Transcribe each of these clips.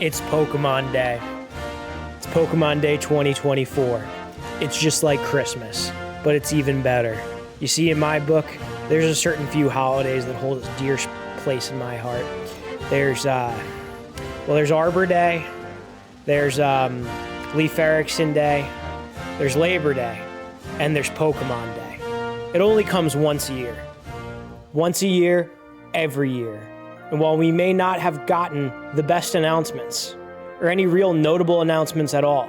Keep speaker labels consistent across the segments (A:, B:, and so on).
A: It's Pokemon Day. It's Pokemon Day 2024. It's just like Christmas, but it's even better. You see, in my book, there's a certain few holidays that hold a dear place in my heart. There's Arbor Day. There's Leif Erikson Day. There's Labor Day. And there's Pokemon Day. It only comes once a year. Once a year, every year. And while we may not have gotten the best announcements, or any real notable announcements at all,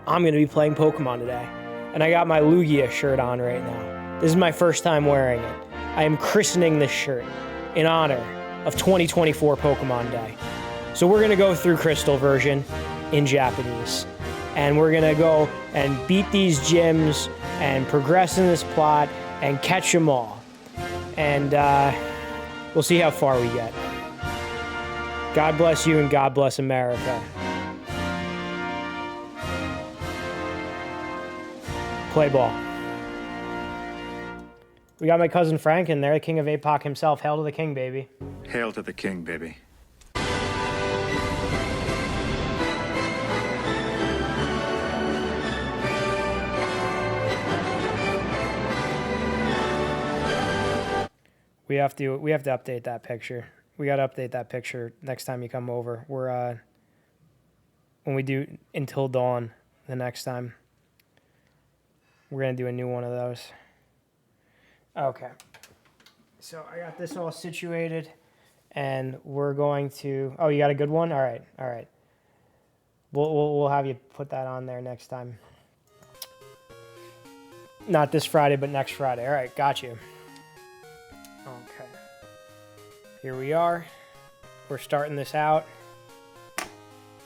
A: I'm going to be playing Pokemon today. And I got my Lugia shirt on right now. This is my first time wearing it. I am christening this shirt in honor of 2024 Pokemon Day. So we're going to go through Crystal version in Japanese. And we're going to go and beat these gyms and progress in this plot and catch them all. And we'll see how far we get. God bless you and God bless America. Play ball. We got my cousin Frank in there, the king of APOC himself. Hail to the king, baby.
B: Hail to the king, baby.
A: We have to update that picture. We got to update that picture next time you come over. We're when we do Until Dawn the next time. We're going to do a new one of those. Okay. So I got this all situated and we're going to, oh, you got a good one? All right. All right. We'll have you put that on there next time. Not this Friday, but next Friday. All right. Got you. Okay. Here we are. We're starting this out.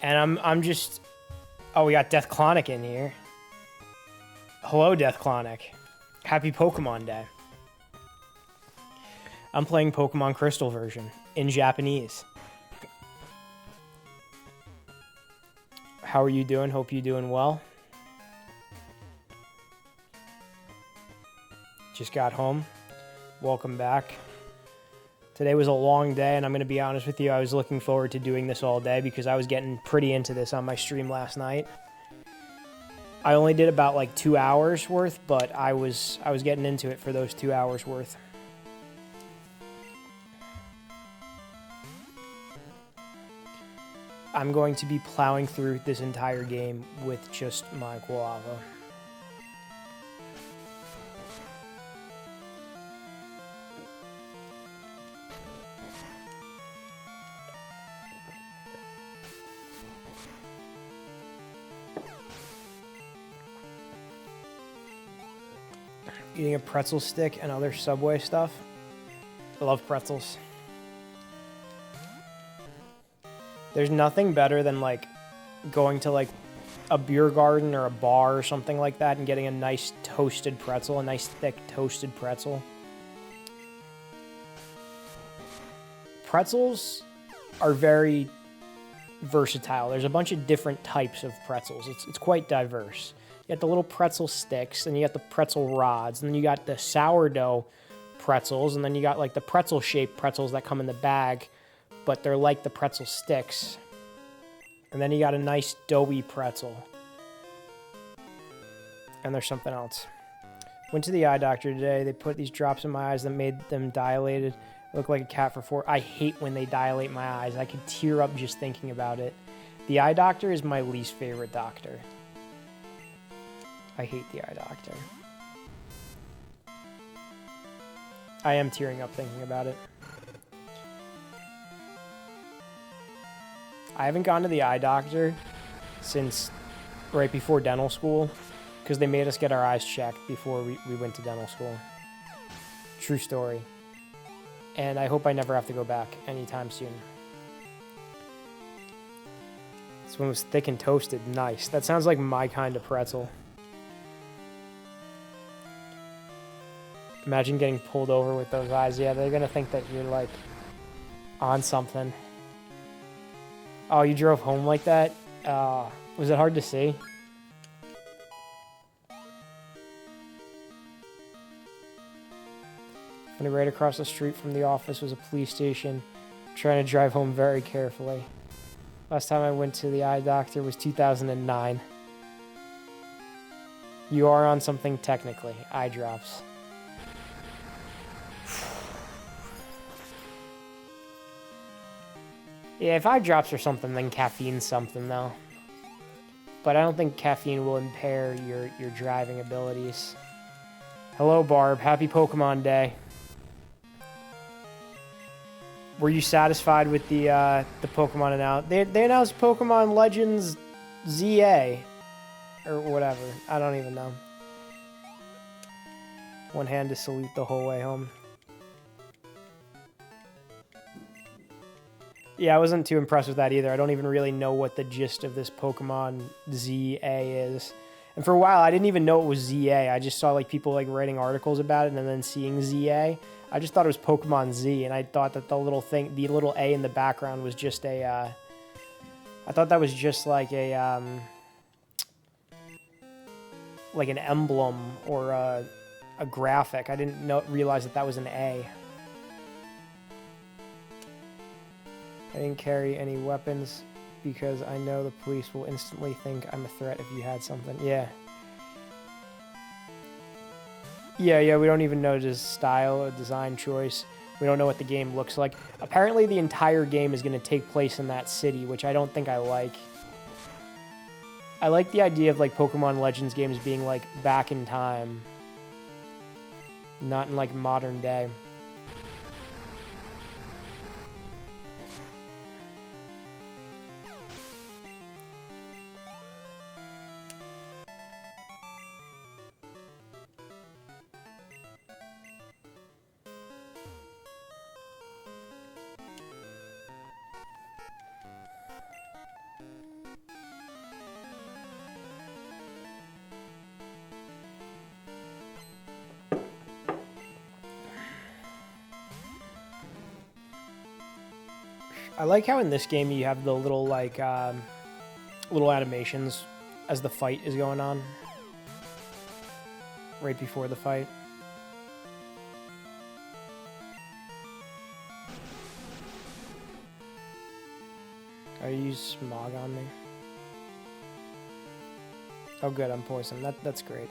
A: And I'm just, oh, we got Death Clonic in here. Hello, Death Clonic. Happy Pokemon Day. I'm playing Pokemon Crystal version in Japanese. How are you doing? Hope you're doing well. Just got home. Welcome back. Today was a long day, and I'm going to be honest with you, I was looking forward to doing this all day because I was getting pretty into this on my stream last night. I only did about like 2 hours worth, but I was getting into it for those 2 hours worth. I'm going to be plowing through this entire game with just my Guava. Eating a pretzel stick and other Subway stuff. I love pretzels. There's nothing better than like going to like a beer garden or a bar or something like that and getting a nice toasted pretzel, a nice thick toasted pretzel. Pretzels are very versatile. There's a bunch of different types of pretzels. It's quite diverse. You got the little pretzel sticks, and you got the pretzel rods, and then you got the sourdough pretzels, and then you got like the pretzel-shaped pretzels that come in the bag, but they're like the pretzel sticks. And then you got a nice doughy pretzel. And there's something else. Went to the eye doctor today. They put these drops in my eyes that made them dilated. I look like a cat for 4. I hate when they dilate my eyes. I could tear up just thinking about it. The eye doctor is my least favorite doctor. I hate the eye doctor. I am tearing up thinking about it. I haven't gone to the eye doctor since right before dental school because they made us get our eyes checked before we went to dental school. True story. And I hope I never have to go back anytime soon. This one was thick and toasted. Nice. That sounds like my kind of pretzel. Imagine getting pulled over with those eyes. Yeah, they're going to think that you're, like, on something. Oh, you drove home like that? Was it hard to see? And right across the street from the office was a police station. Trying to drive home very carefully. Last time I went to the eye doctor was 2009. You are on something technically. Eye drops. Yeah, if eye drops are something, then caffeine's something, though. But I don't think caffeine will impair your driving abilities. Hello, Barb. Happy Pokemon Day. Were you satisfied with the Pokemon announcement? They announced Pokemon Legends ZA. Or whatever. I don't even know. One hand to salute the whole way home. Yeah, I wasn't too impressed with that either. I don't even really know what the gist of this Pokemon ZA is. And for a while, I didn't even know it was ZA. I just saw like people like writing articles about it and then seeing ZA. I just thought it was Pokemon Z, and I thought that the little A in the background was just a. I thought that was just like a like an emblem or a graphic. I didn't realize that was an A. I didn't carry any weapons because I know the police will instantly think I'm a threat if you had something. Yeah. Yeah, we don't even know the style or design choice. We don't know what the game looks like. Apparently the entire game is going to take place in that city, which I don't think I like. I like the idea of like Pokemon Legends games being like back in time. Not in like modern day. I like how in this game you have the little like little animations as the fight is going on. Right before the fight. I use smog on me. Oh good, I'm poisoned. That's great.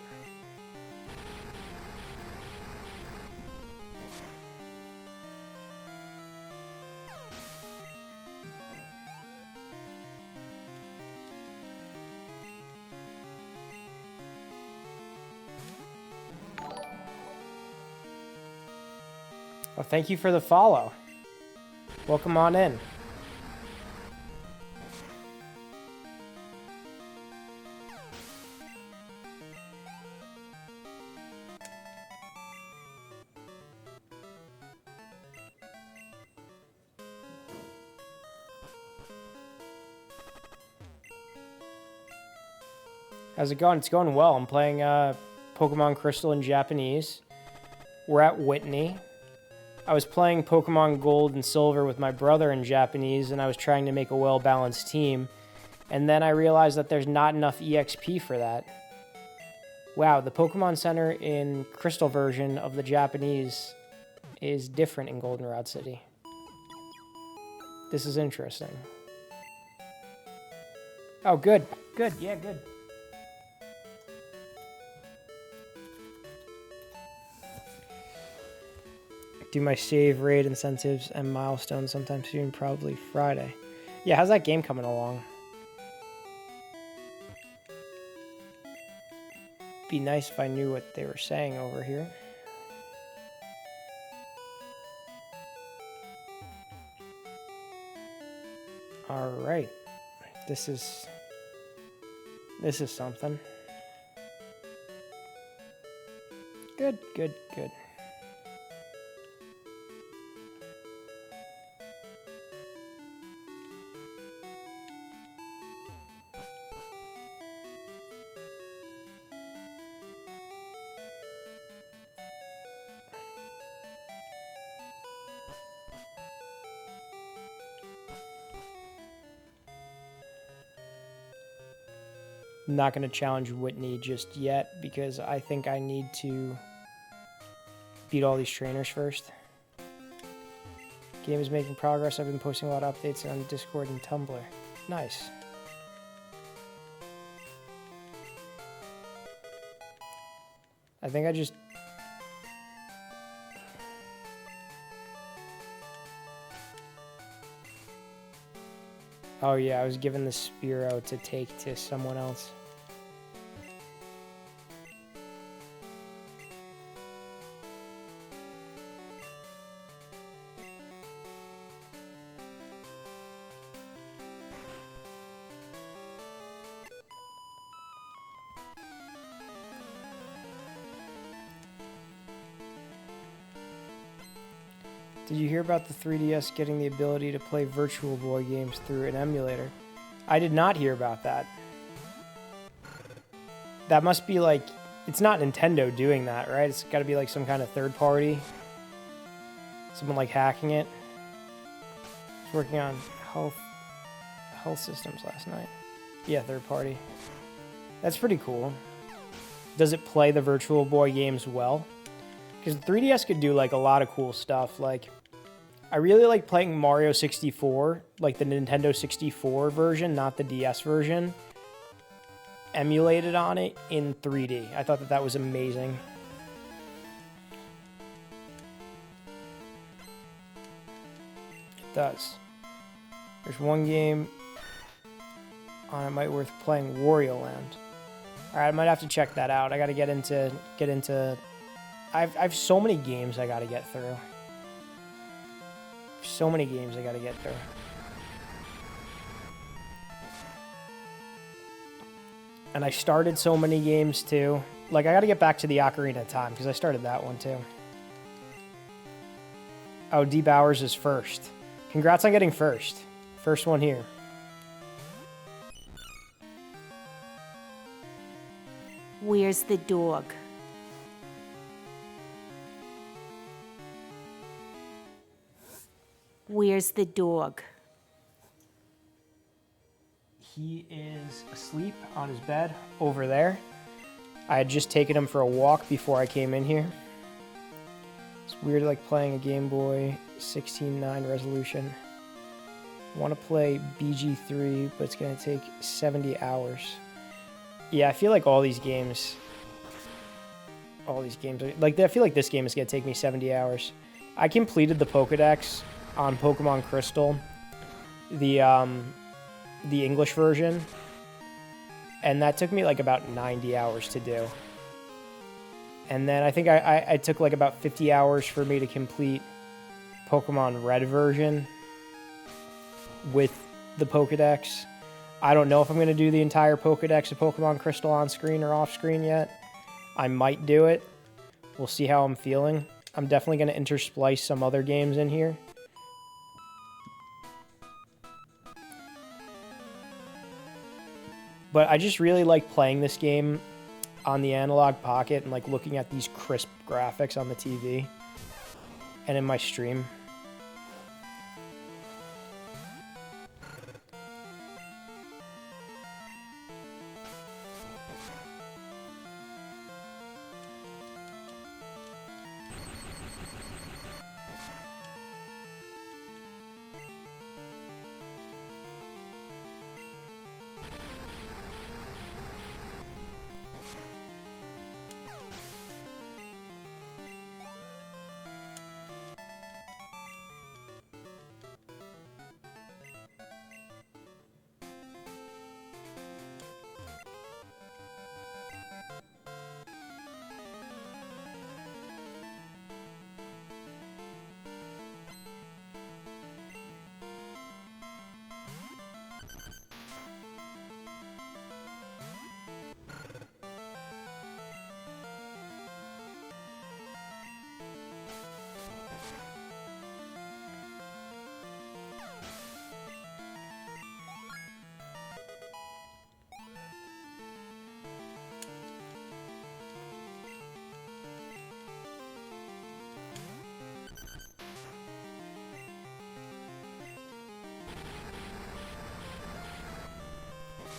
A: Oh, thank you for the follow. Welcome on in. How's it going? It's going well. I'm playing Pokemon Crystal in Japanese. We're at Whitney. I was playing Pokemon Gold and Silver with my brother in Japanese, and I was trying to make a well-balanced team. And then I realized that there's not enough EXP for that. Wow, the Pokemon Center in Crystal version of the Japanese is different in Goldenrod City. This is interesting. Oh, good. Good. Yeah, good. Do my save raid incentives and milestones sometime soon, probably Friday. Yeah, how's that game coming along? Be nice if I knew what they were saying over here. All right. This is something. Good, good, good. I'm not going to challenge Whitney just yet because I think I need to beat all these trainers first. Game is making progress. I've been posting a lot of updates on Discord and Tumblr. Nice. I think I just... Oh yeah, I was given the Spearow to take to someone else. Did you hear about the 3DS getting the ability to play Virtual Boy games through an emulator? I did not hear about that. That must be like... It's not Nintendo doing that, right? It's got to be like some kind of third party. Someone like hacking it. I was working on health systems last night. Yeah, third party. That's pretty cool. Does it play the Virtual Boy games well? Because the 3DS could do like a lot of cool stuff. Like, I really like playing Mario 64, like the Nintendo 64 version, not the DS version, emulated on it in 3D. I thought that that was amazing. It does. There's one game on it might worth playing, Wario Land. All right, I might have to check that out. I got to get into. I've so many games I got to get through. So many games I got to get through. And I started so many games too. Like, I got to get back to the Ocarina of Time because I started that one too. Oh, D Bowers is first. Congrats on getting first. First one here.
C: Where's the dog? Where's the dog?
A: He is asleep on his bed over there. I had just taken him for a walk before I came in here. It's weird like playing a Game Boy 16:9 resolution. I want to play BG3, but it's going to take 70 hours. Yeah, I feel like all these games, like, I feel like this game is going to take me 70 hours. I completed the Pokédex on Pokemon Crystal, the English version, and that took me like about 90 hours to do. And then I think I took like about 50 hours for me to complete Pokemon Red version with the Pokédex. I don't know if I'm going to do the entire Pokédex of Pokemon Crystal on screen or off screen yet. I might do it. We'll see how I'm feeling. I'm definitely going to intersplice some other games in here. But I just really like playing this game on the Analog Pocket and like looking at these crisp graphics on the TV and in my stream.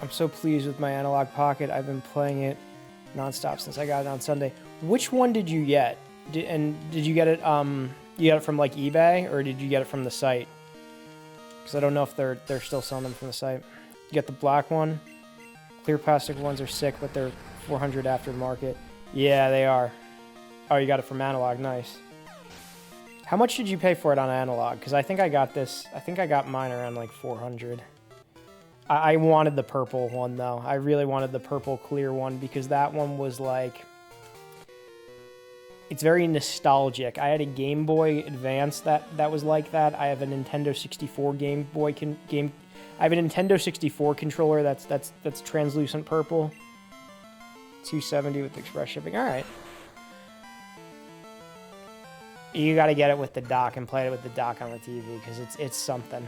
A: I'm so pleased with my Analog Pocket. I've been playing it nonstop since I got it on Sunday. Which one did you get? Did you get it You got it from like eBay, or did you get it from the site? Because I don't know if they're still selling them from the site. You got the black one. Clear plastic ones are sick, but they're 400 aftermarket. Yeah, they are. Oh, you got it from Analog. Nice. How much did you pay for it on Analog? Because I think I got this. I think I got mine around like 400. I wanted the purple one though. I really wanted the purple clear one because that one was like. It's very nostalgic. I had a Game Boy Advance that was like that. I have a Nintendo 64 Game Boy I have a Nintendo 64 controller that's translucent purple. 270 with express shipping. All right. You got to get it with the dock and play it with the dock on the TV because it's something.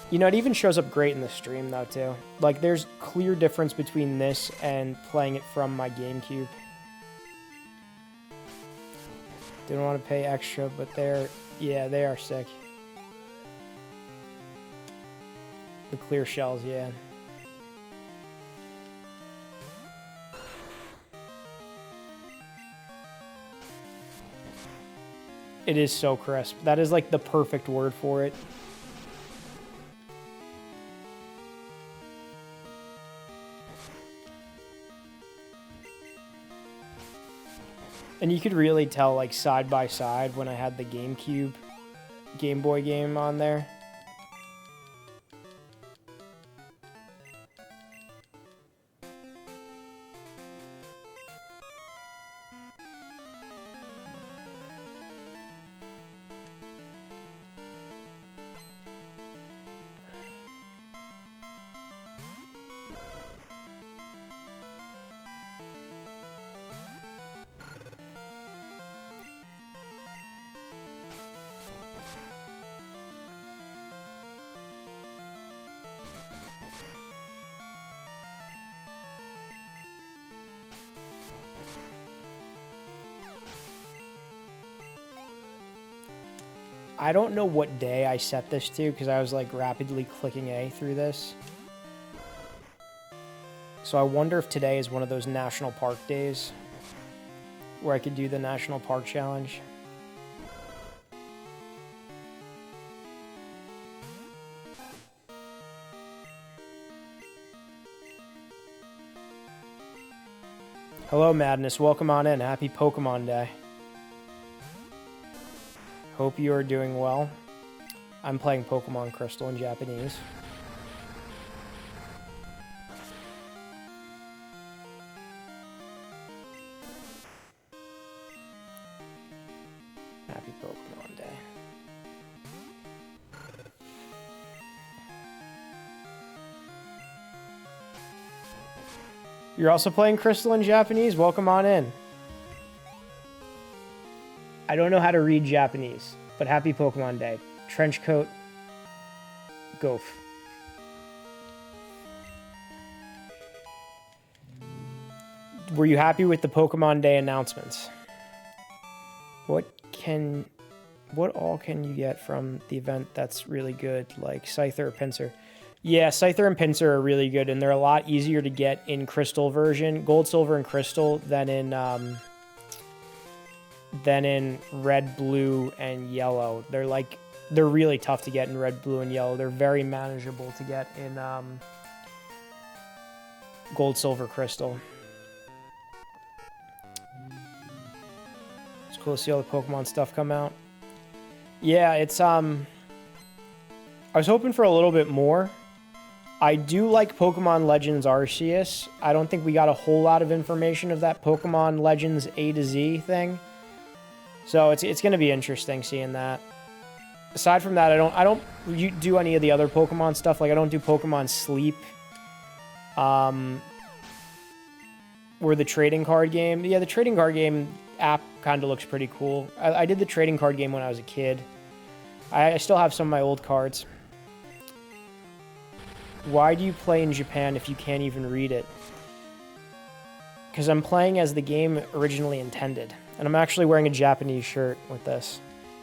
A: You know, it even shows up great in the stream though too. Like there's clear difference between this and playing it from my GameCube. Didn't want to pay extra, but they are sick. The clear shells, yeah. It is so crisp. That is like the perfect word for it. And you could really tell like side by side when I had the GameCube Game Boy game on there. I don't know what day I set this to because I was like rapidly clicking A through this. So I wonder if today is one of those national park days where I could do the national park challenge. Hello, Madness. Welcome on in. Happy Pokemon Day. Hope you are doing well. I'm playing Pokemon Crystal in Japanese. Happy Pokemon Day. You're also playing Crystal in Japanese? Welcome on in. I don't know how to read Japanese, but happy Pokemon Day. Trenchcoat, Goof. Were you happy with the Pokemon Day announcements? What all can you get from the event that's really good, like Scyther or Pinsir? Yeah, Scyther and Pinsir are really good, and they're a lot easier to get in Crystal version, Gold, Silver, and Crystal than in Red, Blue, and Yellow. They're really tough to get in Red, Blue, and Yellow. They're very manageable to get in Gold, Silver, Crystal. It's cool to see all the Pokemon stuff come out. Yeah, it's I was hoping for a little bit more. I do like Pokemon Legends Arceus. I don't think we got a whole lot of information of that Pokemon Legends A to Z thing. So it's going to be interesting seeing that. Aside from that, I don't do any of the other Pokemon stuff. Like I don't do Pokemon Sleep. Or the trading card game. Yeah, the trading card game app kind of looks pretty cool. I did the trading card game when I was a kid. I still have some of my old cards. Why do you play in Japan if you can't even read it? Because I'm playing as the game originally intended. And I'm actually wearing a Japanese shirt with this.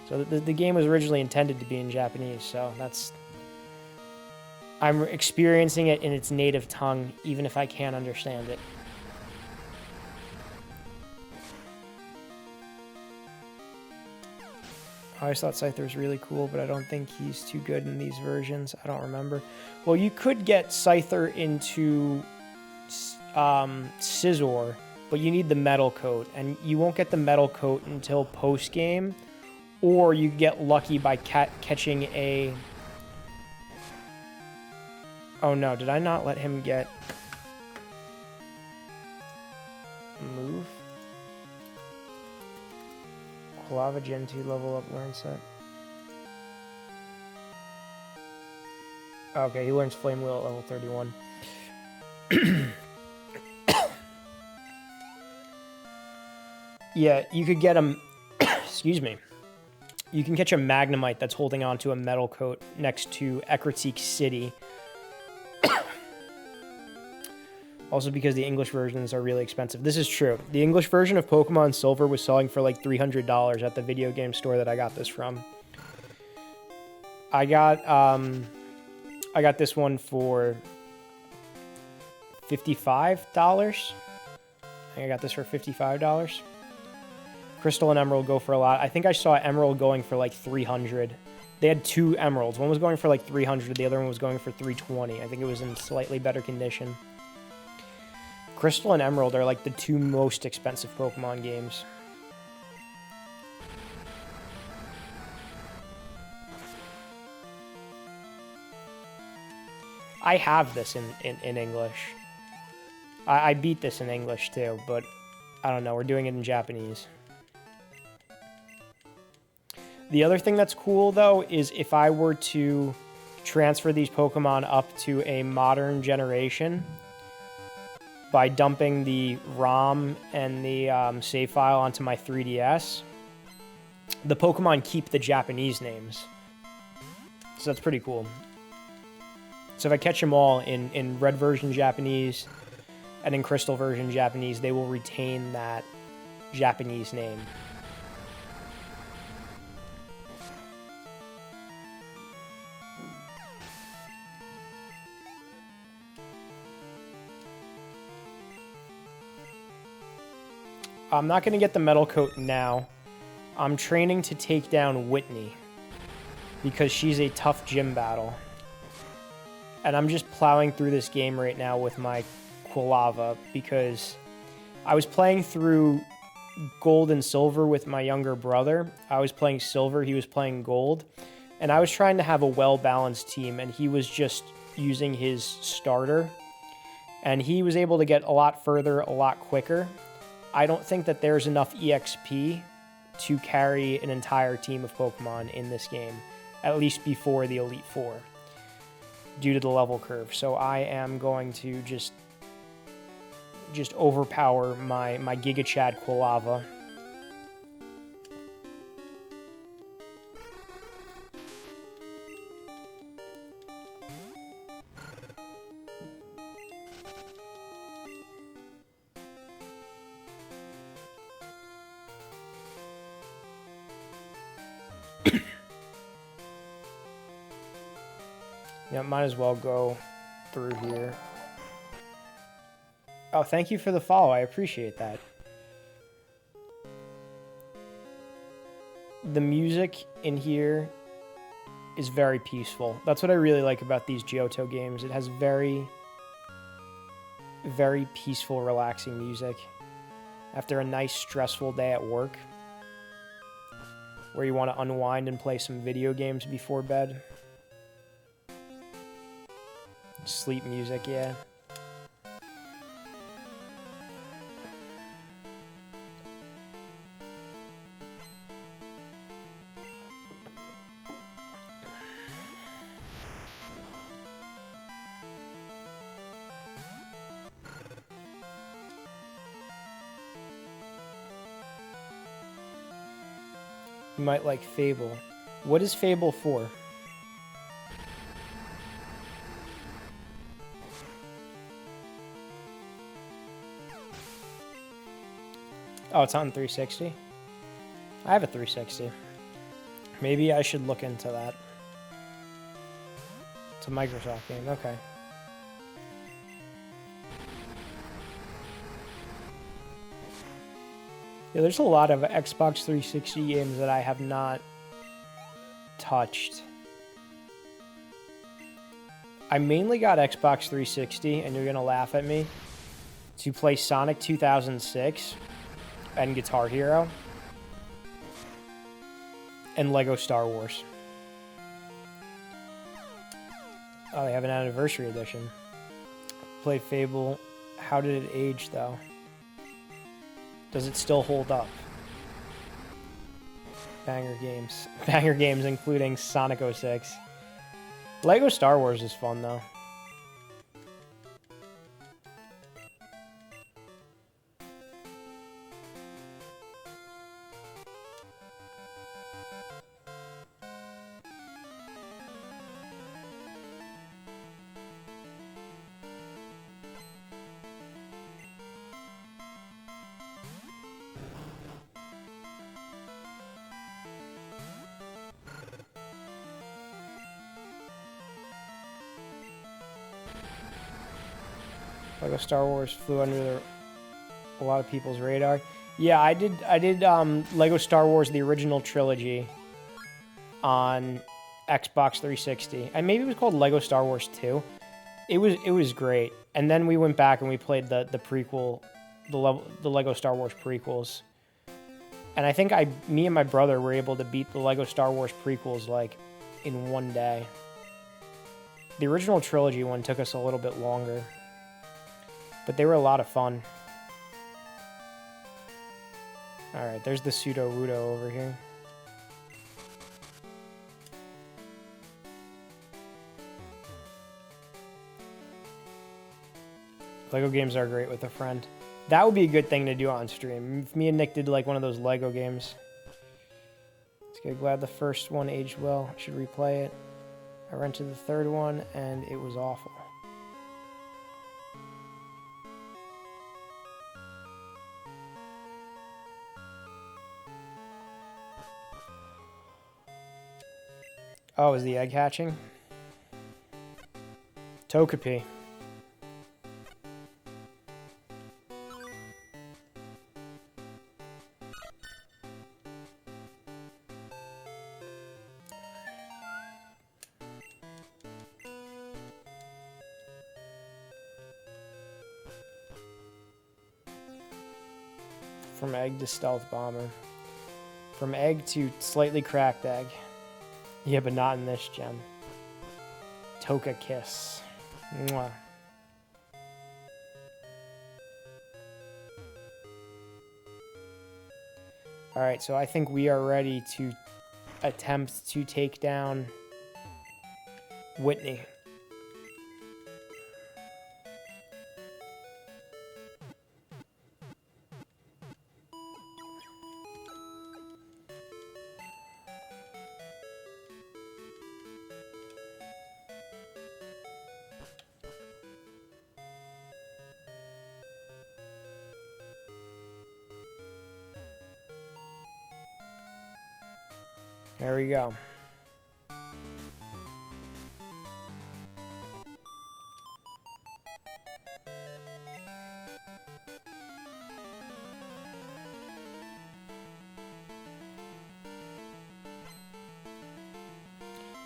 A: So the game was originally intended to be in Japanese, so that's... I'm experiencing it in its native tongue, even if I can't understand it. I always thought Scyther was really cool, but I don't think he's too good in these versions. I don't remember. Well, you could get Scyther into Scizor, but you need the metal coat, and you won't get the metal coat until post-game, or you get lucky by catching a... Oh no, did I not let him get a move? Quilava Gen 2 level up learn set. Okay, he learns Flame Wheel at level 31. Yeah, you could get him... Excuse me. You can catch a Magnemite that's holding on to a metal coat next to Ecruteak City. Also because the English versions are really expensive. This is true. The English version of Pokemon Silver was selling for like $300 at the video game store that I got this from. I got this one for $55. I think I got this for $55. Crystal and Emerald go for a lot. I think I saw Emerald going for like $300. They had two Emeralds. One was going for like $300. The other one was going for $320. I think it was in slightly better condition. Crystal and Emerald are like the two most expensive Pokemon games. I have this in English. I beat this in English too, but I don't know. We're doing it in Japanese. The other thing that's cool, though, is if I were to transfer these Pokemon up to a modern generation by dumping the ROM and the save file onto my 3DS, the Pokemon keep the Japanese names. So that's pretty cool. So if I catch them all in Red version Japanese and in Crystal version Japanese, they will retain that Japanese name. I'm not going to get the metal coat now. I'm training to take down Whitney because she's a tough gym battle. And I'm just plowing through this game right now with my Quilava because I was playing through Gold and Silver with my younger brother. I was playing Silver, he was playing Gold. And I was trying to have a well-balanced team, and he was just using his starter. And he was able to get a lot further, a lot quicker. I don't think that there's enough EXP to carry an entire team of Pokemon in this game, at least before the Elite Four, due to the level curve. So I am going to just overpower my Giga Chad Quilava. Yeah, might as well go through here. Oh, thank you for the follow. I appreciate that. The music in here is very peaceful. That's what I really like about these Johto games. It has very, very peaceful, relaxing music after a nice, stressful day at work where you want to unwind and play some video games before bed. Sleep music, yeah. You might like Fable. What is Fable for? Oh, it's on 360? I have a 360. Maybe I should look into that. It's a Microsoft game, okay. Yeah, there's a lot of Xbox 360 games that I have not touched. I mainly got Xbox 360, and you're going to laugh at me, to play Sonic 2006 and Guitar Hero and Lego Star Wars. Oh, they have an anniversary edition. Play Fable. How did it age, though? Does it still hold up? Banger games. Banger games, including Sonic 06. Lego Star Wars is fun, though. Lego Star Wars flew under a lot of people's radar. Yeah, I did Lego Star Wars, the original trilogy, on Xbox 360. And maybe it was called Lego Star Wars 2. It was great. And then we went back and we played the prequel, the Lego Star Wars prequels. And I think me and my brother were able to beat the Lego Star Wars prequels like in one day. The original trilogy one took us a little bit longer. But they were a lot of fun. Alright, there's the Pseudo-Rudo over here. Lego games are great with a friend. That would be a good thing to do on stream. If me and Nick did like one of those Lego games. It's good. Glad the first one aged well. I should replay it. I rented the third one and it was awful. Oh, is the egg hatching? Togepi. From egg to stealth bomber. From egg to slightly cracked egg. Yeah, but not in this gem. Toka Kiss. Mwah. Alright, so I think we are ready to attempt to take down Whitney. There we go.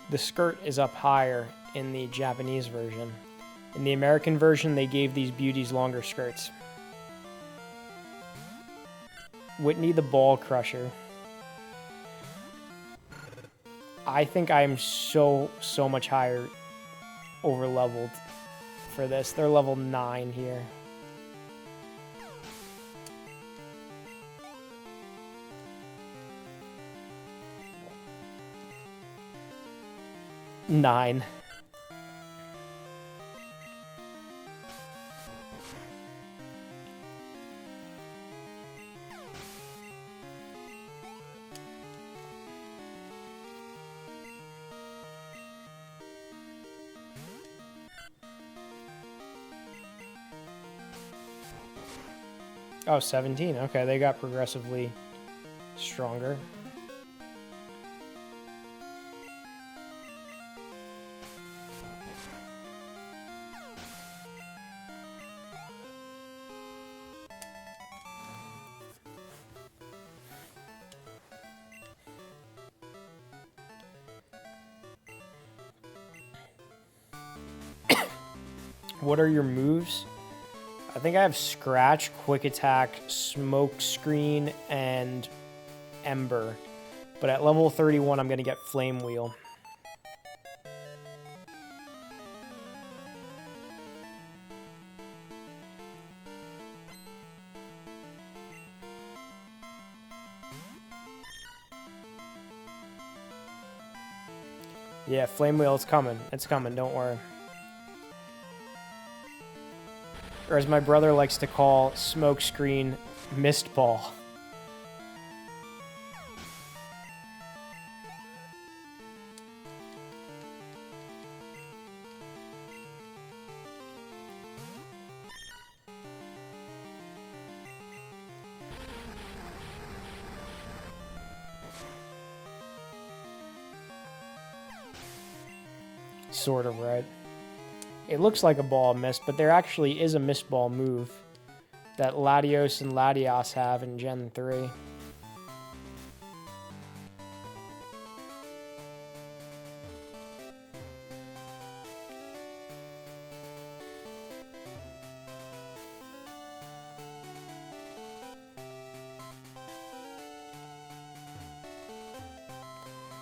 A: The skirt is up higher in the Japanese version. In the American version, they gave these beauties longer skirts. Whitney the Ball Crusher. I think I'm so much higher over leveled for this. They're level 9 here. Nine. Oh, 17. Okay, they got progressively stronger. What are your moves? I think I have Scratch, Quick Attack, Smoke Screen, and Ember. But at level 31, I'm going to get Flame Wheel. Yeah, Flame Wheel, it's coming. It's coming, don't worry. Or as my brother likes to call Smoke Screen, Mist Ball. Sort of, right? It looks like a ball of mist, but there actually is a mist ball move that Latios and Latios have in Gen 3.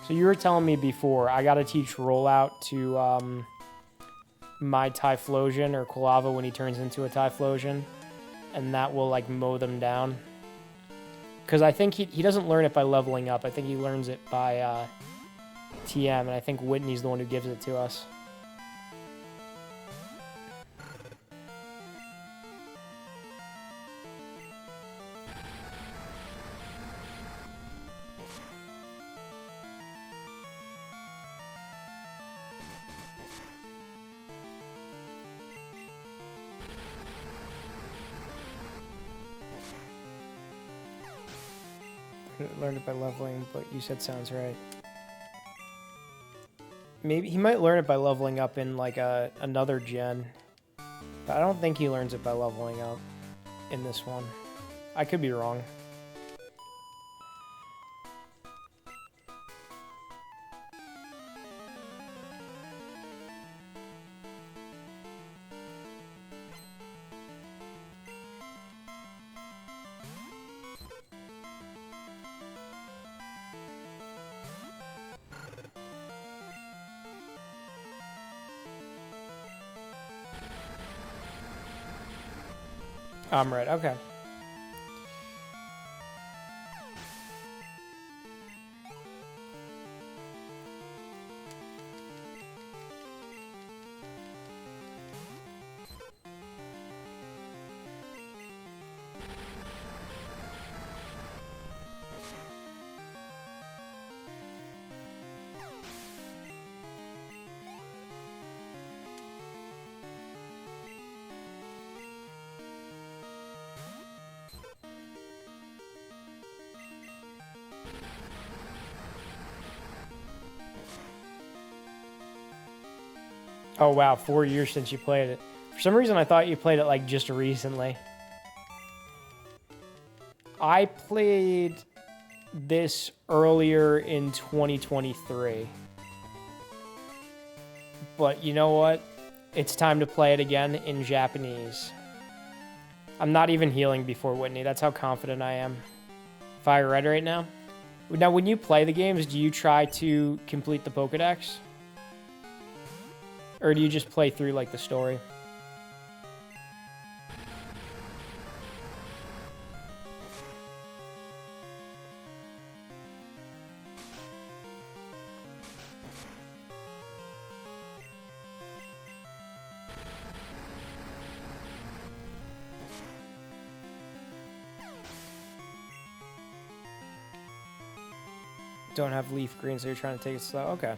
A: So you were telling me before, I got to teach rollout to my Typhlosion or Quilava when he turns into a Typhlosion, and that will like mow them down. Because I think he doesn't learn it by leveling up. I think he learns it by TM, and I think Whitney's the one who gives it to us. Learned it by leveling, but you said sounds right. Maybe he might learn it by leveling up in like another gen, but I don't think he learns it by leveling up in this one. I could be wrong. I'm right, okay. Oh wow, 4 years since you played it. For some reason I thought you played it like just recently. I played this earlier in 2023. But you know what? It's time to play it again in Japanese. I'm not even healing before Whitney. That's how confident I am. Fire red right now. Now, when you play the games, do you try to complete the Pokedex? Or do you just play through, like, the story? Don't have leaf green, so you're trying to take it slow. Okay.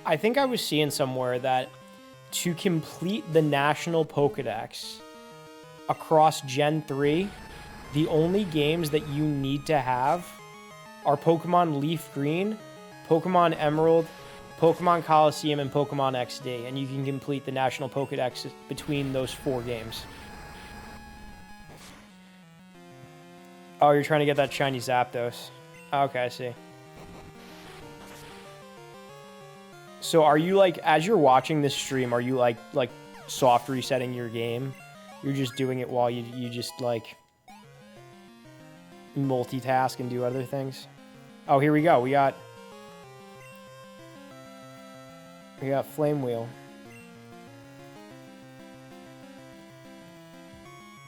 A: I think I was seeing somewhere that to complete the National Pokedex across Gen 3, the only games that you need to have are Pokemon Leaf Green, Pokemon Emerald, Pokemon Coliseum, and Pokemon XD, and you can complete the National Pokedex between those 4 games. Oh, you're trying to get that shiny Zapdos. Okay, I see. So are you like, as you're watching this stream, are you like soft resetting your game? You're just doing it while you just like multitask and do other things? Oh, here we go. We got Flame Wheel.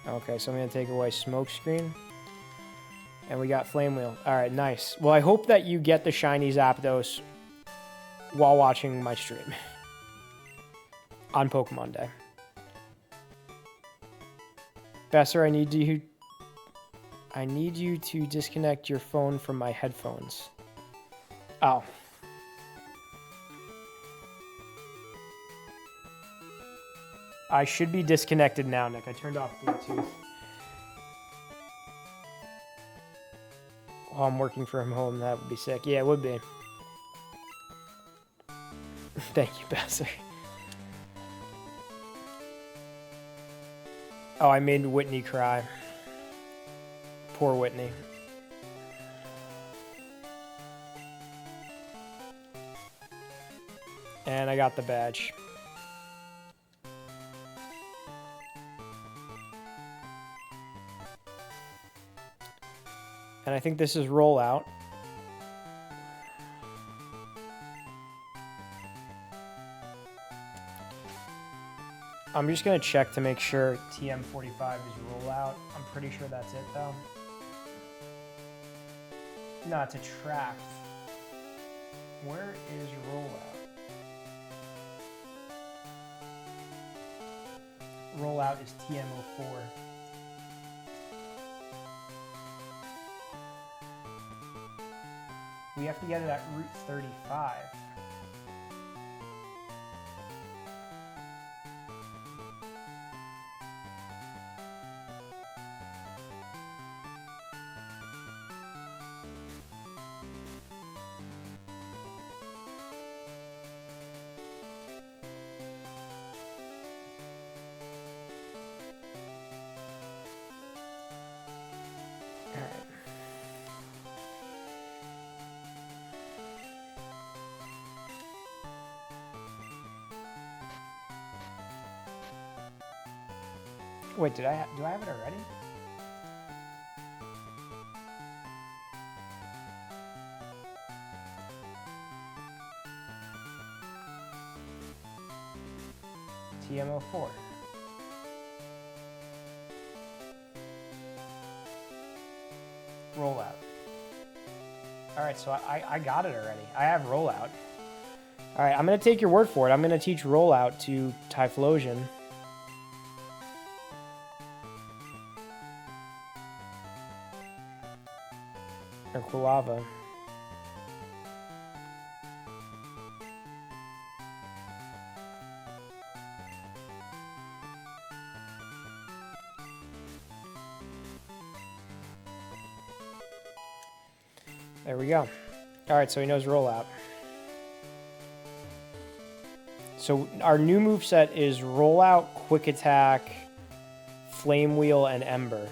A: Okay, so I'm gonna take away Smoke Screen. And we got Flame Wheel. Alright, nice. Well, I hope that you get the shiny Zapdos while watching my stream on Pokemon Day. Besser, I need you to disconnect your phone from my headphones. Oh. I should be disconnected now, Nick. I turned off Bluetooth. Oh, I'm working from home. That would be sick. Yeah, it would be. Thank you, Besser. Oh, I made Whitney cry. Poor Whitney. And I got the badge. And I think this is rollout. I'm just going to check to make sure TM45 is rollout. I'm pretty sure that's it, though. No, it's attract. Where is rollout? Rollout is TM04. We have to get it at Route 35. Wait, do I have it already? TM04. Rollout. Alright, so I got it already. I have rollout. Alright, I'm going to take your word for it. I'm going to teach rollout to Typhlosion. Or Quilava. There we go. Alright, so he knows rollout. So our new moveset is rollout, quick attack, flame wheel, and ember.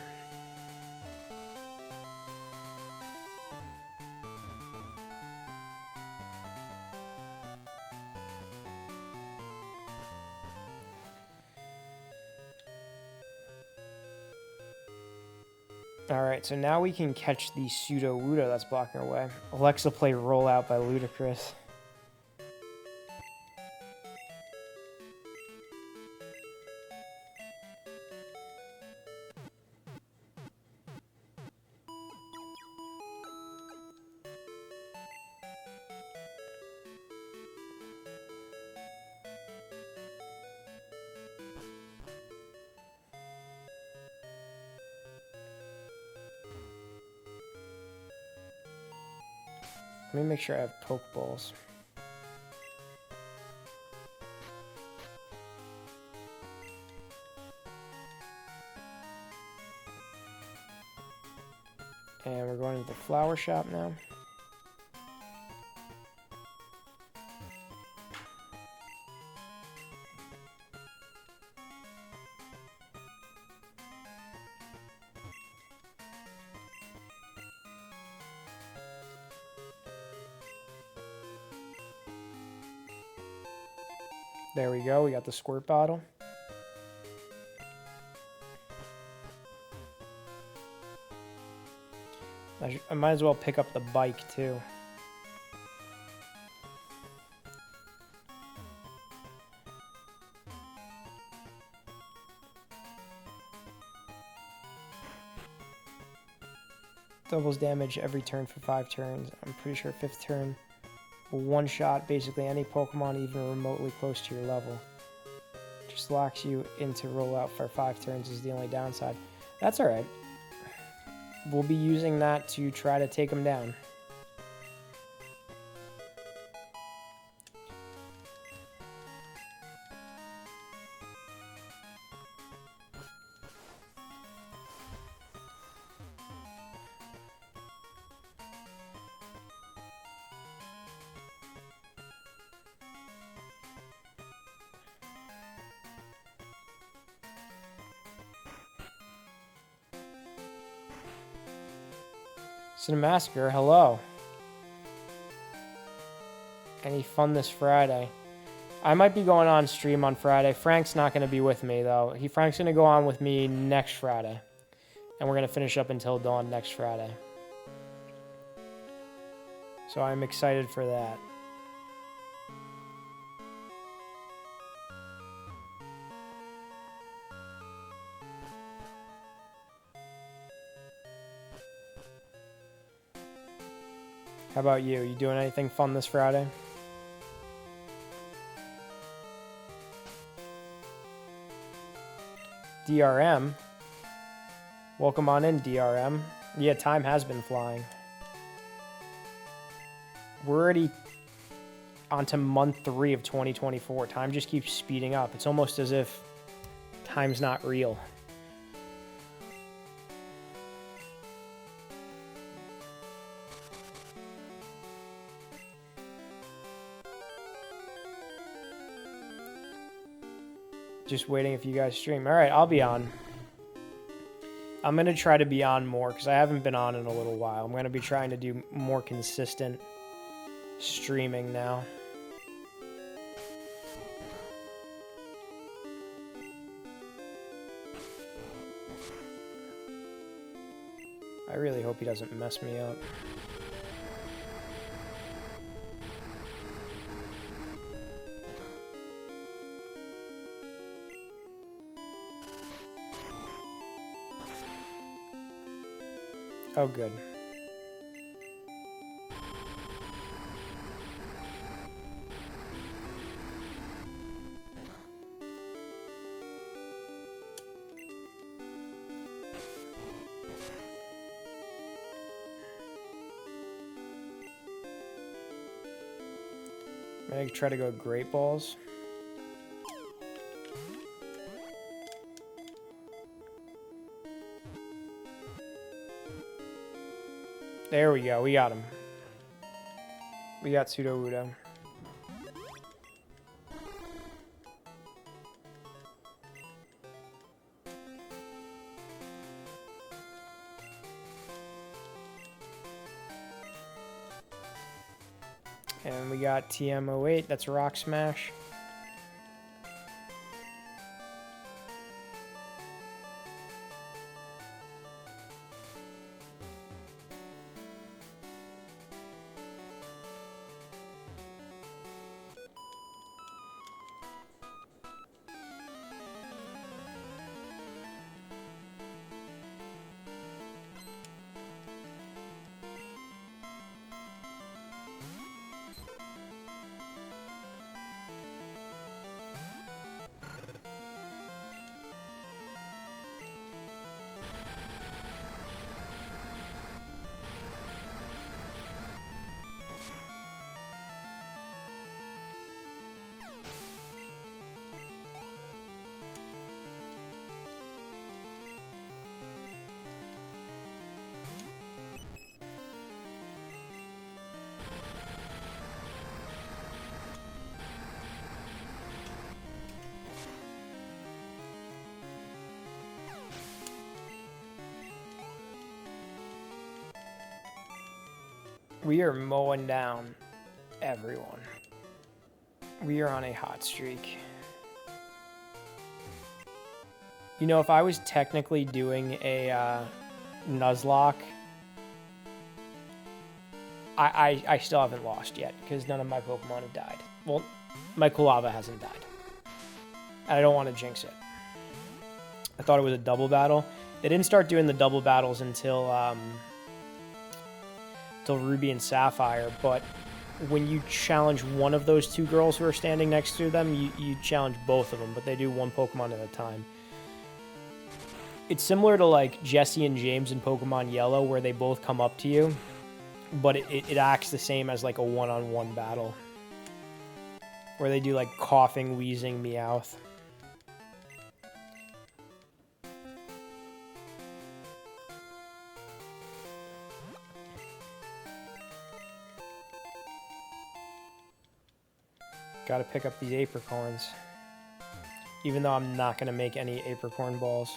A: Alright, so now we can catch the Pseudo-Wudo that's blocking our way. Alexa, play Rollout by Ludacris. Let me make sure I have Pokeballs. And we're going to the flower shop now. There we go. We got the squirt bottle. I might as well pick up the bike, too. Doubles damage every turn for 5 turns. I'm pretty sure 5th turn will one-shot basically any Pokemon even remotely close to your level. Just locks you into rollout for 5 turns is the only downside. That's alright. We'll be using that to try to take them down. Cinemassacre, hello. Any fun this Friday? I might be going on stream on Friday. Frank's not going to be with me, though. Frank's going to go on with me next Friday. And we're going to finish up until dawn next Friday. So I'm excited for that. How about you? You doing anything fun this Friday? DRM. Welcome on in, DRM. Yeah, time has been flying. We're already onto month 3 of 2024. Time just keeps speeding up. It's almost as if time's not real. Just waiting if you guys stream. All right, I'll be on. I'm going to try to be on more because I haven't been on in a little while. I'm going to be trying to do more consistent streaming now. I really hope he doesn't mess me up. Oh, good. I'm gonna try to go Great Balls. There we go. We got him. We got Sudowoodo. And we got TM08. That's Rock Smash. We are mowing down everyone. We are on a hot streak. You know, if I was technically doing a Nuzlocke, I still haven't lost yet because none of my Pokemon have died. Well, my Kulava hasn't died. And I don't want to jinx it. I thought it was a double battle. They didn't start doing the double battles until Ruby and Sapphire, but when you challenge one of those two girls who are standing next to them, you challenge both of them, but they do one Pokemon at a time. It's similar to like Jesse and James in Pokemon Yellow, where they both come up to you, but it acts the same as like a one-on-one battle, where they do like coughing, wheezing, Meowth. Gotta pick up these apricorns, even though I'm not gonna make any apricorn balls.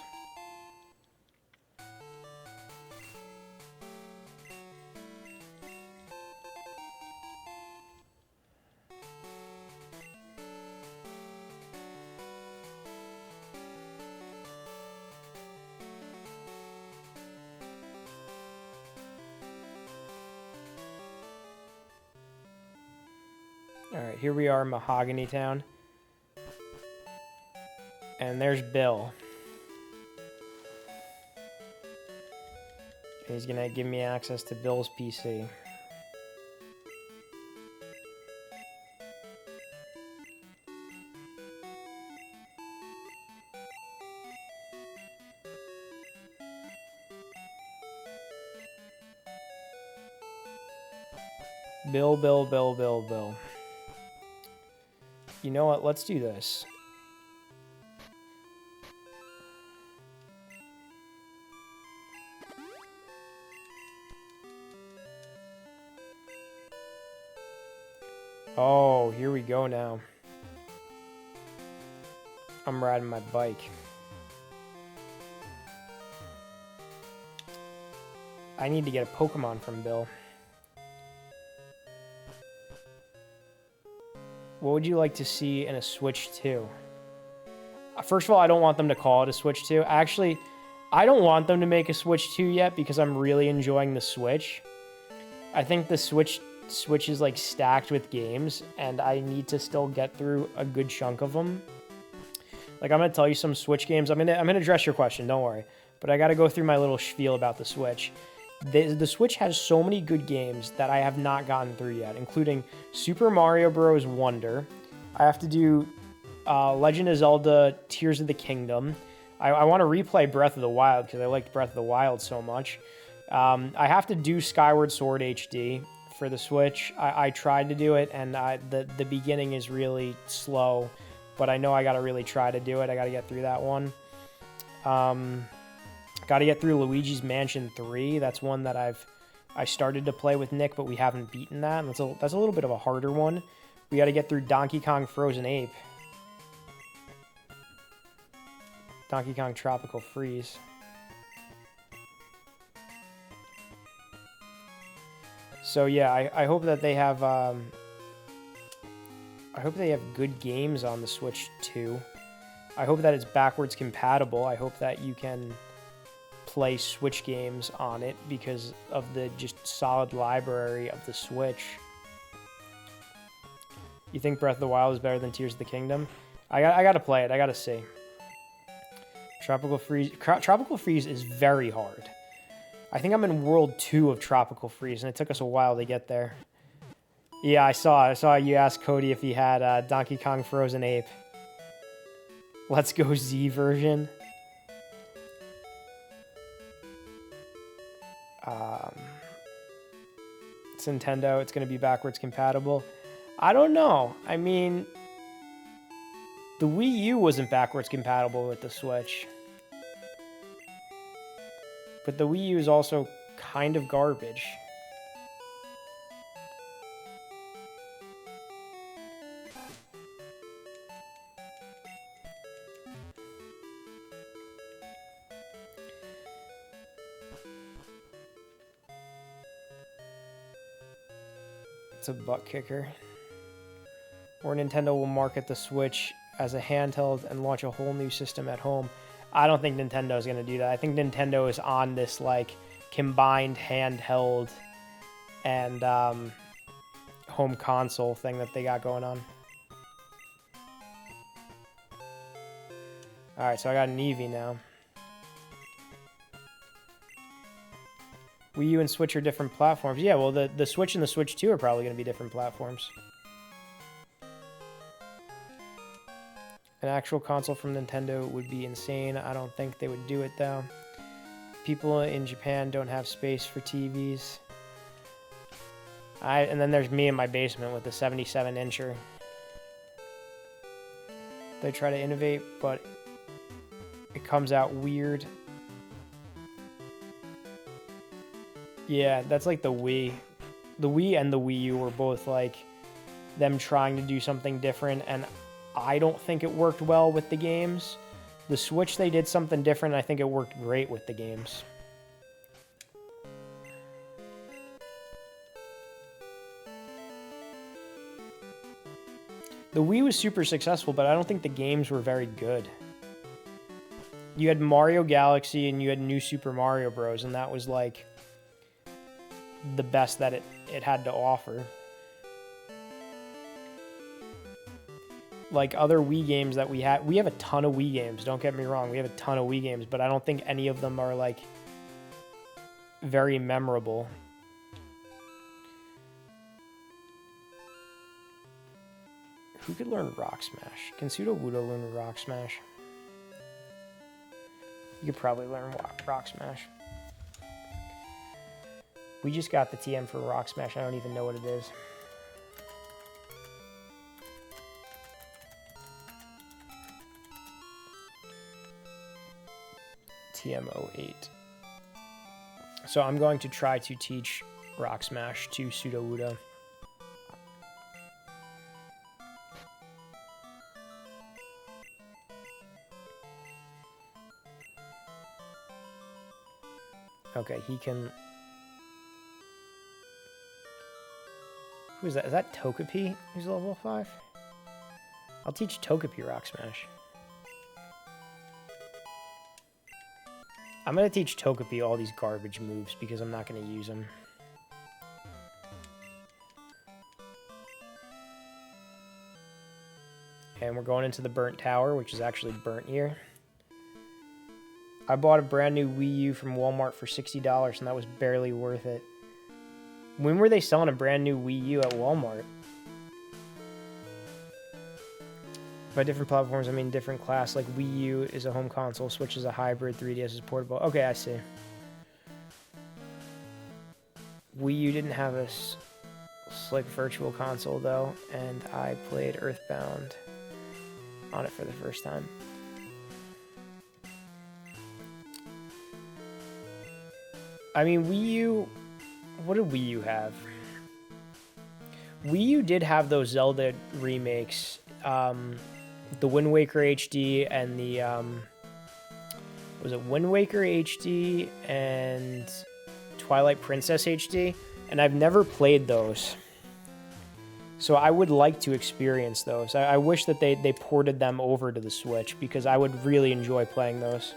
A: Alright, here we are, Mahogany Town. And there's Bill. And he's gonna give me access to Bill's PC. Bill. You know what? Let's do this. Oh, here we go now. I'm riding my bike. I need to get a Pokemon from Bill. What would you like to see in a Switch 2? First of all, I don't want them to call it a Switch 2. Actually, I don't want them to make a Switch 2 yet because I'm really enjoying the Switch. I think the Switch is like stacked with games, and I need to still get through a good chunk of them. Like, I'm gonna tell you some Switch games. I'm gonna address your question, don't worry. But I gotta go through my little spiel about the Switch. The Switch has so many good games that I have not gotten through yet, including Super Mario Bros. Wonder. I have to do Legend of Zelda Tears of the Kingdom. I want to replay Breath of the Wild because I liked Breath of the Wild so much. I have to do Skyward Sword HD for the Switch. I tried to do it, and the beginning is really slow, but I know I got to really try to do it. I got to get through that one. Got to get through Luigi's Mansion 3. That's one that I started to play with Nick, but we haven't beaten that. And that's a little bit of a harder one. We got to get through Donkey Kong Frozen Ape. Donkey Kong Tropical Freeze. So yeah, I hope that they have good games on the Switch 2. I hope that it's backwards compatible. I hope that you can play Switch games on it because of the just solid library of the Switch. You think Breath of the Wild is better than Tears of the Kingdom? I gotta play it. I gotta see. Tropical Freeze is very hard. I think I'm in World 2 of Tropical Freeze, and it took us a while to get there. Yeah, I saw you ask Cody if he had Donkey Kong Frozen Ape. Let's go Z version. It's Nintendo. It's going to be backwards compatible. I don't know. I mean, the Wii U wasn't backwards compatible with the Switch. But the Wii U is also kind of garbage. It's a butt kicker. or Nintendo will market the Switch as a handheld and launch a whole new system at home. I don't think Nintendo is going to do that. I think Nintendo is on this like combined handheld and home console thing that they got going on. All right, so I got an Eevee now. Wii U and Switch are different platforms. Yeah, well, the Switch and the Switch 2 are probably going to be different platforms. An actual console from Nintendo would be insane. I don't think they would do it, though. People in Japan don't have space for TVs. And then there's me in my basement with the 77-incher. They try to innovate, but it comes out weird. Yeah, that's like the Wii. The Wii and the Wii U were both like them trying to do something different, and I don't think it worked well with the games. The Switch, they did something different, and I think it worked great with the games. The Wii was super successful, but I don't think the games were very good. You had Mario Galaxy and you had New Super Mario Bros., and that was like the best that it had to offer. Like other Wii games that we have a ton of Wii games, don't get me wrong, we have a ton of Wii games, but I don't think any of them are like very memorable. Who could learn Rock Smash? Can Sudowoodo learn Rock Smash? You could probably learn Rock Smash. We just got the TM for Rock Smash. I don't even know what it is. TM08. So I'm going to try to teach Rock Smash to Sudowoodo. Okay, he can... Who is that? Is that Togepi who's level 5? I'll teach Togepi Rock Smash. I'm going to teach Togepi all these garbage moves because I'm not going to use them. And we're going into the Burnt Tower, which is actually burnt here. I bought a brand new Wii U from Walmart for $60, and that was barely worth it. When were they selling a brand new Wii U at Walmart? By different platforms, I mean different class. Like Wii U is a home console, Switch is a hybrid, 3DS is portable. Okay, I see. Wii U didn't have a slick virtual console, though, and I played Earthbound on it for the first time. I mean, Wii U... What did Wii U have? Wii U did have those Zelda remakes. The Wind Waker HD and the... was it Wind Waker HD and Twilight Princess HD? And I've never played those. So I would like to experience those. I wish that they ported them over to the Switch because I would really enjoy playing those.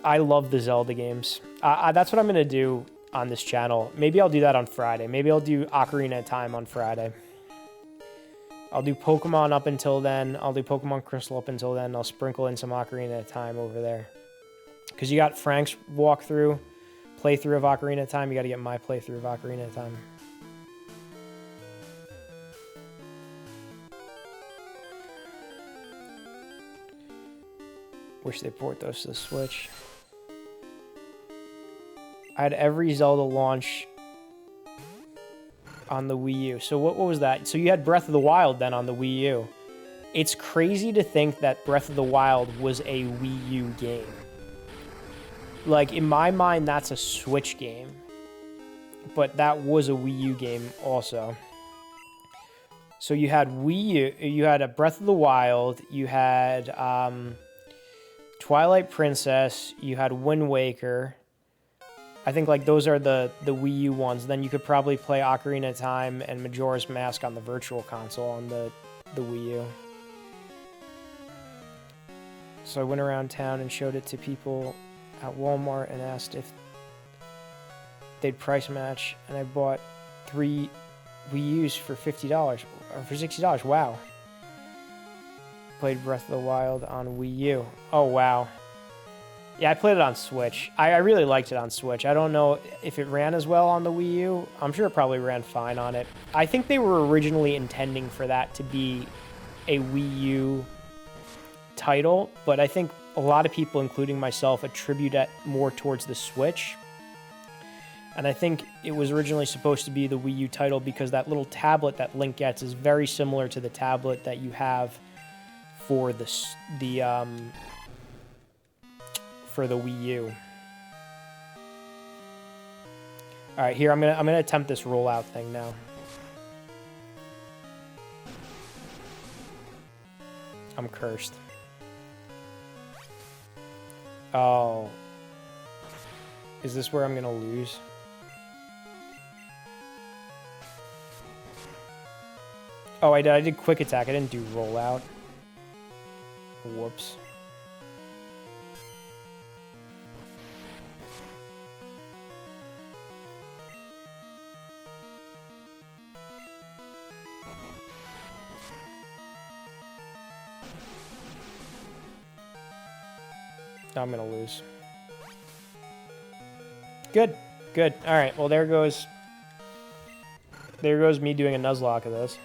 A: I love the Zelda games. That's what I'm going to do on this channel. Maybe I'll do that on Friday. Maybe I'll do Ocarina of Time on Friday. I'll do Pokemon up until then. I'll do Pokemon Crystal up until then. I'll sprinkle in some Ocarina of Time over there. Because you got Frank's playthrough of Ocarina of Time. You got to get my playthrough of Ocarina of Time. Wish they port those to the Switch. I had every Zelda launch on the Wii U. So what was that? So you had Breath of the Wild then on the Wii U. It's crazy to think that Breath of the Wild was a Wii U game. Like, in my mind, that's a Switch game. But that was a Wii U game also. So you had Wii U, you had a Breath of the Wild, you had Twilight Princess, you had Wind Waker, I think like those are the Wii U ones. Then you could probably play Ocarina of Time and Majora's Mask on the Virtual Console on the Wii U. So I went around town and showed it to people at Walmart and asked if they'd price match, and I bought 3 Wii U's for $50 or for $60. Wow. Played Breath of the Wild on Wii U. Oh wow. Yeah, I played it on Switch. I really liked it on Switch. I don't know if it ran as well on the Wii U. I'm sure it probably ran fine on it. I think they were originally intending for that to be a Wii U title, but I think a lot of people, including myself, attribute it more towards the Switch. And I think it was originally supposed to be the Wii U title because that little tablet that Link gets is very similar to the tablet that you have for the Wii U. All right, here I'm gonna attempt this rollout thing now. I'm cursed. Oh, is this where I'm gonna lose? Oh, I did quick attack. I didn't do rollout. Whoops. I'm gonna lose. Good, good. All right. Well, there goes me doing a Nuzlocke of this.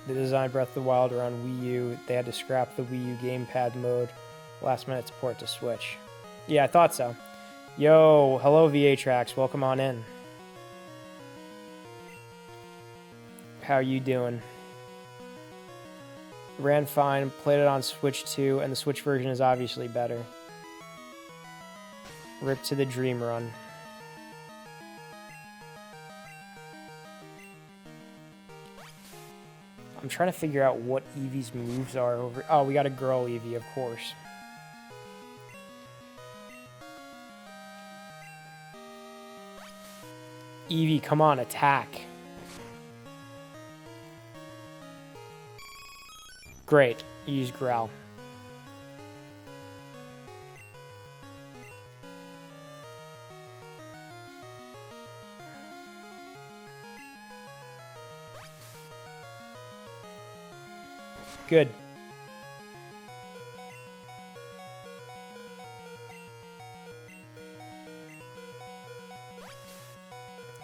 A: They designed Breath of the Wild around Wii U. They had to scrap the Wii U gamepad mode. Last minute support to Switch. Yeah, I thought so. Yo, hello VA-Trax. Welcome on in. How you doing? Ran fine. Played it on Switch too, and the Switch version is obviously better. Rip to the Dream Run. I'm trying to figure out what Eevee's moves are over... Oh, we got a girl Eevee, of course. Eevee, come on, attack. Great. Use Growl. Good.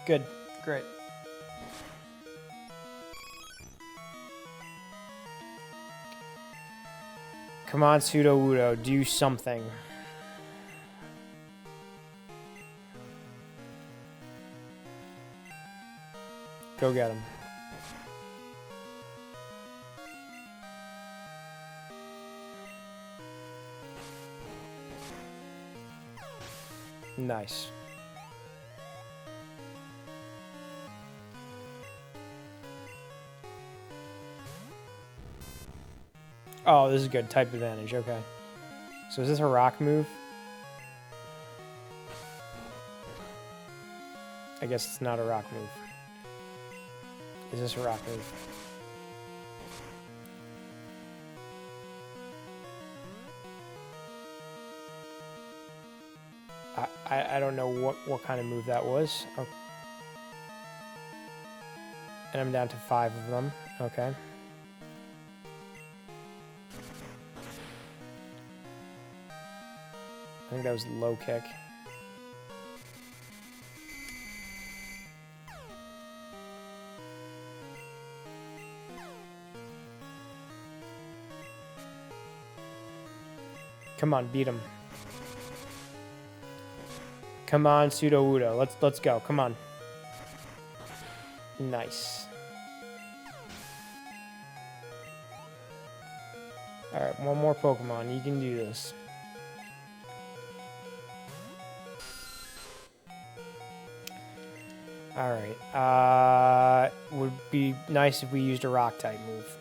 A: Good. Great. Come on, Sudowoodo, do something. Go get him. Nice. Oh, this is good. Type advantage. Okay. So is this a rock move? I guess it's not a rock move. Is this a rock move? I don't know what kind of move that was. Oh. And I'm down to 5 of them. Okay. I think that was low kick. Come on, beat him. Come on, Sudowoodo. Let's go. Come on. Nice. All right, one more Pokemon. You can do this. Alright. Would be nice if we used a rock type move.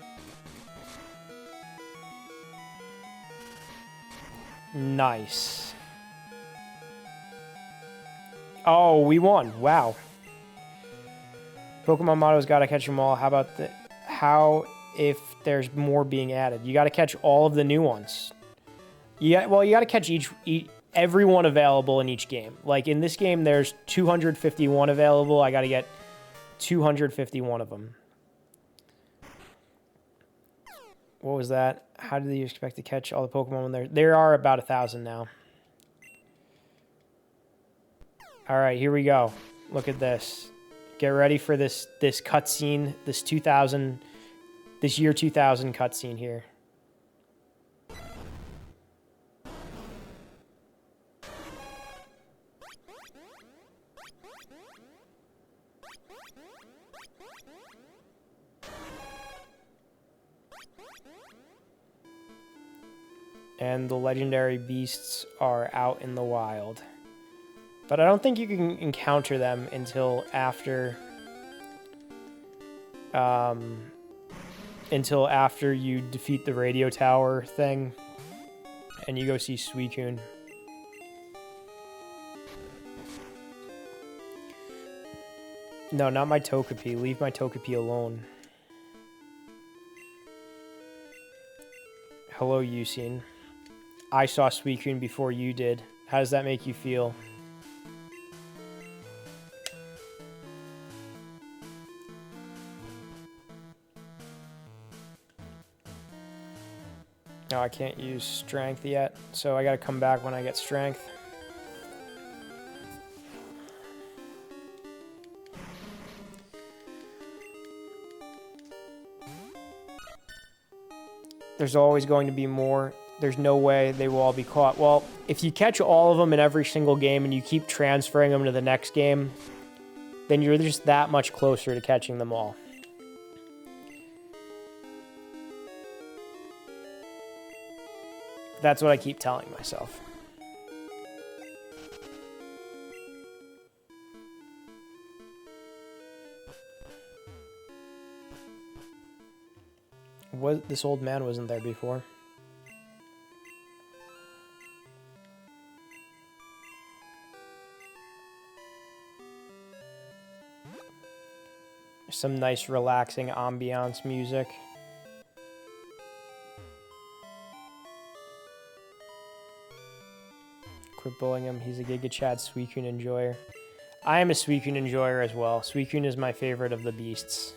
A: Nice. Oh, we won. Wow. Pokemon motto's gotta catch them all. How if there's more being added? You gotta catch all of the new ones. Well, you gotta catch everyone available in each game. Like in this game, there's 251 available. I gotta get 251 of them. What was that? How do you expect to catch all the Pokemon when there are about 1,000 now. All right, here we go. Look at this. Get ready for this cutscene, this year 2000 cutscene here. And the legendary beasts are out in the wild. But I don't think you can encounter them until after you defeat the radio tower thing and you go see Suicune. No, not my Togepi. Leave my Togepi alone. Hello, Yusin. I saw Suicune before you did. How does that make you feel? No, I can't use strength yet, so I gotta come back when I get strength. There's always going to be more. There's no way they will all be caught. Well, if you catch all of them in every single game and you keep transferring them to the next game, then you're just that much closer to catching them all. That's what I keep telling myself. This old man wasn't there before. Some nice relaxing ambiance music. Quit bullying him. He's a Giga Chad Suicune enjoyer. I am a Suicune enjoyer as well. Suicune is my favorite of the beasts.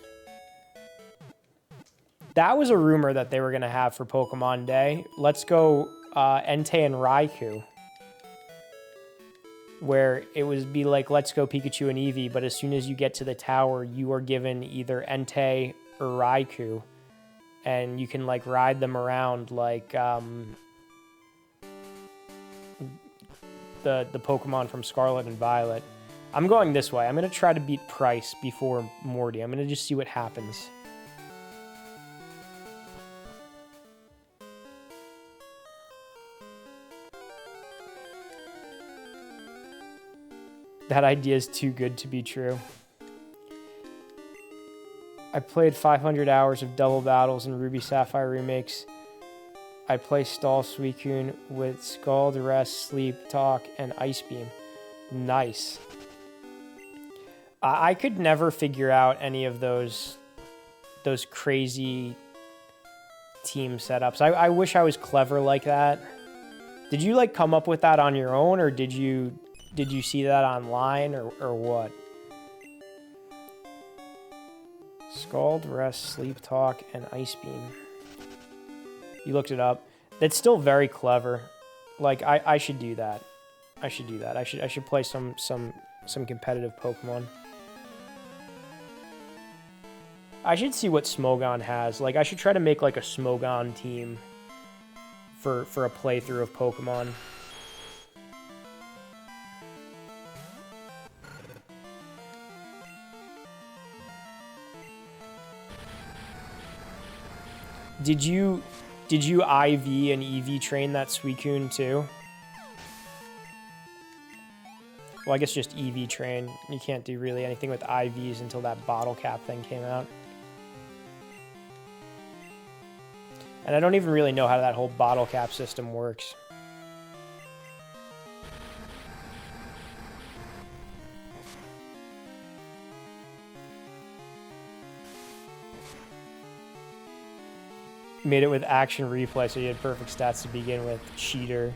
A: That was a rumor that they were going to have for Pokemon Day. Let's go Entei and Raikou. Where it would be like, let's go Pikachu and Eevee, but as soon as you get to the tower, you are given either Entei or Raikou. And you can like ride them around like the Pokemon from Scarlet and Violet. I'm going this way. I'm going to try to beat Pryce before Morty. I'm going to just see what happens. That idea is too good to be true. I played 500 hours of double battles in Ruby Sapphire remakes. I play Stall Suicune with Scald, Rest, Sleep, Talk, and Ice Beam. Nice. I could never figure out any of those crazy team setups. I wish I was clever like that. Did you like come up with that on your own, or did you see that online, or what? Scald, Rest, Sleep, Talk, and Ice Beam. You looked it up. That's still very clever. Like, I should do that. I should do that. I should play some competitive Pokemon. I should see what Smogon has. Like, I should try to make like a Smogon team for a playthrough of Pokemon. Did you IV and EV train that Suicune too? Well, I guess just EV train. You can't do really anything with IVs until that bottle cap thing came out. And I don't even really know how that whole bottle cap system works. Made it with action replay, so you had perfect stats to begin with. Cheater.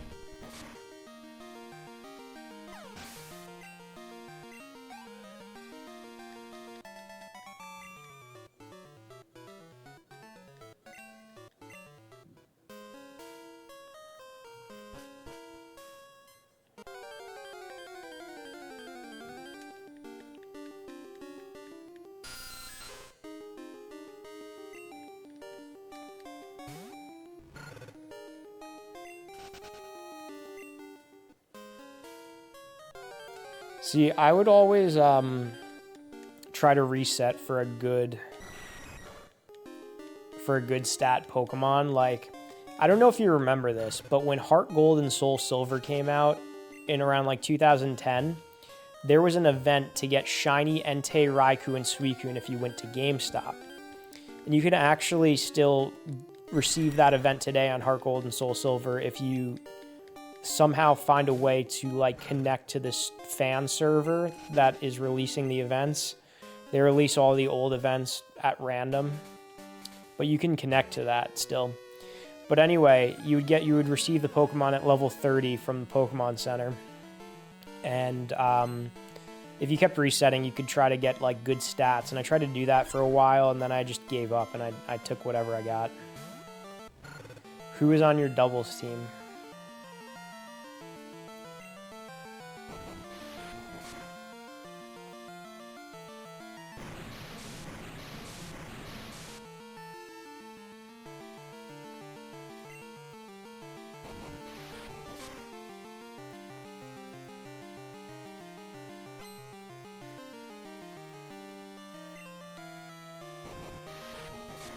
A: See, I would always try to reset for a good stat Pokemon. Like, I don't know if you remember this, but when Heart Gold and Soul Silver came out in around like 2010, there was an event to get shiny Entei, Raikou, and Suicune if you went to GameStop. And you can actually still receive that event today on Heart Gold and Soul Silver if you somehow find a way to like connect to this fan server that is releasing the events. They release all the old events at random, but you can connect to that still. But anyway, you would receive the Pokemon at level 30 from the Pokemon Center, and if you kept resetting, you could try to get like good stats. And I tried to do that for a while, and then I just gave up and I took whatever I got. Who is on your doubles team?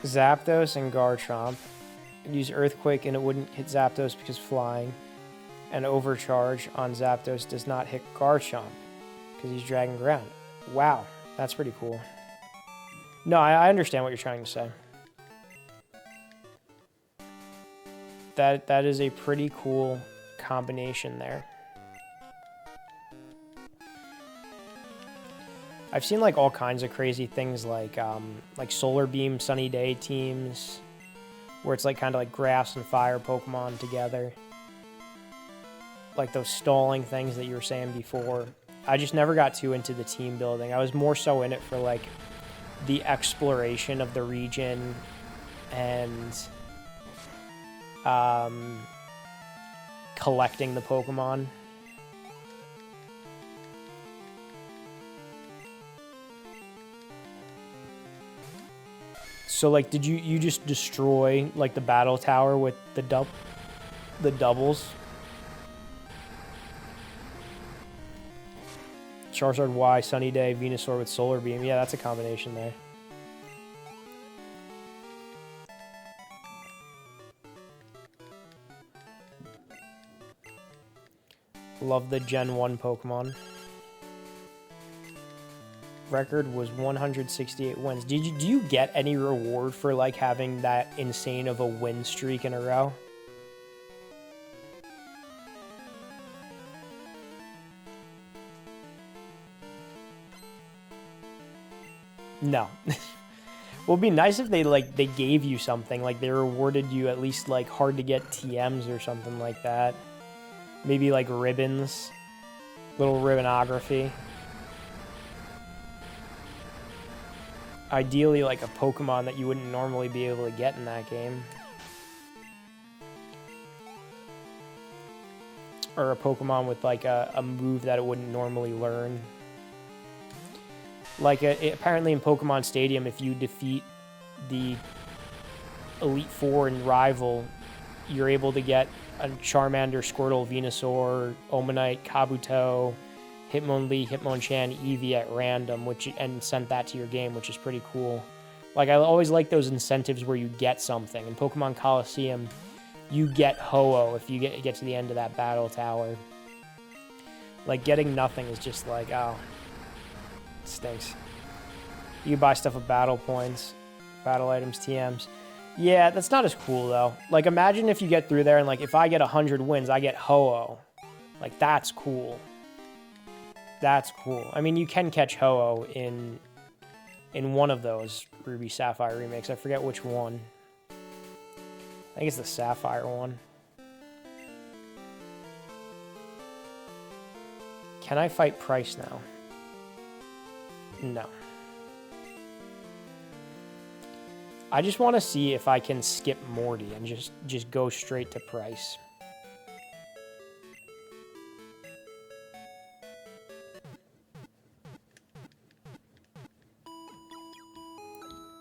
A: Zapdos and Garchomp. I'd use Earthquake and it wouldn't hit Zapdos because flying. And Overcharge on Zapdos does not hit Garchomp because he's Dragon Ground. Wow, that's pretty cool. No, I understand what you're trying to say. That is a pretty cool combination there. I've seen like all kinds of crazy things like Solar Beam Sunny Day teams where it's like kind of like grass and fire Pokemon together. Like those stalling things that you were saying before. I just never got too into the team building. I was more so in it for like the exploration of the region and collecting the Pokemon. So, like, did you just destroy, like, the battle tower with the doubles? Charizard Y, Sunny Day, Venusaur with Solar Beam. Yeah, that's a combination there. Love the Gen 1 Pokemon. Record was 168 wins. Do you get any reward for like having that insane of a win streak in a row? No. Well, it'd be nice if they gave you something, like they rewarded you at least like hard to get TMs or something like that. Maybe like ribbons, little ribbonography. Ideally, like a Pokemon that you wouldn't normally be able to get in that game. Or a Pokemon with like a move that it wouldn't normally learn. Like apparently in Pokemon Stadium, if you defeat the Elite Four and Rival, you're able to get a Charmander, Squirtle, Venusaur, Omanite, Kabuto, Hitmonlee, Hitmonchan, Eevee at random, and sent that to your game, which is pretty cool. Like, I always like those incentives where you get something. In Pokemon Coliseum, you get Ho-Oh if you get to the end of that battle tower. Like, getting nothing is just like, oh, it stinks. You buy stuff with battle points, battle items, TMs. Yeah, that's not as cool, though. Like, imagine if you get through there and, like, if I get 100 wins, I get Ho-Oh. Like, that's cool. That's cool. I mean, you can catch Ho-Oh in one of those Ruby Sapphire remakes. I forget which one. I think it's the Sapphire one. Can I fight Pryce now? No. I just want to see if I can skip Morty and just go straight to Pryce.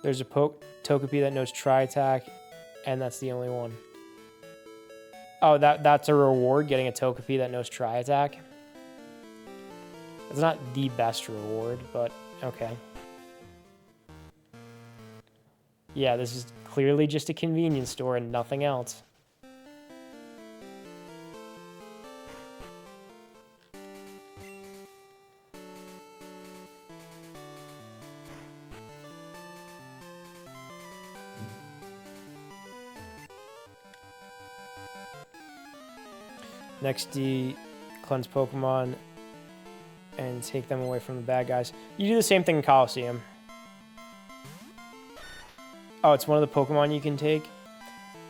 A: There's a Togepi that knows Tri-Attack, and that's the only one. Oh, that's a reward, getting a Togepi that knows Tri-Attack? It's not the best reward, but okay. Yeah, this is clearly just a convenience store and nothing else. Next D, cleanse Pokemon and take them away from the bad guys. You do the same thing in Coliseum. Oh, it's one of the Pokemon you can take?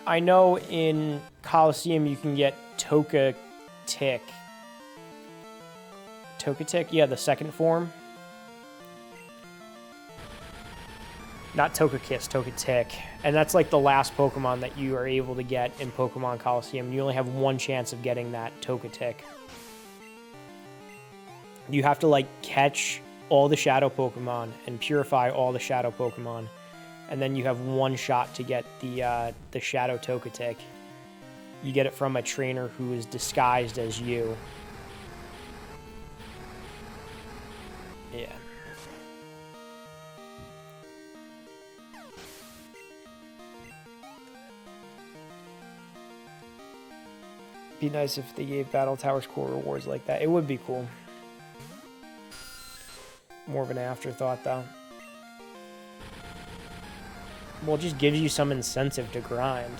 A: I know in Coliseum you can get Togetic. Togetic? Yeah, the second form. Not Togekiss, Togetic. And that's like the last Pokemon that you are able to get in Pokemon Coliseum. You only have one chance of getting that Togetic. You have to like catch all the Shadow Pokemon and purify all the Shadow Pokemon. And then you have one shot to get the Shadow Togetic. You get it from a trainer who is disguised as you. Yeah. Be nice if they gave Battle Towers cool rewards like that. It would be cool. More of an afterthought, though. Well, it just gives you some incentive to grind.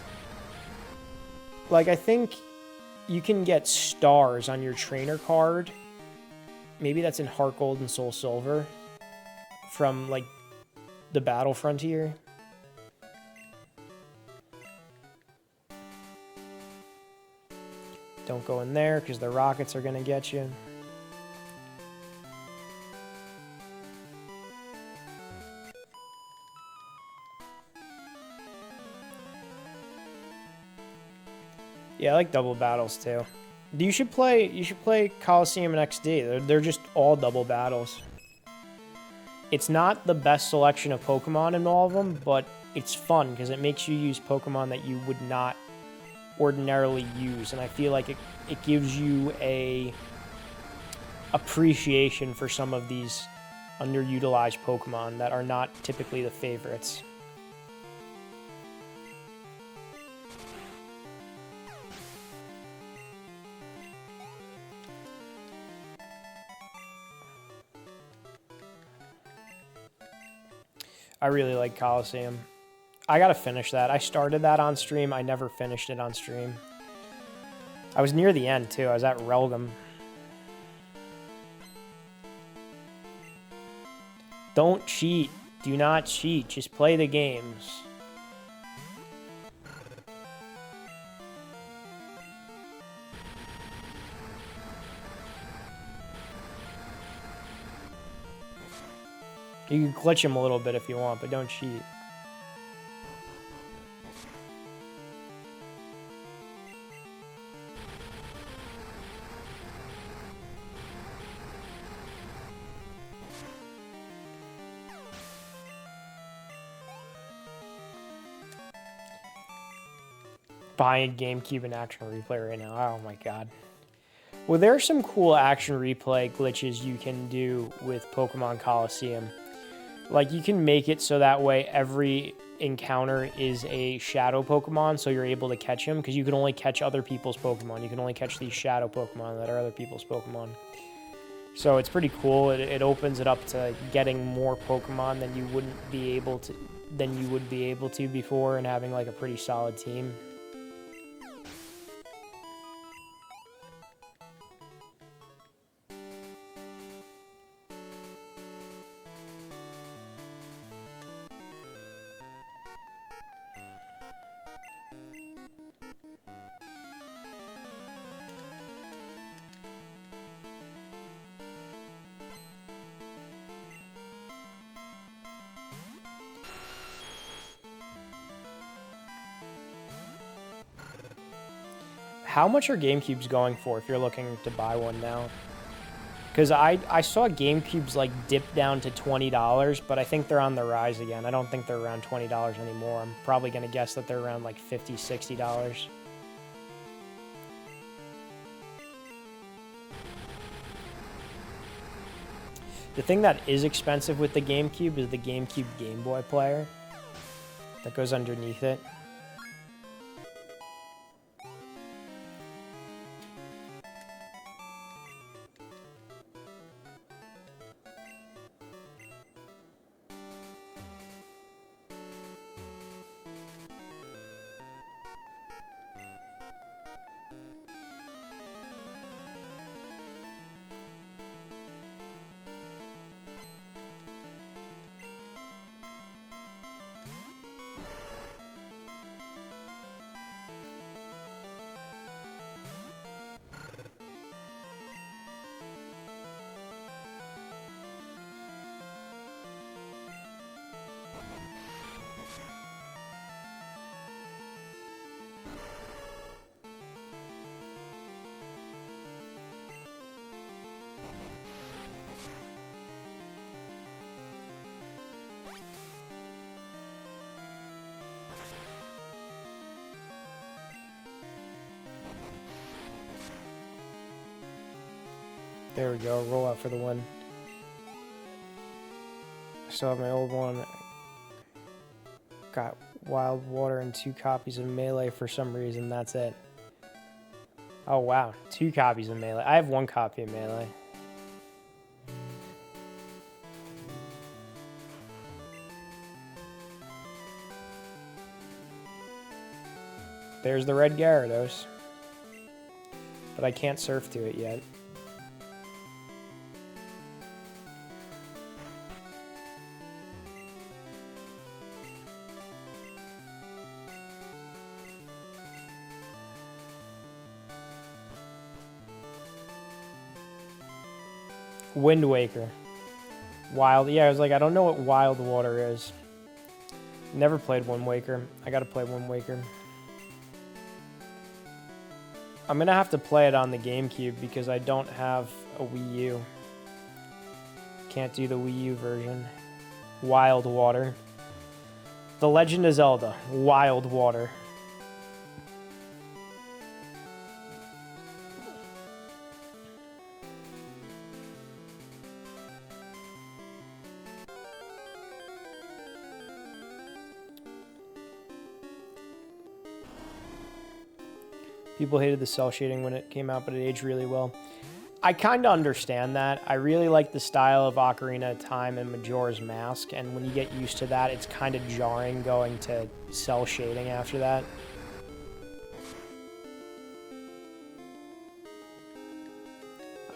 A: Like, I think you can get stars on your trainer card. Maybe that's in Heart Gold and Soul Silver. From, like, the Battle Frontier. Don't go in there, because the rockets are going to get you. Yeah, I like double battles too. You should play Coliseum and XD. They're just all double battles. It's not the best selection of Pokemon in all of them, but it's fun because it makes you use Pokemon that you would not ordinarily use, and I feel like it gives you a appreciation for some of these underutilized Pokemon that are not typically the favorites. I really like Coliseum. I gotta finish that. I started that on stream. I never finished it on stream. I was near the end, too. I was at Relgam. Don't cheat. Do not cheat. Just play the games. You can glitch him a little bit if you want, but don't cheat. Buying GameCube and action replay right now. Oh my god. Well, there are some cool action replay glitches you can do with Pokemon Coliseum. Like, you can make it so that way every encounter is a shadow Pokemon, so you're able to catch them, because you can only catch other people's Pokemon. You can only catch these shadow Pokemon that are other people's Pokemon. So it's pretty cool. It opens it up to getting more Pokemon than you would be able to before, and having like a pretty solid team. How much are GameCubes going for if you're looking to buy one now? Because I saw GameCubes like dip down to $20, but I think they're on the rise again. I don't think they're around $20 anymore. I'm probably going to guess that they're around like $50, $60. The thing that is expensive with the GameCube is the GameCube Game Boy player that goes underneath it. There we go, roll out for the win. I still have my old one. Got Wild Water and 2 copies of Melee for some reason, that's it. Oh wow, 2 copies of Melee. I have 1 copy of Melee. There's the Red Gyarados. But I can't surf to it yet. Wind Waker. Wild. Yeah, I was like, I don't know what Wild Water is. Never played Wind Waker. I gotta play Wind Waker. I'm gonna have to play it on the GameCube because I don't have a Wii U. Can't do the Wii U version. Wild Water. The Legend of Zelda. Wild Water. People hated the cell shading when it came out, but it aged really well. I kind of understand that. I really like the style of Ocarina of Time and Majora's Mask, and when you get used to that, it's kind of jarring going to cell shading after that.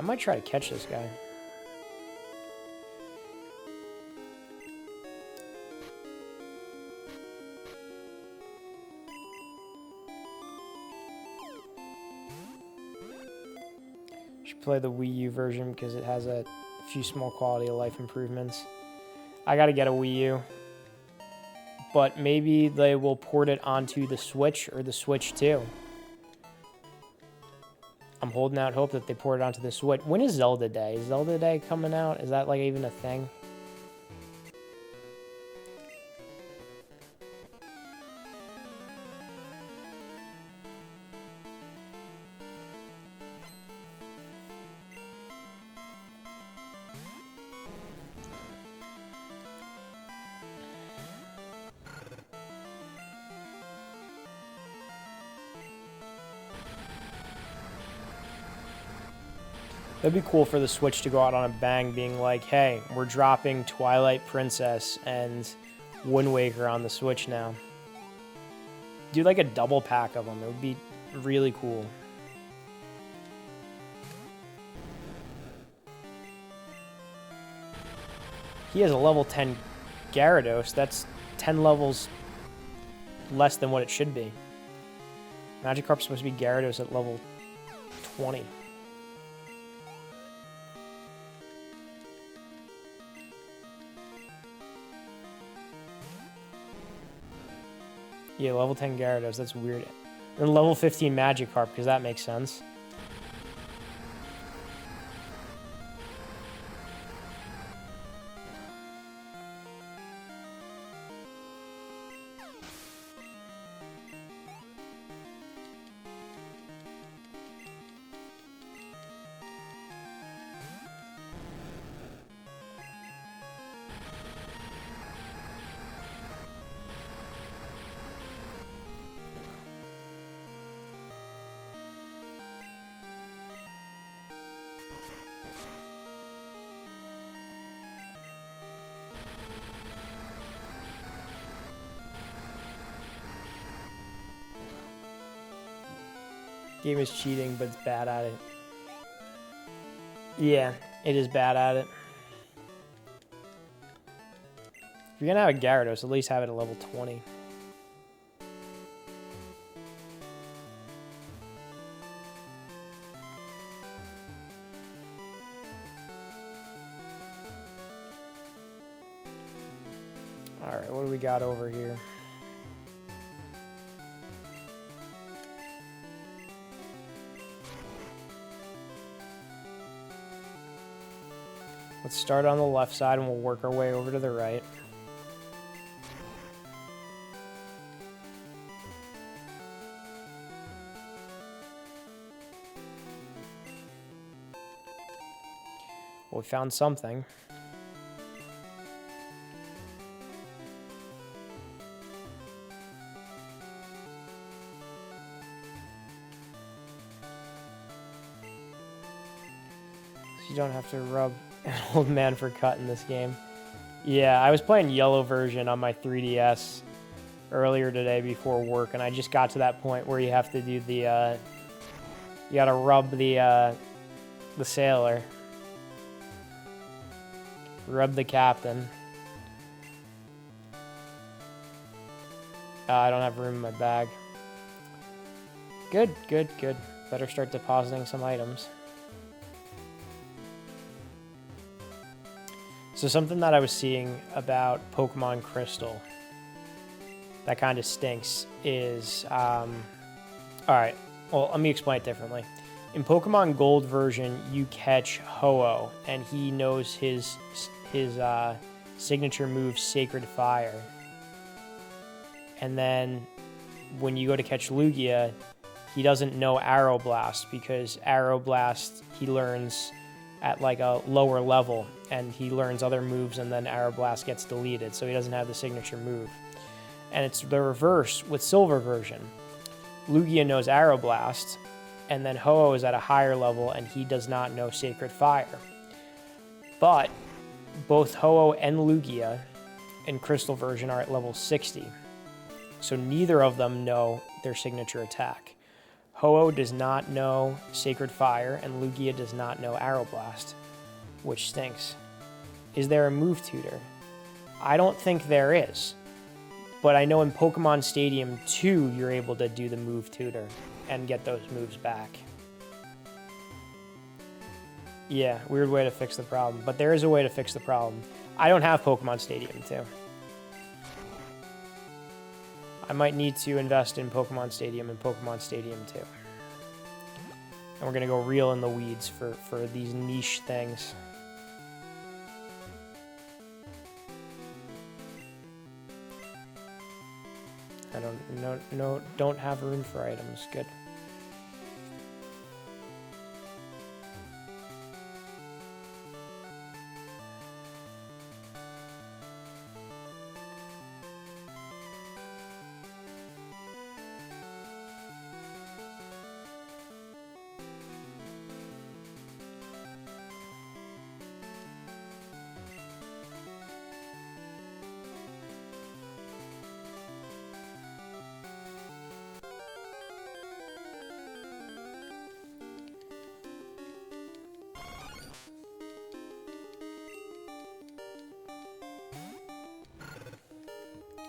A: I might try to catch this guy. Play the Wii U version because it has a few small quality of life improvements. I gotta get a Wii U, but maybe they will port it onto the Switch or the Switch 2. I'm holding out hope that they port it onto the Switch. When is Zelda Day? Is Zelda Day coming out? Is that like even a thing? That'd be cool for the Switch to go out on a bang, being like, hey, we're dropping Twilight Princess and Wind Waker on the Switch now. Do like a double pack of them. It would be really cool. He has a level 10 Gyarados. That's 10 levels less than what it should be. Magikarp's supposed to be Gyarados at level 20. Yeah, level 10 Gyarados. That's weird. And level 15 Magikarp, because that makes sense. Game is cheating, but it's bad at it. Yeah, it is bad at it. If you're gonna have a Gyarados, at least have it at level 20. Alright, what do we got over here? Let's start on the left side and we'll work our way over to the right. Well, we found something. You don't have to rub an old man for cut in this game. Yeah, I was playing yellow version on my 3DS earlier today before work, and I just got to that point where you have to do the, you gotta rub the sailor. Rub the captain. I don't have room in my bag. Good, good, good. Better start depositing some items. So something that I was seeing about Pokemon Crystal that kind of stinks is, alright, well, let me explain it differently. In Pokemon Gold version, you catch Ho-Oh, and he knows his signature move, Sacred Fire. And then when you go to catch Lugia, he doesn't know Arrow Blast, because Arrow Blast he learns at like a lower level, and he learns other moves, and then Arrow Blast gets deleted, so he doesn't have the signature move. And it's the reverse with Silver version. Lugia knows Arrow Blast, and then Ho-Oh is at a higher level, and he does not know Sacred Fire. But both Ho-Oh and Lugia in Crystal version are at level 60, so neither of them know their signature attack. Ho-Oh does not know Sacred Fire, and Lugia does not know Arrow Blast, which stinks. Is there a move tutor? I don't think there is, but I know in Pokemon Stadium 2, you're able to do the move tutor and get those moves back. Yeah, weird way to fix the problem, but there is a way to fix the problem. I don't have Pokemon Stadium 2. I might need to invest in Pokemon Stadium and Pokemon Stadium 2. And we're going to go real in the weeds for these niche things. I don't have room for items. Good.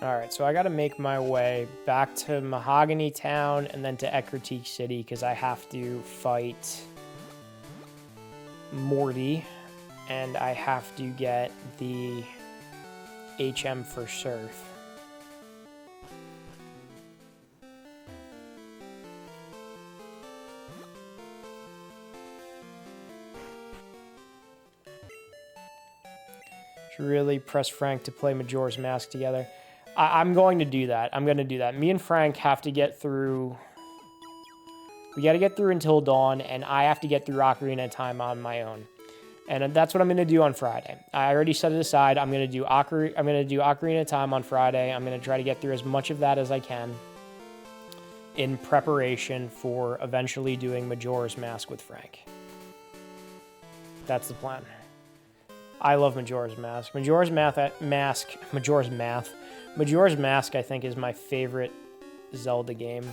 A: Alright, so I gotta make my way back to Mahogany Town and then to Ecruteak City because I have to fight Morty and I have to get the HM for Surf. Should really press Frank to play Majora's Mask together. I'm going to do that. I'm going to do that. Me and Frank have to get through... We got to get through until dawn, and I have to get through Ocarina of Time on my own. And that's what I'm going to do on Friday. I already set it aside. I'm going to do Ocarina of Time on Friday. I'm going to try to get through as much of that as I can in preparation for eventually doing Majora's Mask with Frank. That's the plan. I love Majora's Mask. Majora's Mask, I think, is my favorite Zelda game.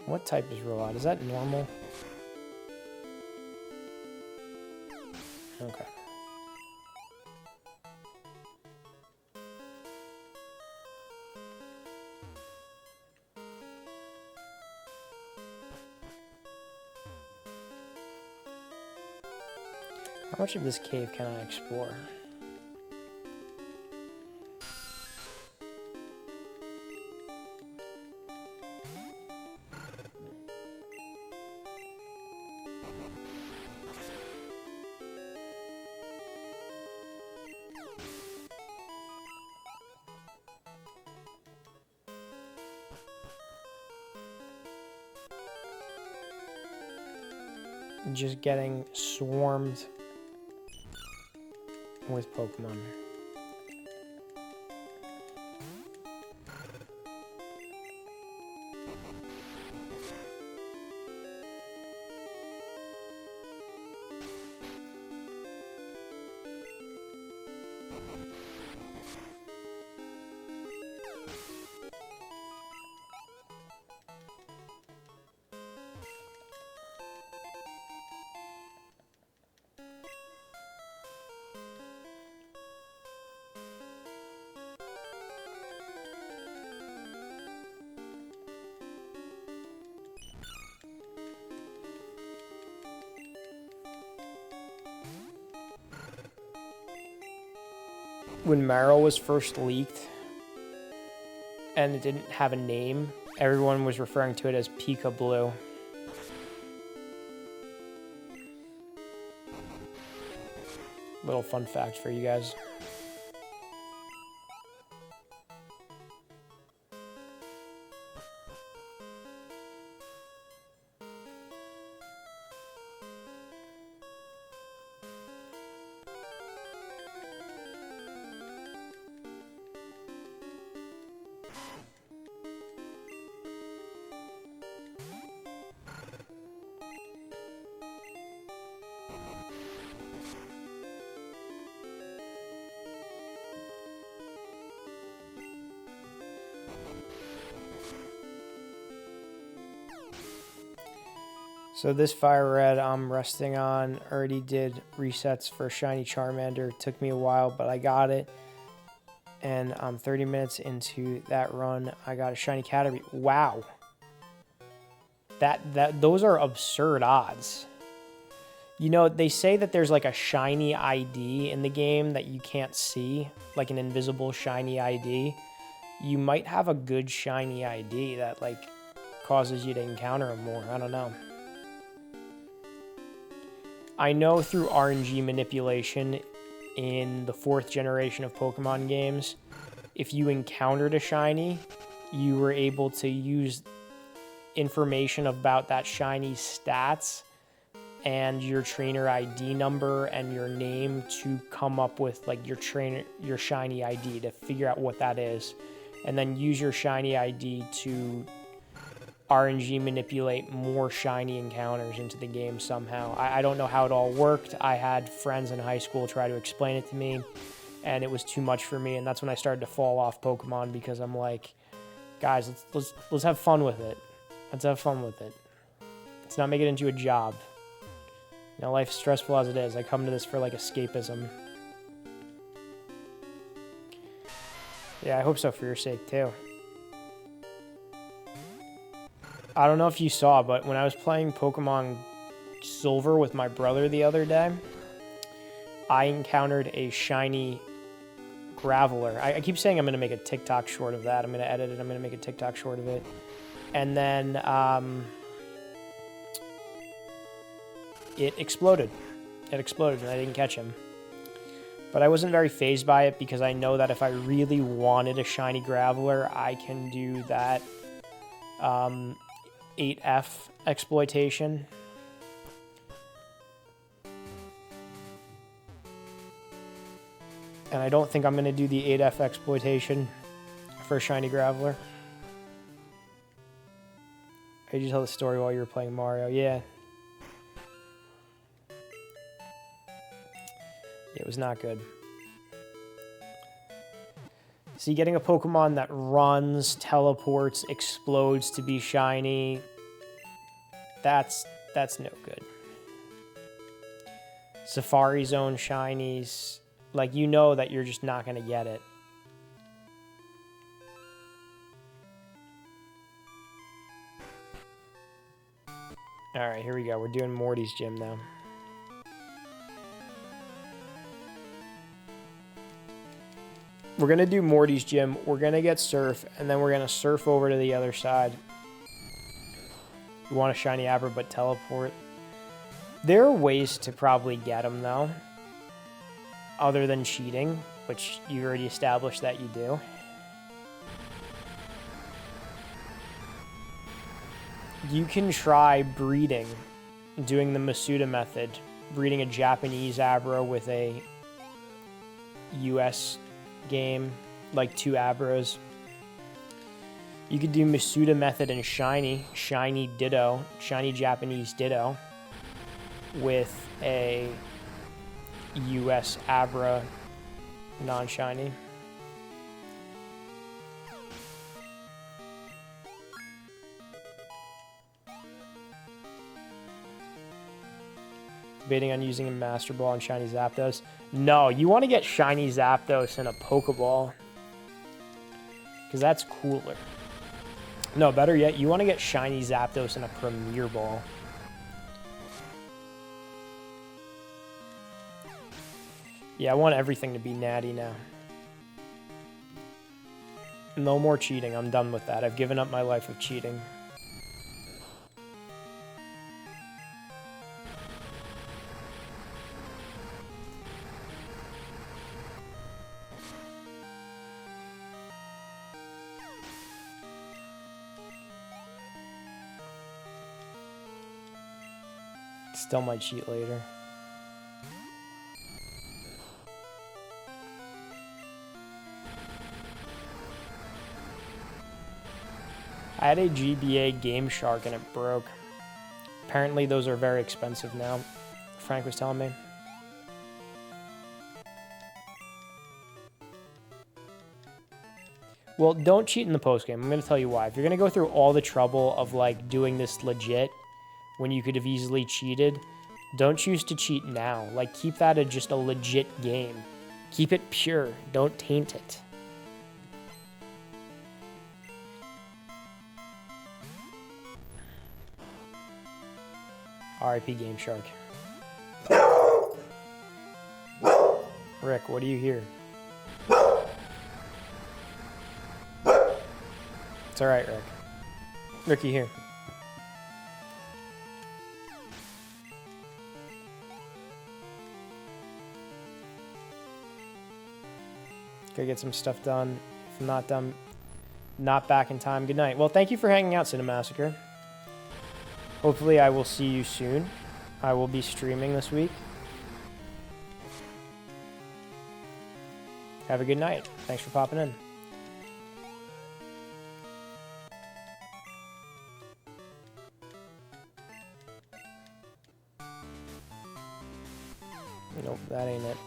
A: What type is Rollout? Is that normal? Okay. How much of this cave can I explore? Just getting swarmed with Pokemon. When Marrow was first leaked and it didn't have a name, everyone was referring to it as Pika Blue. Little fun fact for you guys. So this Fire Red I'm resting on. Already did resets for Shiny Charmander. Took me a while, but I got it. And I'm 30 minutes into that run. I got a Shiny Caterpie. Wow. Those are absurd odds. You know, they say that there's like a Shiny ID in the game that you can't see. Like an invisible Shiny ID. You might have a good Shiny ID that like causes you to encounter them more. I don't know. I know through RNG manipulation in the 4th generation of Pokemon games, if you encountered a shiny, you were able to use information about that shiny's stats and your trainer ID number and your name to come up with like your shiny ID to figure out what that is, and then use your shiny ID to RNG manipulate more shiny encounters into the game somehow. I don't know how it all worked. I had friends in high school try to explain it to me, and it was too much for me, and that's when I started to fall off Pokemon because I'm like, Guys, let's have fun with it. Let's have fun with it. Let's not make it into a job. You know, life's stressful as it is. I come to this for, like, escapism. Yeah, I hope so for your sake, too. I don't know if you saw, but when I was playing Pokemon Silver with my brother the other day, I encountered a shiny Graveler. I keep saying I'm going to make a TikTok short of that. I'm going to edit it. I'm going to make a TikTok short of it. And then it exploded. It exploded, and I didn't catch him. But I wasn't very fazed by it because I know that if I really wanted a shiny Graveler, I can do that 8F exploitation. And I don't think I'm going to do the 8F exploitation for a shiny Graveler. Did you tell the story while you were playing Mario? Yeah. It was not good. See, getting a Pokemon that runs, teleports, explodes to be shiny, that's no good. Safari Zone shinies, like, you know that you're just not going to get it. Alright, here we go. We're doing Morty's gym now. We're going to do Morty's gym. We're going to get Surf, and then we're going to surf over to the other side. We want a shiny Abra, but teleport. There are ways to probably get them, though, other than cheating, which you already established that you do. You can try breeding, doing the Masuda method, breeding a Japanese Abra with a US game, like 2 Abras. You could do Masuda method and shiny Ditto, shiny Japanese Ditto, with a US Abra non-shiny. Debating on using a Master Ball and shiny Zapdos. No, you want to get shiny Zapdos in a Pokeball, because that's cooler. No, better yet, you want to get shiny Zapdos in a Premier Ball. Yeah, I want everything to be natty now. No more cheating. I'm done with that. I've given up my life of cheating. Still might cheat later. I had a GBA Game Shark and it broke. Apparently those are very expensive now. Frank was telling me. Well, don't cheat in the postgame. I'm going to tell you why. If you're going to go through all the trouble of, like, doing this legit when you could have easily cheated, don't choose to cheat now. Like, keep that as just a legit game. Keep it pure. Don't taint it. RIP Game Shark. Rick, what do you hear? It's alright, Rick. Ricky, here. Gotta get some stuff done. If I'm not done, not back in time. Good night. Well, thank you for hanging out, Cinemassacre. Hopefully I will see you soon. I will be streaming this week. Have a good night. Thanks for popping in. Nope, that ain't it.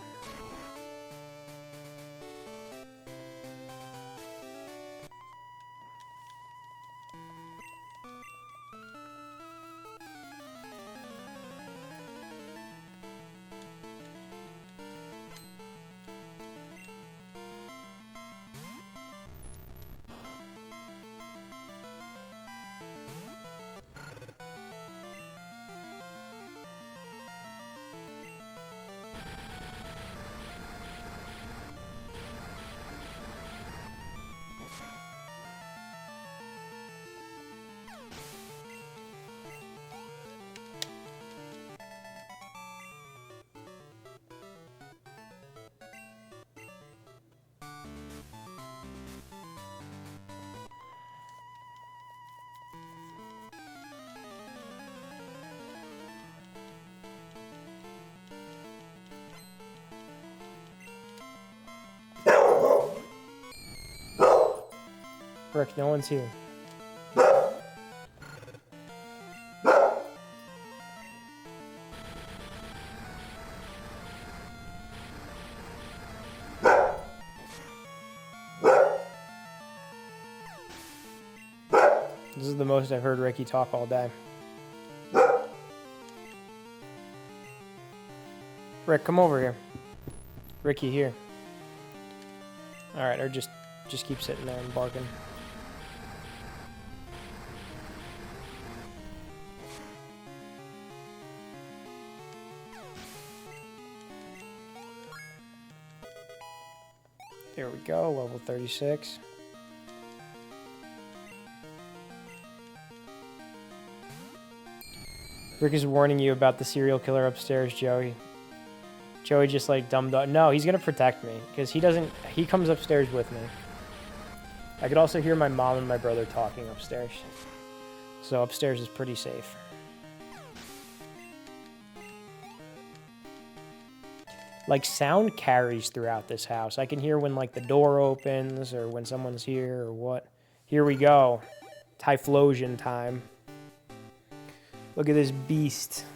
A: Rick, no one's here. This is the most I've heard Ricky talk all day. Rick, come over here. Ricky, here. Alright, or just keep sitting there and barking. There we go, level 36. Rick is warning you about the serial killer upstairs, Joey. Joey just like dumb dog. No, he's gonna protect me because he comes upstairs with me. I could also hear my mom and my brother talking upstairs. So upstairs is pretty safe. Like sound carries throughout this house. I can hear when like the door opens or when someone's here or what. Here we go. Typhlosion time. Look at this beast.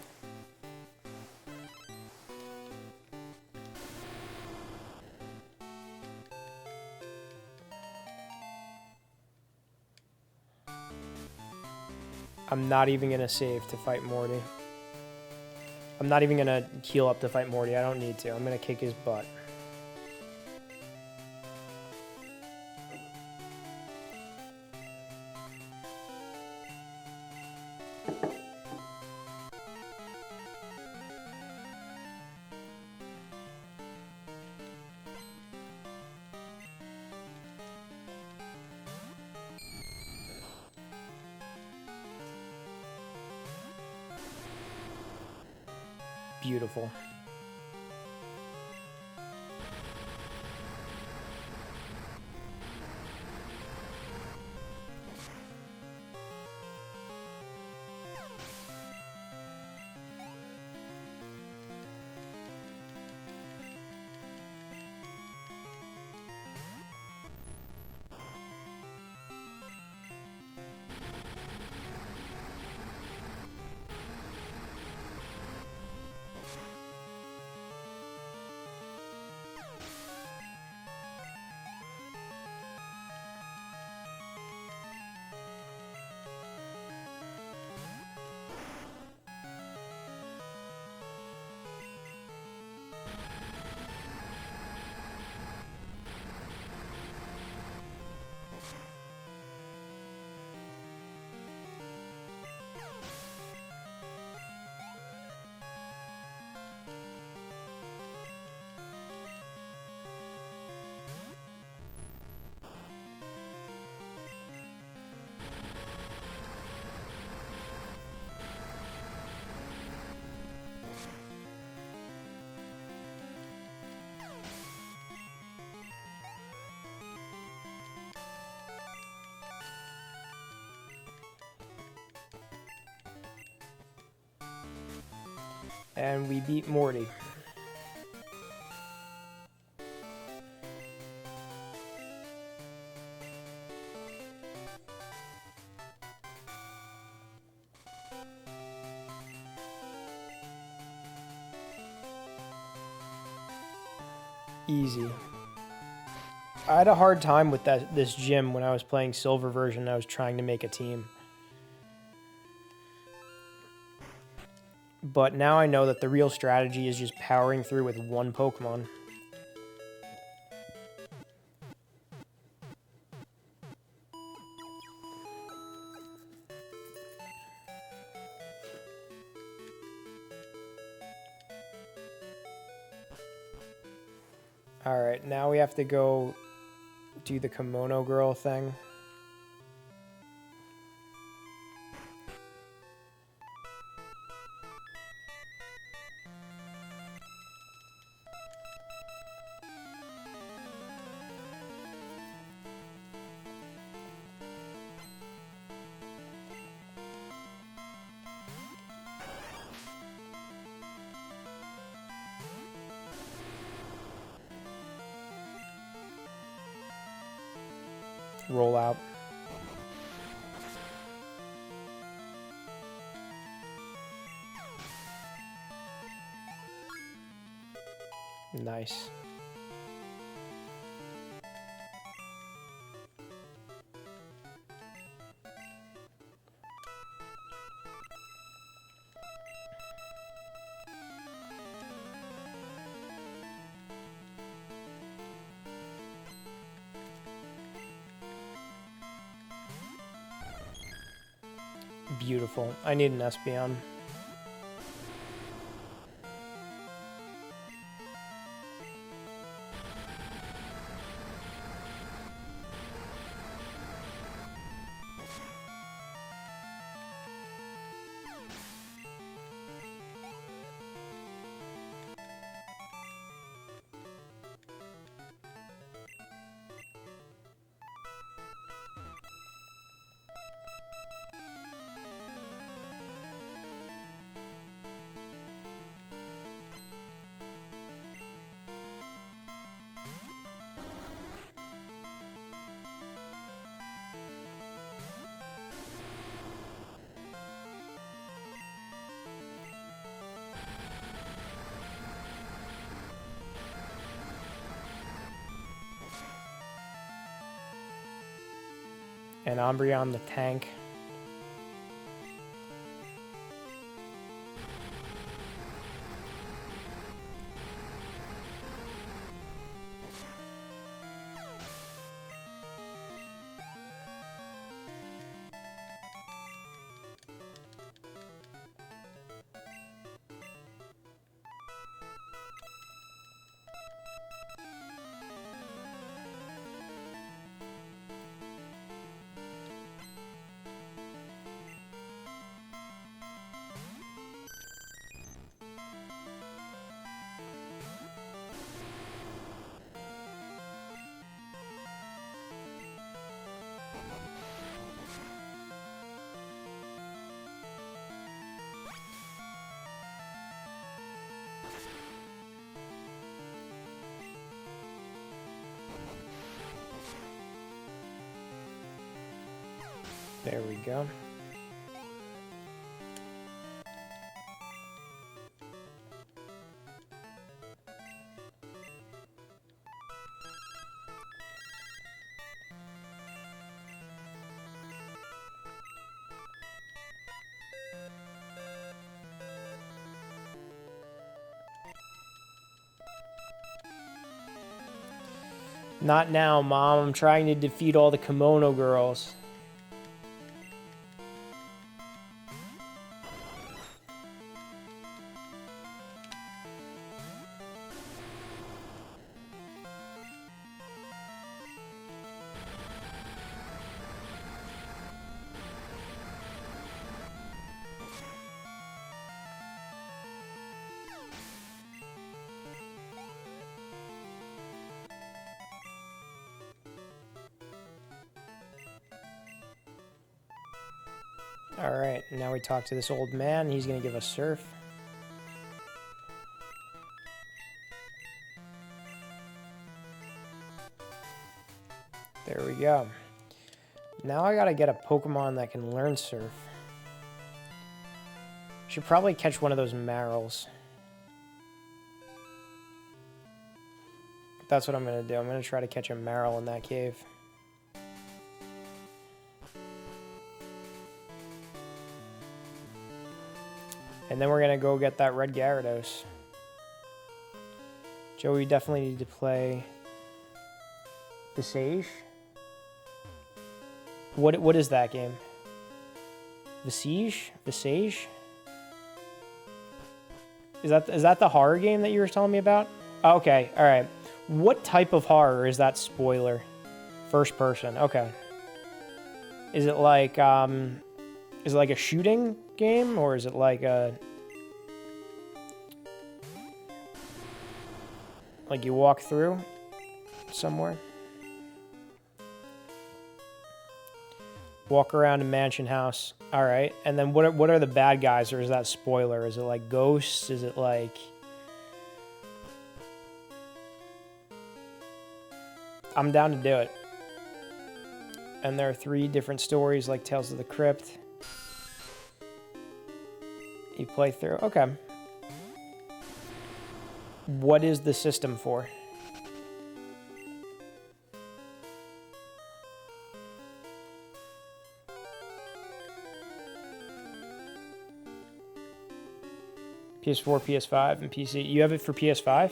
A: I'm not even gonna save to fight Morty. I'm not even gonna heal up to fight Morty. I don't need to. I'm gonna kick his butt. Beautiful. And we beat Morty. Easy. I had a hard time with this gym when I was playing silver version. I was trying to make a team. But now I know that the real strategy is just powering through with one Pokemon. Alright, now we have to go do the kimono girl thing. Roll out. Nice. Beautiful. I need an Espeon. And Umbreon the tank. There we go. Not now, Mom. I'm trying to defeat all the kimono girls. Alright, now we talk to this old man. He's going to give us surf. There we go. Now I got to get a Pokemon that can learn surf. Should probably catch one of those Marils. That's what I'm going to do. I'm going to try to catch a Maril in that cave. And then we're going to go get that Red Gyarados. Joe, we definitely need to play Visage. What is that game? Visage? Visage? Is that the horror game that you were telling me about? Oh, okay, alright. What type of horror is that spoiler? First person, okay. Is it like a shooting game, or is it like you walk through somewhere? Walk around a mansion house. All right. And then what are the bad guys, or is that spoiler? Is it like ghosts? Is it like... I'm down to do it. And there are 3 different stories, like Tales of the Crypt. You play through. Okay. What is the system for? PS4, PS5, and PC. You have it for PS5?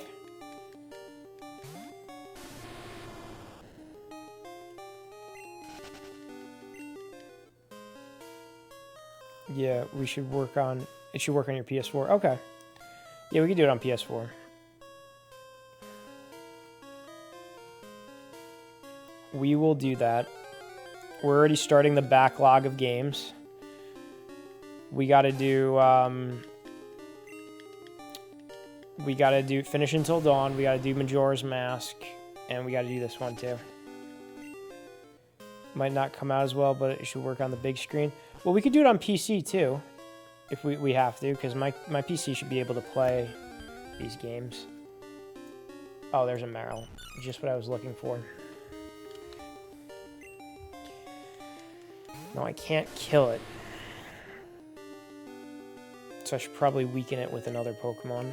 A: Yeah, we should work on... It should work on your PS4. Okay. Yeah, we can do it on PS4. We will do that. We're already starting the backlog of games. We gotta do... we gotta do Finish Until Dawn, we gotta do Majora's Mask, and we gotta do this one too. Might not come out as well, but it should work on the big screen. Well, we could do it on PC too, if we have to, because my PC should be able to play these games. Oh, there's a Meryl. Just what I was looking for. No, I can't kill it. So I should probably weaken it with another Pokemon.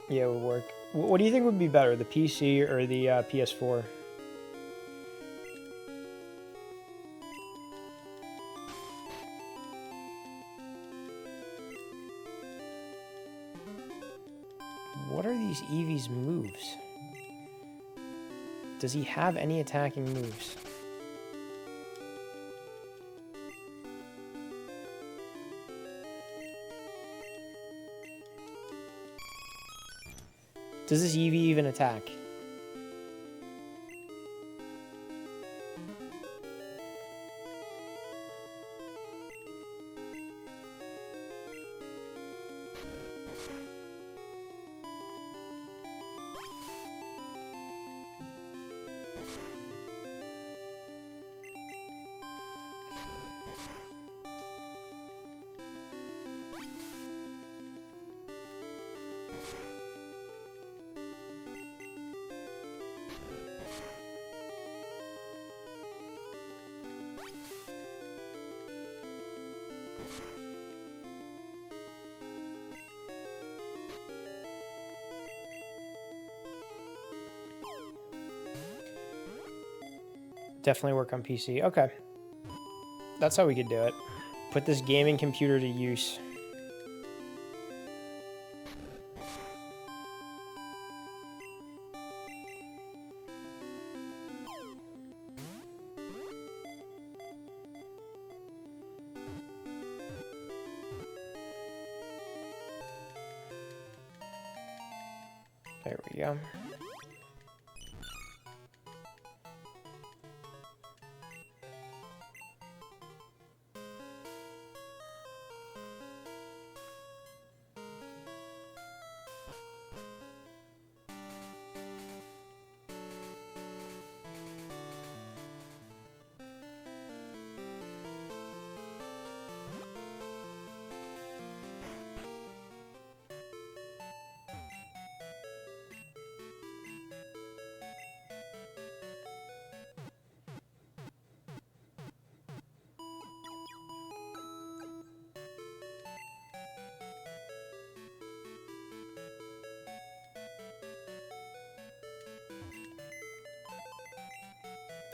A: Yeah, it would work. What do you think would be better, the PC or the PS4? What are these Eevee's moves? Does he have any attacking moves? Does this Eevee even attack? Definitely work on PC. Okay. That's how we could do it. Put this gaming computer to use. There we go.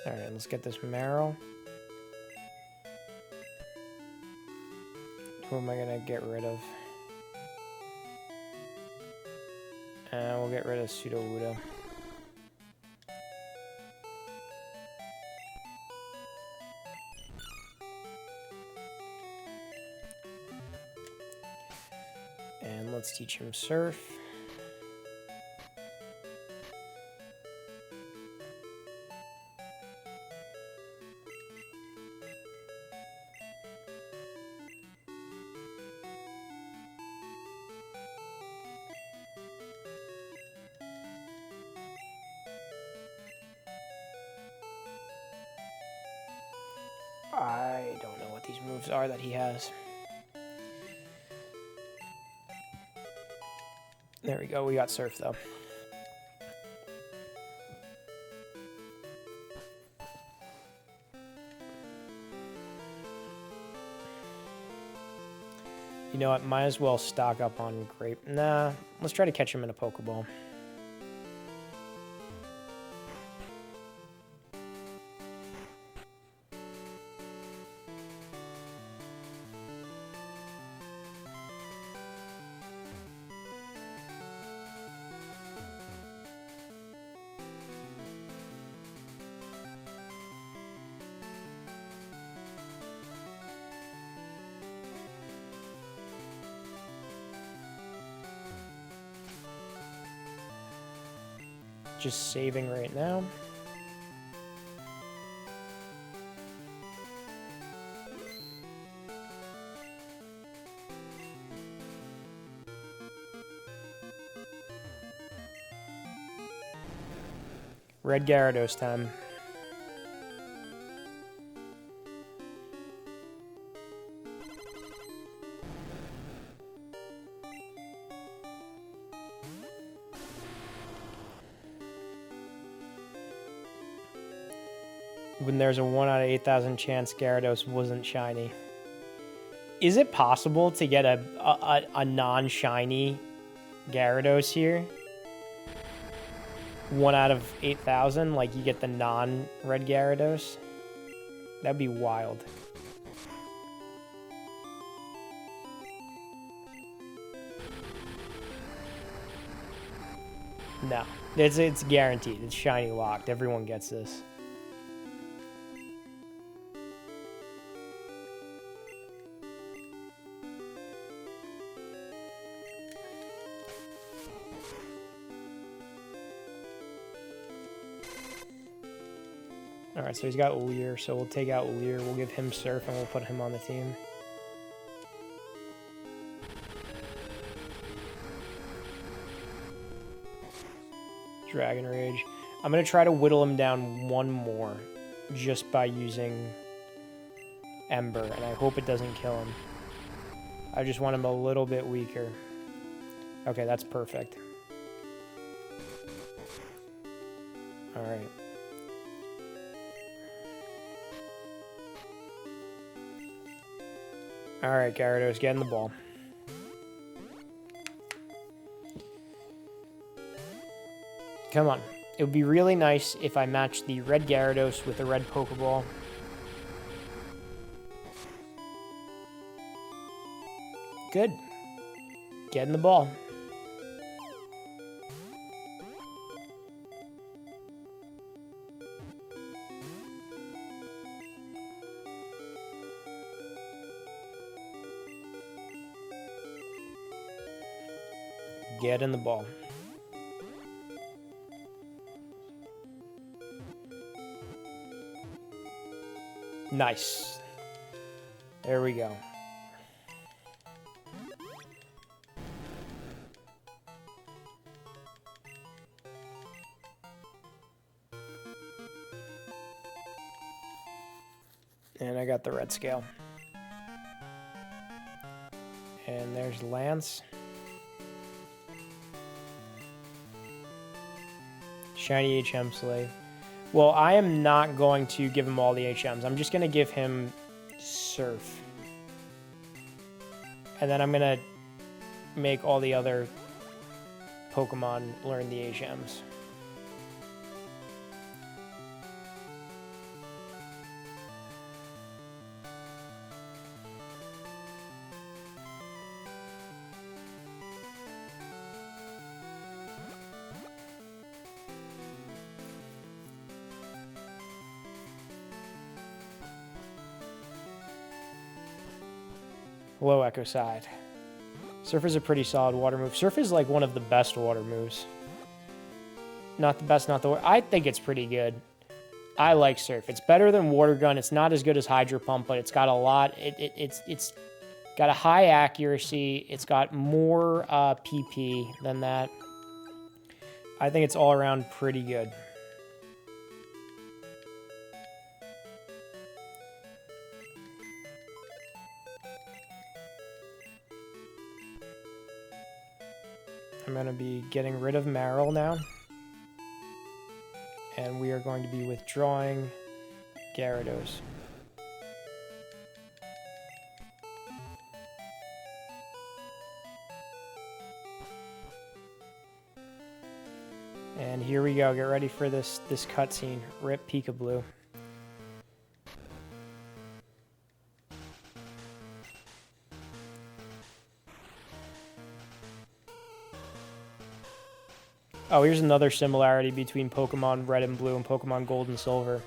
A: Alright, let's get this Meryl. Who am I gonna get rid of? And we'll get rid of Sudowoodo. And let's teach him Surf. I don't know what these moves are that he has. There we go, we got Surf though. You know what? Might as well stock up on grape. Nah, let's try to catch him in a Pokeball. Just saving right now. Red Gyarados time. When there's a 1 out of 8,000 chance Gyarados wasn't shiny. Is it possible to get a non-shiny Gyarados here? 1 out of 8,000, like you get the non-Red Gyarados? That'd be wild. No, it's guaranteed. It's shiny locked. Everyone gets this. Alright, so he's got Leer, so we'll take out Leer, we'll give him Surf, and we'll put him on the team. Dragon Rage. I'm going to try to whittle him down one more, just by using Ember, and I hope it doesn't kill him. I just want him a little bit weaker. Okay, that's perfect. Alright. Alright, Gyarados, get in the ball. Come on. It would be really nice if I matched the red Gyarados with the red Pokeball. Good. Get in the ball. Get in the ball. Nice. There we go. And I got the red scale. And there's Lance. Shiny HM Slave. Well, I am not going to give him all the HMs. I'm just going to give him Surf. And then I'm going to make all the other Pokemon learn the HMs. Hello, Echo Side. Surf is a pretty solid water move. Surf is like one of the best water moves. Not the best, not the worst. I think it's pretty good. I like Surf. It's better than Water Gun. It's not as good as Hydro Pump, but it's got a lot. It's got a high accuracy. It's got more PP than that. I think it's all around pretty good. I'm going to be getting rid of Marill now. And we are going to be withdrawing Gyarados. And here we go. Get ready for this cutscene. Rip Peekaboo. Oh, here's another similarity between Pokemon Red and Blue and Pokemon Gold and Silver.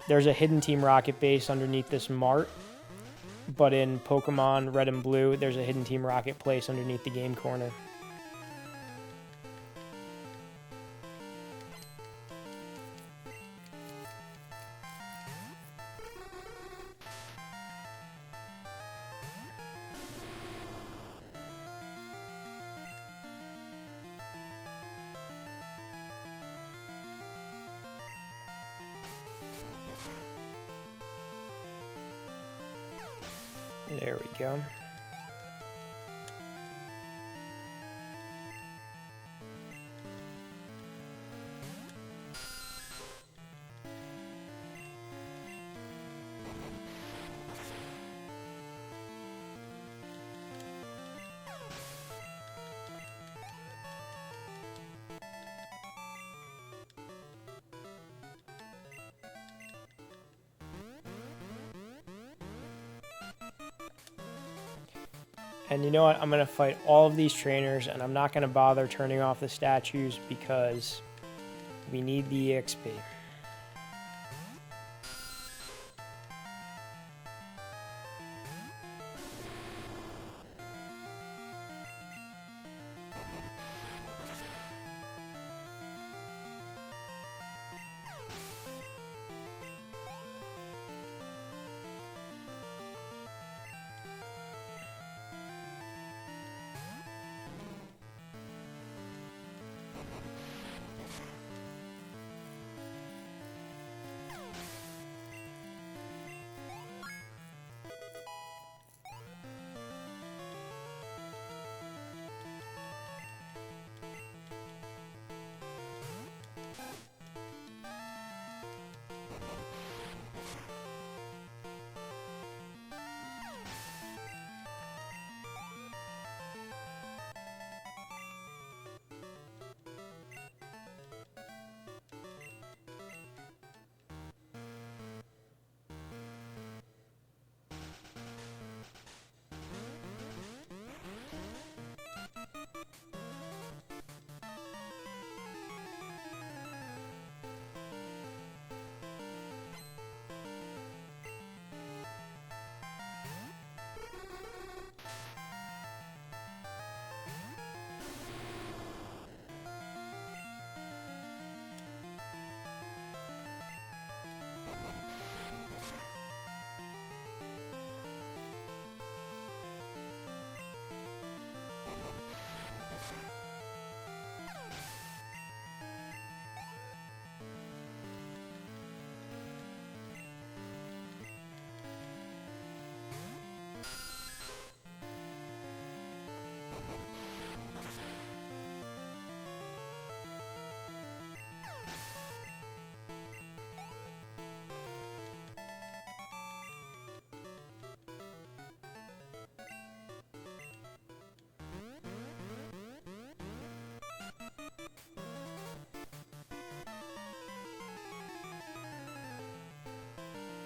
A: There's a hidden Team Rocket base underneath this mart, but in Pokemon Red and Blue, there's a hidden Team Rocket place underneath the game corner. There we go. And you know what? I'm going to fight all of these trainers, and I'm not going to bother turning off the statues because we need the EXP.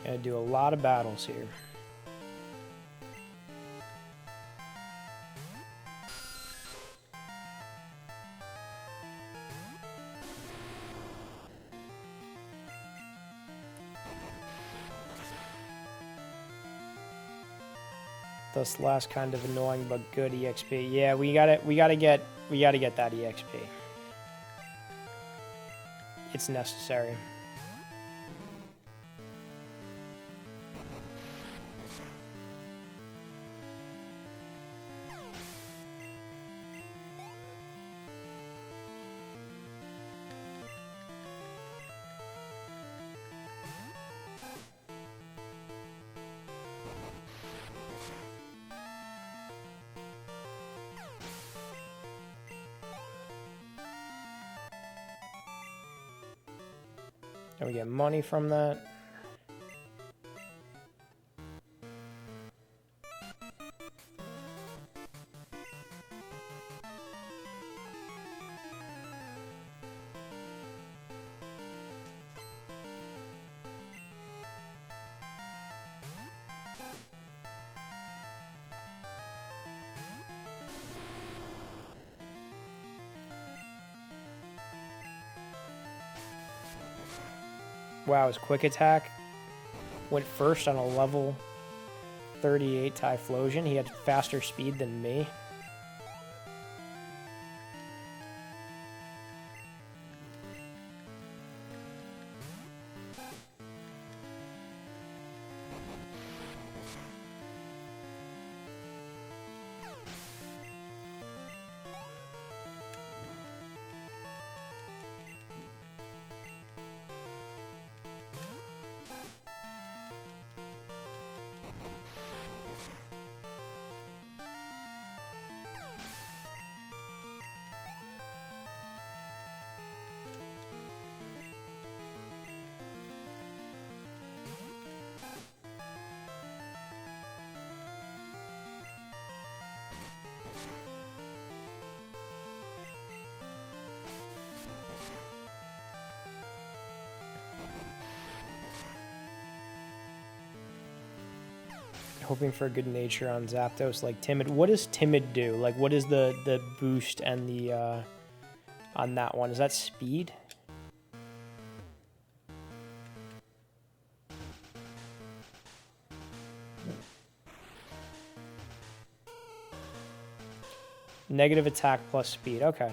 A: Gotta do a lot of battles here. This last kind of annoying but good EXP. Yeah, we gotta get that EXP. It's necessary. And we get money from that. Wow, his quick attack went first on a level 38 Typhlosion. He had faster speed than me. Hoping for a good nature on Zapdos, like Timid. What does Timid do? Like, what is the boost and the on that one? Is that speed? Negative attack plus speed. Okay.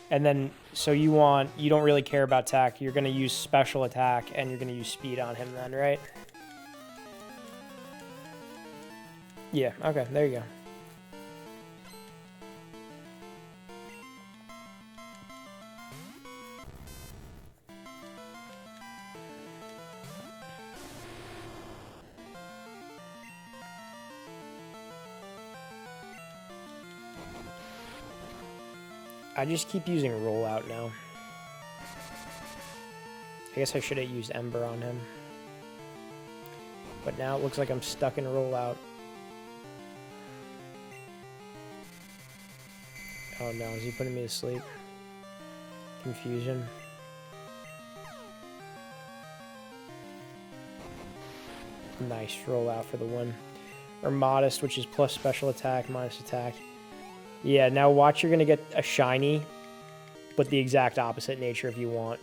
A: And then, so you don't really care about attack. You're going to use special attack and you're going to use speed on him then, right? Yeah, okay, there you go. I just keep using rollout now. I guess I should have used Ember on him. But now it looks like I'm stuck in rollout. Oh no, is he putting me to sleep? Confusion. Nice, rollout for the win. Or Modest, which is plus special attack, minus attack. Yeah, now watch, you're going to get a shiny, but the exact opposite nature if you want.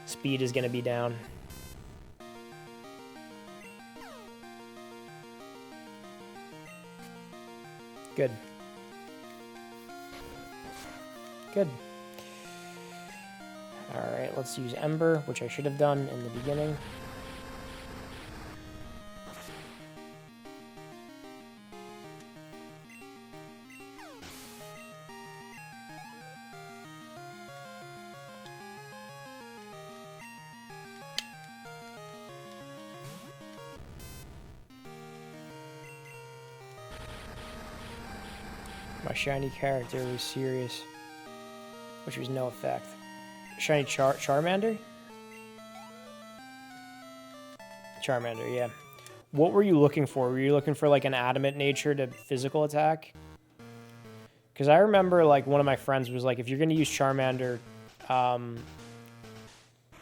A: Speed is going to be down. Good. Good. Alright, let's use Ember, which I should have done in the beginning. My shiny character was serious, which was no effect. Shiny Charmander? Charmander, yeah. What were you looking for? Were you looking for like an adamant nature to physical attack? Because I remember like one of my friends was like, if you're going to use Charmander,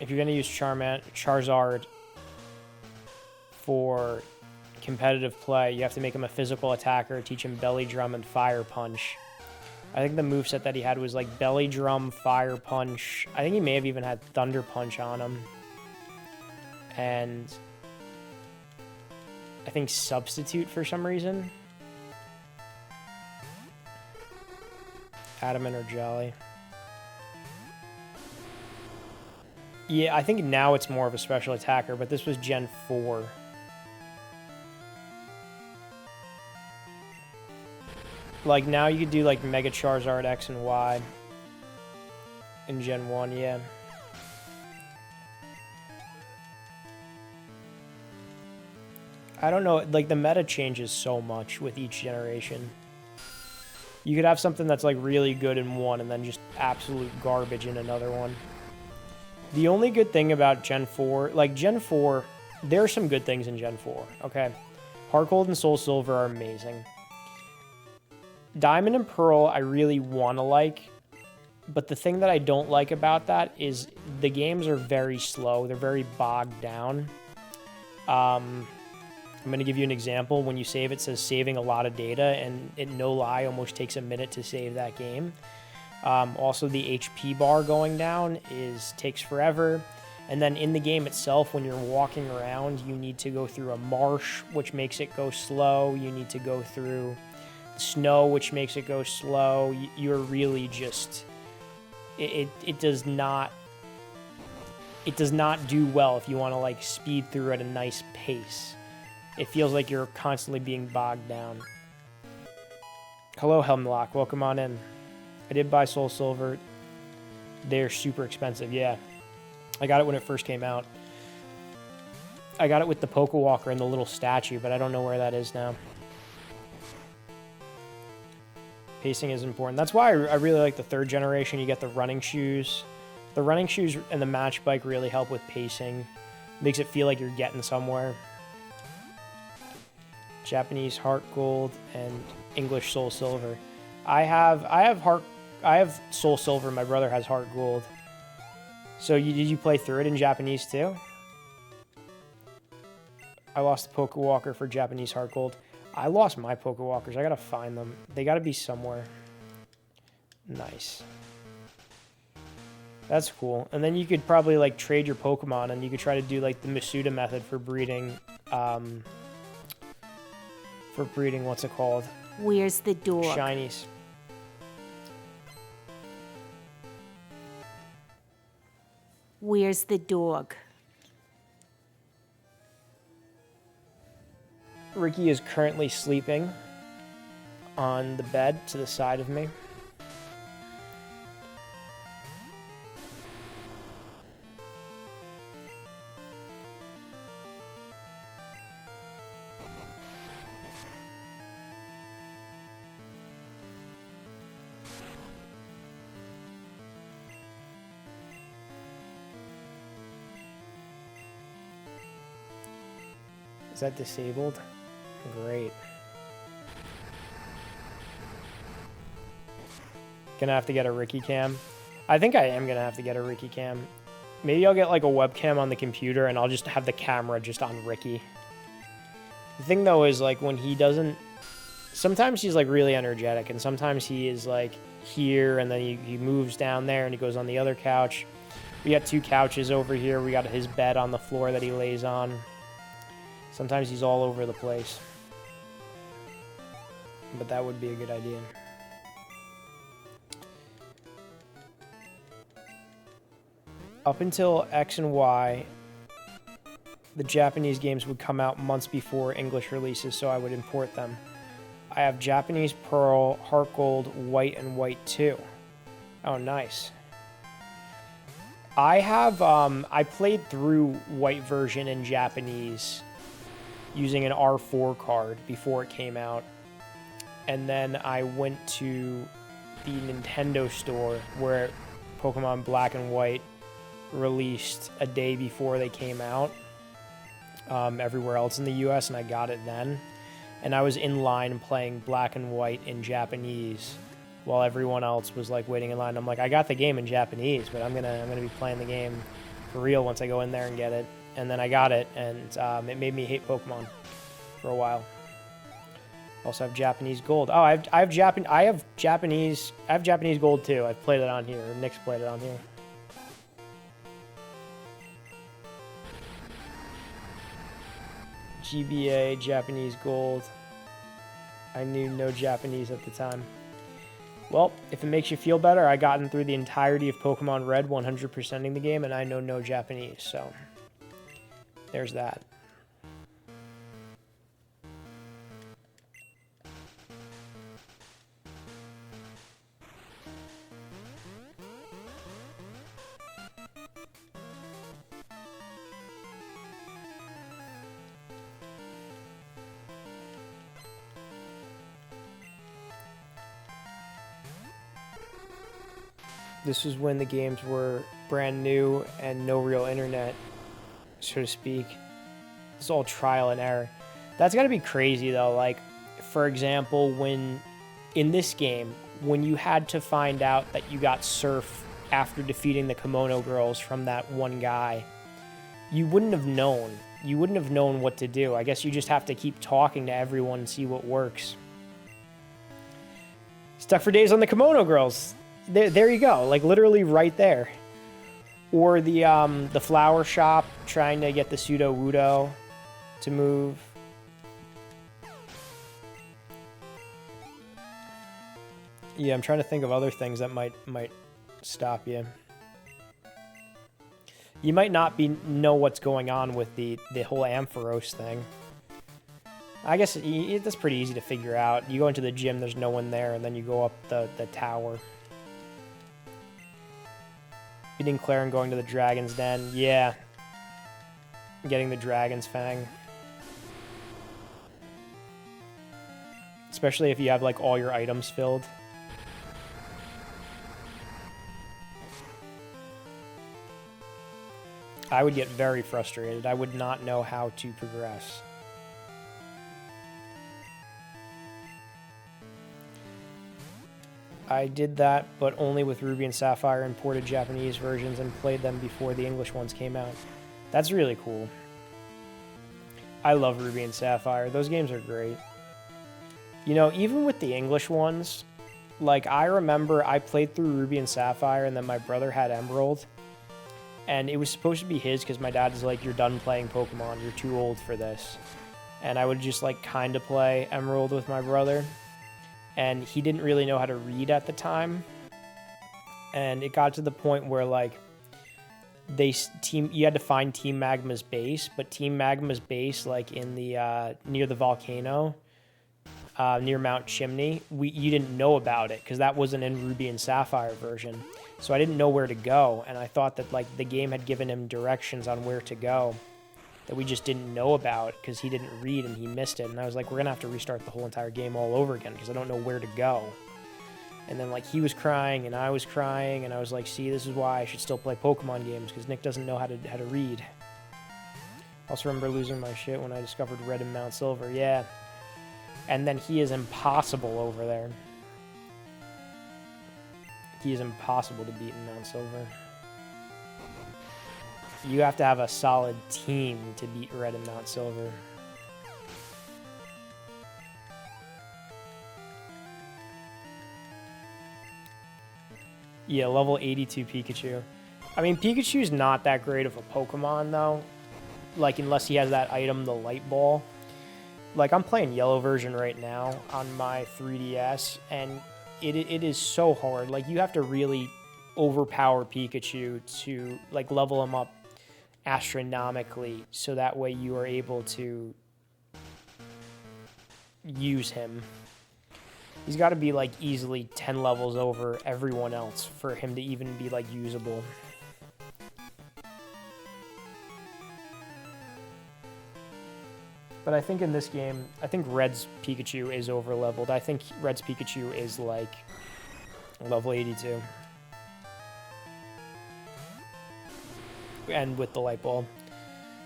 A: if you're going to use Charizard for competitive play, you have to make him a physical attacker, teach him Belly Drum and Fire Punch. I think the moveset that he had was like Belly Drum, Fire Punch. I think he may have even had Thunder Punch on him. And I think Substitute for some reason. Adamant or Jolly. Yeah, I think now it's more of a special attacker, but this was Gen 4. Like, now you could do, like, Mega Charizard X and Y in Gen 1, yeah. I don't know, like, the meta changes so much with each generation. You could have something that's, like, really good in one and then just absolute garbage in another one. The only good thing about Gen 4, like, Gen 4, there are some good things in Gen 4, okay? Heart Gold and Soul Silver are amazing. Diamond and Pearl, I really want to like, but the thing that I don't like about that is the games are very slow. They're very bogged down. I'm going to give you an example. When you save, it says saving a lot of data, and it, no lie, almost takes a minute to save that game. Also, the HP bar going down takes forever. And then in the game itself, when you're walking around, you need to go through a marsh, which makes it go slow. You need to go through snow, which makes it go slow. You're really just... It does not do well if you want to like speed through at a nice pace. It feels like you're constantly being bogged down. Hello, Hemlock. Welcome on in. I did buy Soul Silver. They're super expensive, yeah. I got it when it first came out. I got it with the Pokewalker and the little statue, but I don't know where that is now. Pacing is important. That's why I really like the 3rd generation. You get the running shoes. The running shoes and the match bike really help with pacing. Makes it feel like you're getting somewhere. Japanese Heart Gold and English Soul Silver. I have Soul Silver. My brother has Heart Gold. So did you play through it in Japanese too? I lost the Pokewalker for Japanese Heart Gold. I lost my Pokewalkers. I gotta find them. They gotta be somewhere. Nice. That's cool. And then you could probably like trade your Pokemon and you could try to do like the Masuda method for breeding. What's it called?
C: Where's the dog?
A: Shinies.
C: Where's the dog?
A: Ricky is currently sleeping on the bed to the side of me. Is that disabled? Great. Gonna have to get a Ricky cam. I think I am gonna have to get a Ricky cam. Maybe I'll get like a webcam on the computer and I'll just have the camera just on Ricky. The thing though is like when he doesn't... Sometimes he's like really energetic and sometimes he is like here and then he moves down there and he goes on the other couch. We got 2 couches over here. We got his bed on the floor that he lays on. Sometimes he's all over the place. But that would be a good idea. Up until X and Y, the Japanese games would come out months before English releases, so I would import them. I have Japanese Pearl, Heart Gold, White, and White 2. Oh, nice. I played through White version in Japanese using an R4 card before it came out. And then I went to the Nintendo store where Pokemon Black and White released a day before they came out everywhere else in the US, and I got it then. And I was in line playing Black and White in Japanese while everyone else was like waiting in line. I'm like, I got the game in Japanese, but I'm gonna be playing the game for real once I go in there and get it. And then I got it, and it made me hate Pokemon for a while. Also have Japanese Gold. Oh, I have Japanese Gold too. I've played it on here. Nick's played it on here. GBA, Japanese Gold. I knew no Japanese at the time. Well, if it makes you feel better, I gotten through the entirety of Pokemon Red 100%ing the game, and I know no Japanese, so there's that. This was when the games were brand new and no real internet, so to speak. It's all trial and error. That's gotta be crazy though. Like, for example, when in this game, when you had to find out that you got Surf after defeating the Kimono Girls from that one guy, you wouldn't have known. You wouldn't have known what to do. I guess you just have to keep talking to everyone and see what works. Stuck for days on the Kimono Girls. There you go, like literally right there. Or the flower shop, trying to get the Pseudo-Wudo to move. Yeah, I'm trying to think of other things that might stop you. You might not know what's going on with the whole Ampheros thing. I guess that's pretty easy to figure out. You go into the gym, there's no one there, and then you go up the tower. Beating Claire and going to the Dragon's Den. Yeah. Getting the Dragon's Fang. Especially if you have, like, all your items filled. I would get very frustrated. I would not know how to progress. I did that, but only with Ruby and Sapphire, imported Japanese versions and played them before the English ones came out. That's really cool. I love Ruby and Sapphire. Those games are great. You know, even with the English ones, like, I remember I played through Ruby and Sapphire, and then my brother had Emerald. And it was supposed to be his because my dad was like, you're done playing Pokemon. You're too old for this. And I would just, like, kind of play Emerald with my brother. And he didn't really know how to read at the time. And it got to the point where, like, you had to find Team Magma's base, but Team Magma's base, like, in the near the volcano, near Mount Chimney, you didn't know about it because that wasn't in Ruby and Sapphire version. So I didn't know where to go, and I thought that, like, the game had given him directions on where to go that we just didn't know about because he didn't read and he missed it. And I was like, we're gonna have to restart the whole entire game all over again because I don't know where to go. And then, like, he was crying and I was crying, and I was like, see, this is why I should still play Pokemon games, because Nick doesn't know how to read. Also remember losing my shit when I discovered Red in Mount Silver. Yeah. And then he is impossible over there. He is impossible to beat in Mount Silver. You have to have a solid team to beat Red in Mount Silver. Yeah, level 82 Pikachu. I mean, Pikachu's not that great of a Pokemon, though. Like, unless he has that item, the Light Ball. Like, I'm playing Yellow version right now on my 3DS, and it is so hard. Like, you have to really overpower Pikachu to, like, level him up astronomically, so that way you are able to use him. He's got to be, like, easily 10 levels over everyone else for him to even be, like, usable. But I think in this game, I think Red's Pikachu is over-leveled. I think Red's Pikachu is, like, level 82. And with the Light Ball.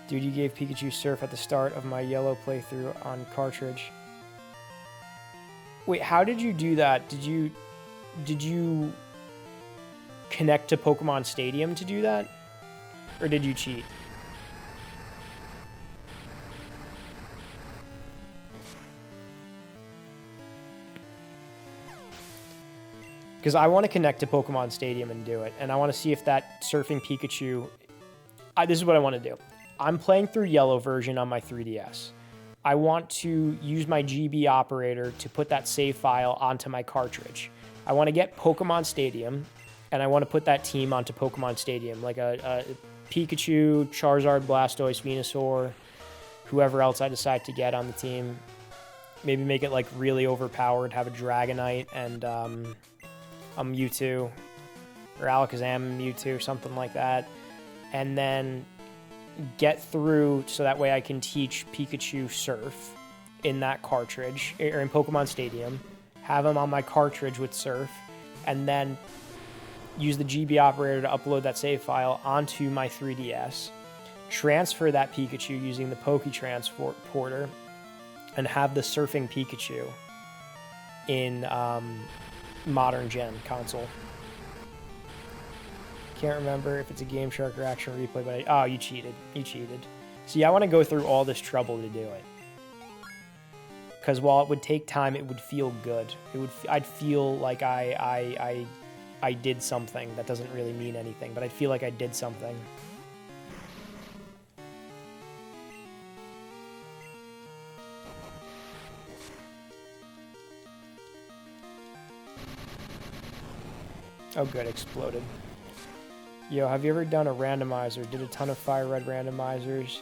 A: Dude, you gave Pikachu Surf at the start of my Yellow playthrough on cartridge. Wait, how did you do that? Did you connect to Pokemon Stadium to do that? Or did you cheat? Because I want to connect to Pokemon Stadium and do it. And I want to see if that Surfing Pikachu... this is what I want to do. I'm playing through Yellow version on my 3DS. I want to use my GB operator to put that save file onto my cartridge. I want to get Pokemon Stadium, and I want to put that team onto Pokemon Stadium. Like a Pikachu, Charizard, Blastoise, Venusaur, whoever else I decide to get on the team. Maybe make it, like, really overpowered, have a Dragonite and... a Mewtwo, or Alakazam and Mewtwo, something like that, and then get through so that way I can teach Pikachu Surf in that cartridge, or in Pokemon Stadium, have him on my cartridge with Surf, and then use the GB operator to upload that save file onto my 3DS, transfer that Pikachu using the Poke Transporter, and have the Surfing Pikachu in, modern gen console. Can't remember if it's a Game Shark or Action Replay, but oh, you cheated. You cheated. See, I want to go through all this trouble to do it. Because while it would take time, it would feel good. I'd feel like I I did something that doesn't really mean anything, but I feel like I did something. Oh good, exploded. Yo, have you ever done a randomizer? Did a ton of fire red randomizers,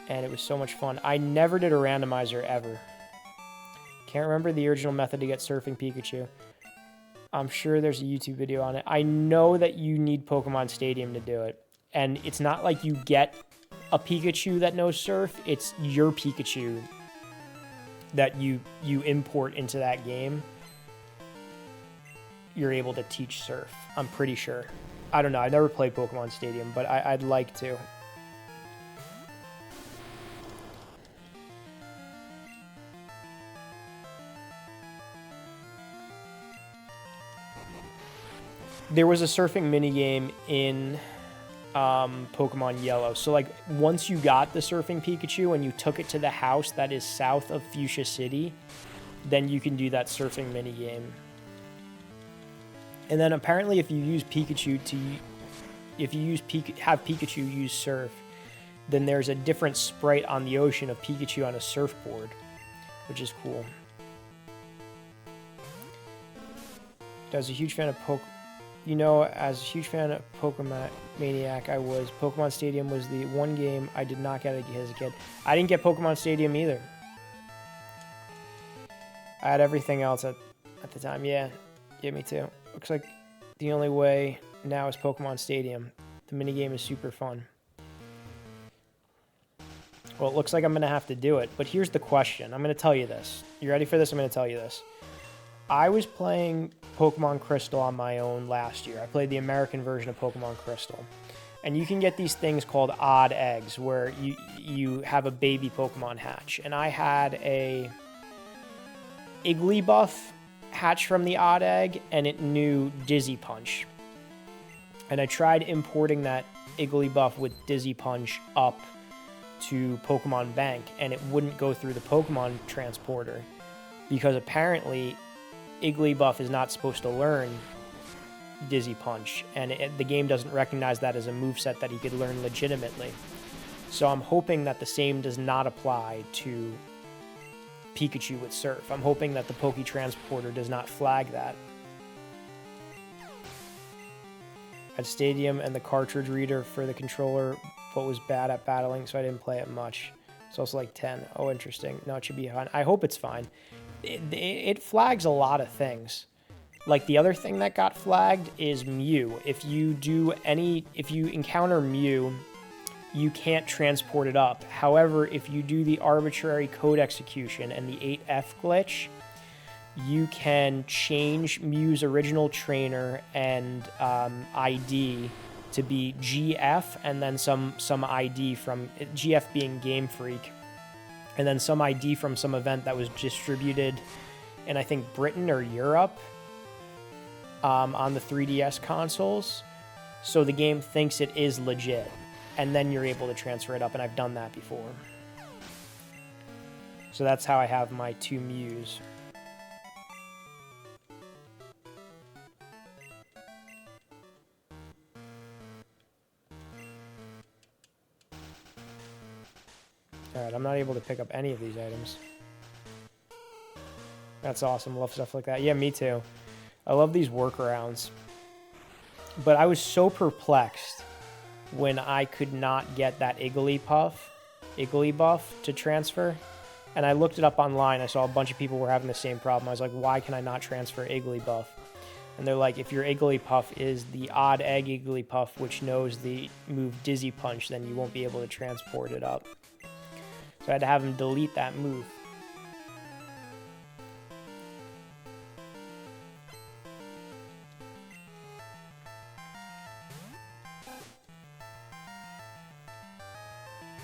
A: and it was so much fun. I never did a randomizer ever. Can't remember the original method to get Surfing Pikachu. I'm sure there's a YouTube video on it. I know that you need Pokemon Stadium to do it. And it's not like you get a Pikachu that knows Surf. It's your Pikachu that you import into that game. You're able to teach Surf. I'm pretty sure. I don't know. I never played Pokemon Stadium, but I'd like to. There was a surfing minigame in Pokemon Yellow. So, like, once you got the surfing Pikachu and you took it to the house that is south of Fuchsia City, then you can do that surfing minigame. And then apparently if you use Pikachu to... If you have Pikachu use Surf, then there's a different sprite on the ocean of Pikachu on a surfboard, which is cool. I was a huge fan of You know, as a huge fan of Pokemon Maniac, Pokemon Stadium was the one game I did not get as a kid. I didn't get Pokemon Stadium either. I had everything else at the time. Yeah, me too. Looks like the only way now is Pokemon Stadium. The minigame is super fun. Well, it looks like I'm going to have to do it, but here's the question. I'm going to tell you this. You ready for this? I'm going to tell you this. I was playing Pokemon Crystal on my own last year. I played the American version of Pokemon Crystal. And you can get these things called odd eggs where you have a baby Pokemon hatch. And I had a Igglybuff hatch from the odd egg, and it knew Dizzy Punch. And I tried importing that Igglybuff with Dizzy Punch up to Pokemon Bank, and it wouldn't go through the Pokemon transporter because apparently Igglybuff is not supposed to learn Dizzy Punch, and the game doesn't recognize that as a moveset that he could learn legitimately. So I'm hoping that the same does not apply to Pikachu with Surf. I'm hoping that the Poke Transporter does not flag that. At Stadium and the cartridge reader for the controller, but was bad at battling, so I didn't play it much. It's also like 10. Oh, interesting. No, it should be fine. I hope it's fine. It flags a lot of things. Like the other thing that got flagged is Mew. If you encounter Mew, you can't transport it up. However, if you do the arbitrary code execution and the 8F glitch, you can change Mew's original trainer and ID to be GF and then some ID from GF being Game Freak, and then some ID from some event that was distributed in I think Britain or Europe on the 3DS consoles. So the game thinks it is legit, and then you're able to transfer it up, and I've done that before. So that's how I have my 2 Mews. Alright, I'm not able to pick up any of these items. That's awesome. Love stuff like that. Yeah, me too. I love these workarounds. But I was so perplexed when I could not get that Igglybuff to transfer. And I looked it up online. I saw a bunch of people were having the same problem. I was like, why can I not transfer Igglybuff? And they're like, if your Igglybuff is the odd egg Igglybuff, which knows the move Dizzy Punch, then you won't be able to transport it up. So I had to have him delete that move.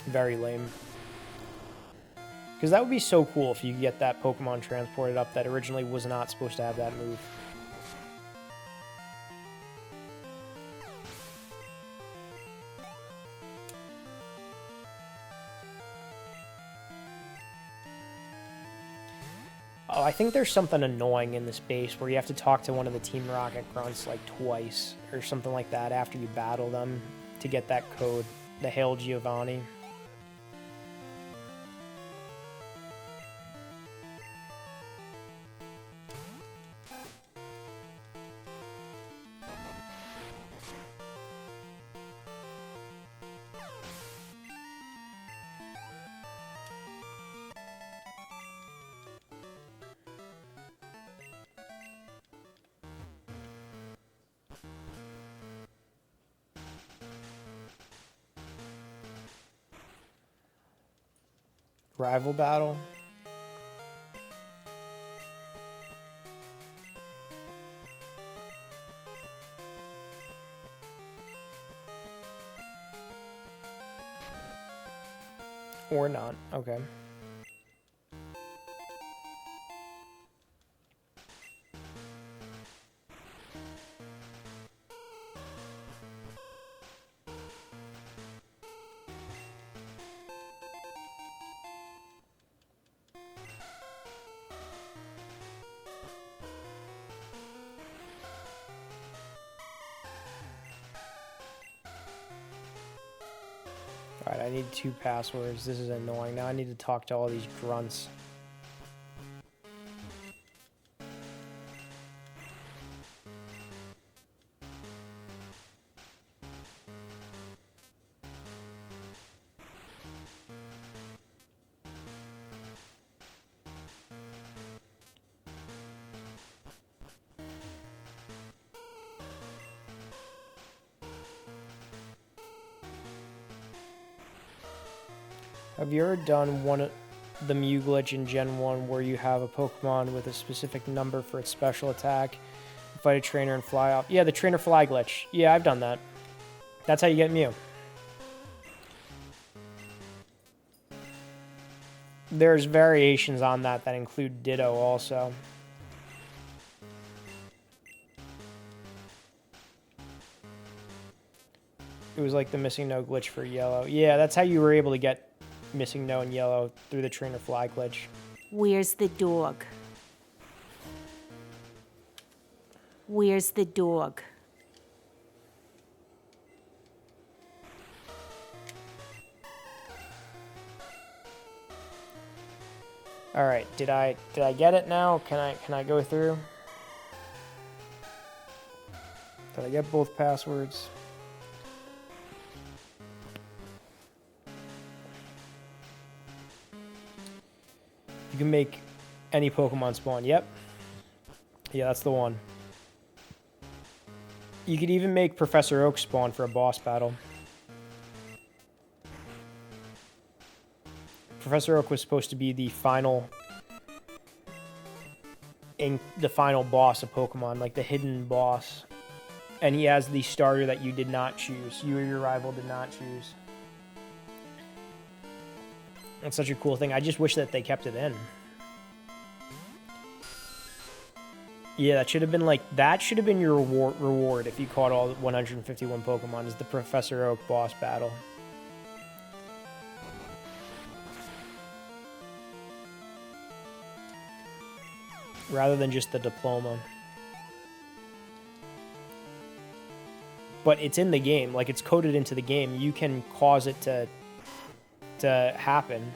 A: Very lame. Because that would be so cool if you get that Pokemon transported up that originally was not supposed to have that move. I think there's something annoying in this base where you have to talk to one of the Team Rocket grunts like twice or something like that after you battle them to get that code, the Hail Giovanni. Rival battle. Or not. Okay. Alright, I need 2 passwords. This is annoying. Now I need to talk to all these grunts. Have you ever done the Mew glitch in Gen 1 where you have a Pokemon with a specific number for its special attack, fight a trainer and fly off? Yeah, the trainer fly glitch. Yeah, I've done that. That's how you get Mew. There's variations on that that include Ditto also. It was like the missing no glitch for yellow. Yeah, that's how you were able to get missing no and yellow through the trainer fly glitch.
C: Where's the dog? Where's the dog?
A: All right, did I get it now? Can I go through? Did I get both passwords? You can make any Pokemon spawn. Yep. Yeah, that's the one. You could even make Professor Oak spawn for a boss battle. Professor Oak was supposed to be the final boss of Pokemon, like the hidden boss. And he has the starter that you did not choose. You or your rival did not choose. That's such a cool thing. I just wish that they kept it in. Yeah, that should have been your reward if you caught all 151 Pokemon, is the Professor Oak boss battle. Rather than just the diploma. But it's in the game, like it's coded into the game. You can cause it to happen.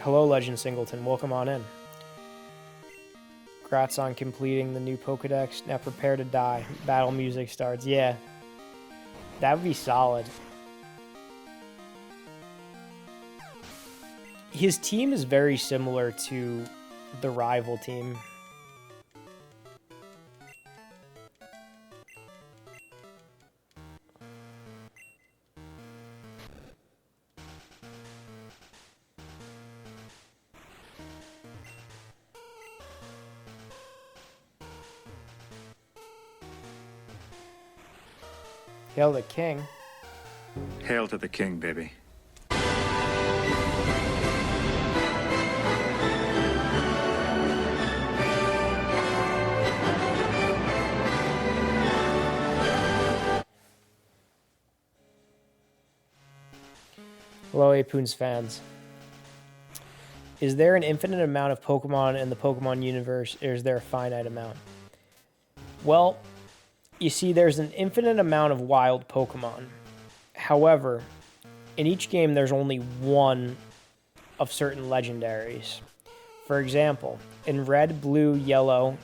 A: Hello, Legend Singleton. Welcome on in. Congrats on completing the new Pokedex. Now prepare to die. Battle music starts. Yeah. That would be solid. His team is very similar to the rival team. Hail the king.
B: Hail to the king, baby.
A: Hello, Apoons fans. Is there an infinite amount of Pokemon in the Pokemon universe, or is there a finite amount? Well, you see, there's an infinite amount of wild Pokemon. However, in each game, there's only one of certain legendaries. For example, in Red, Blue, Yellow,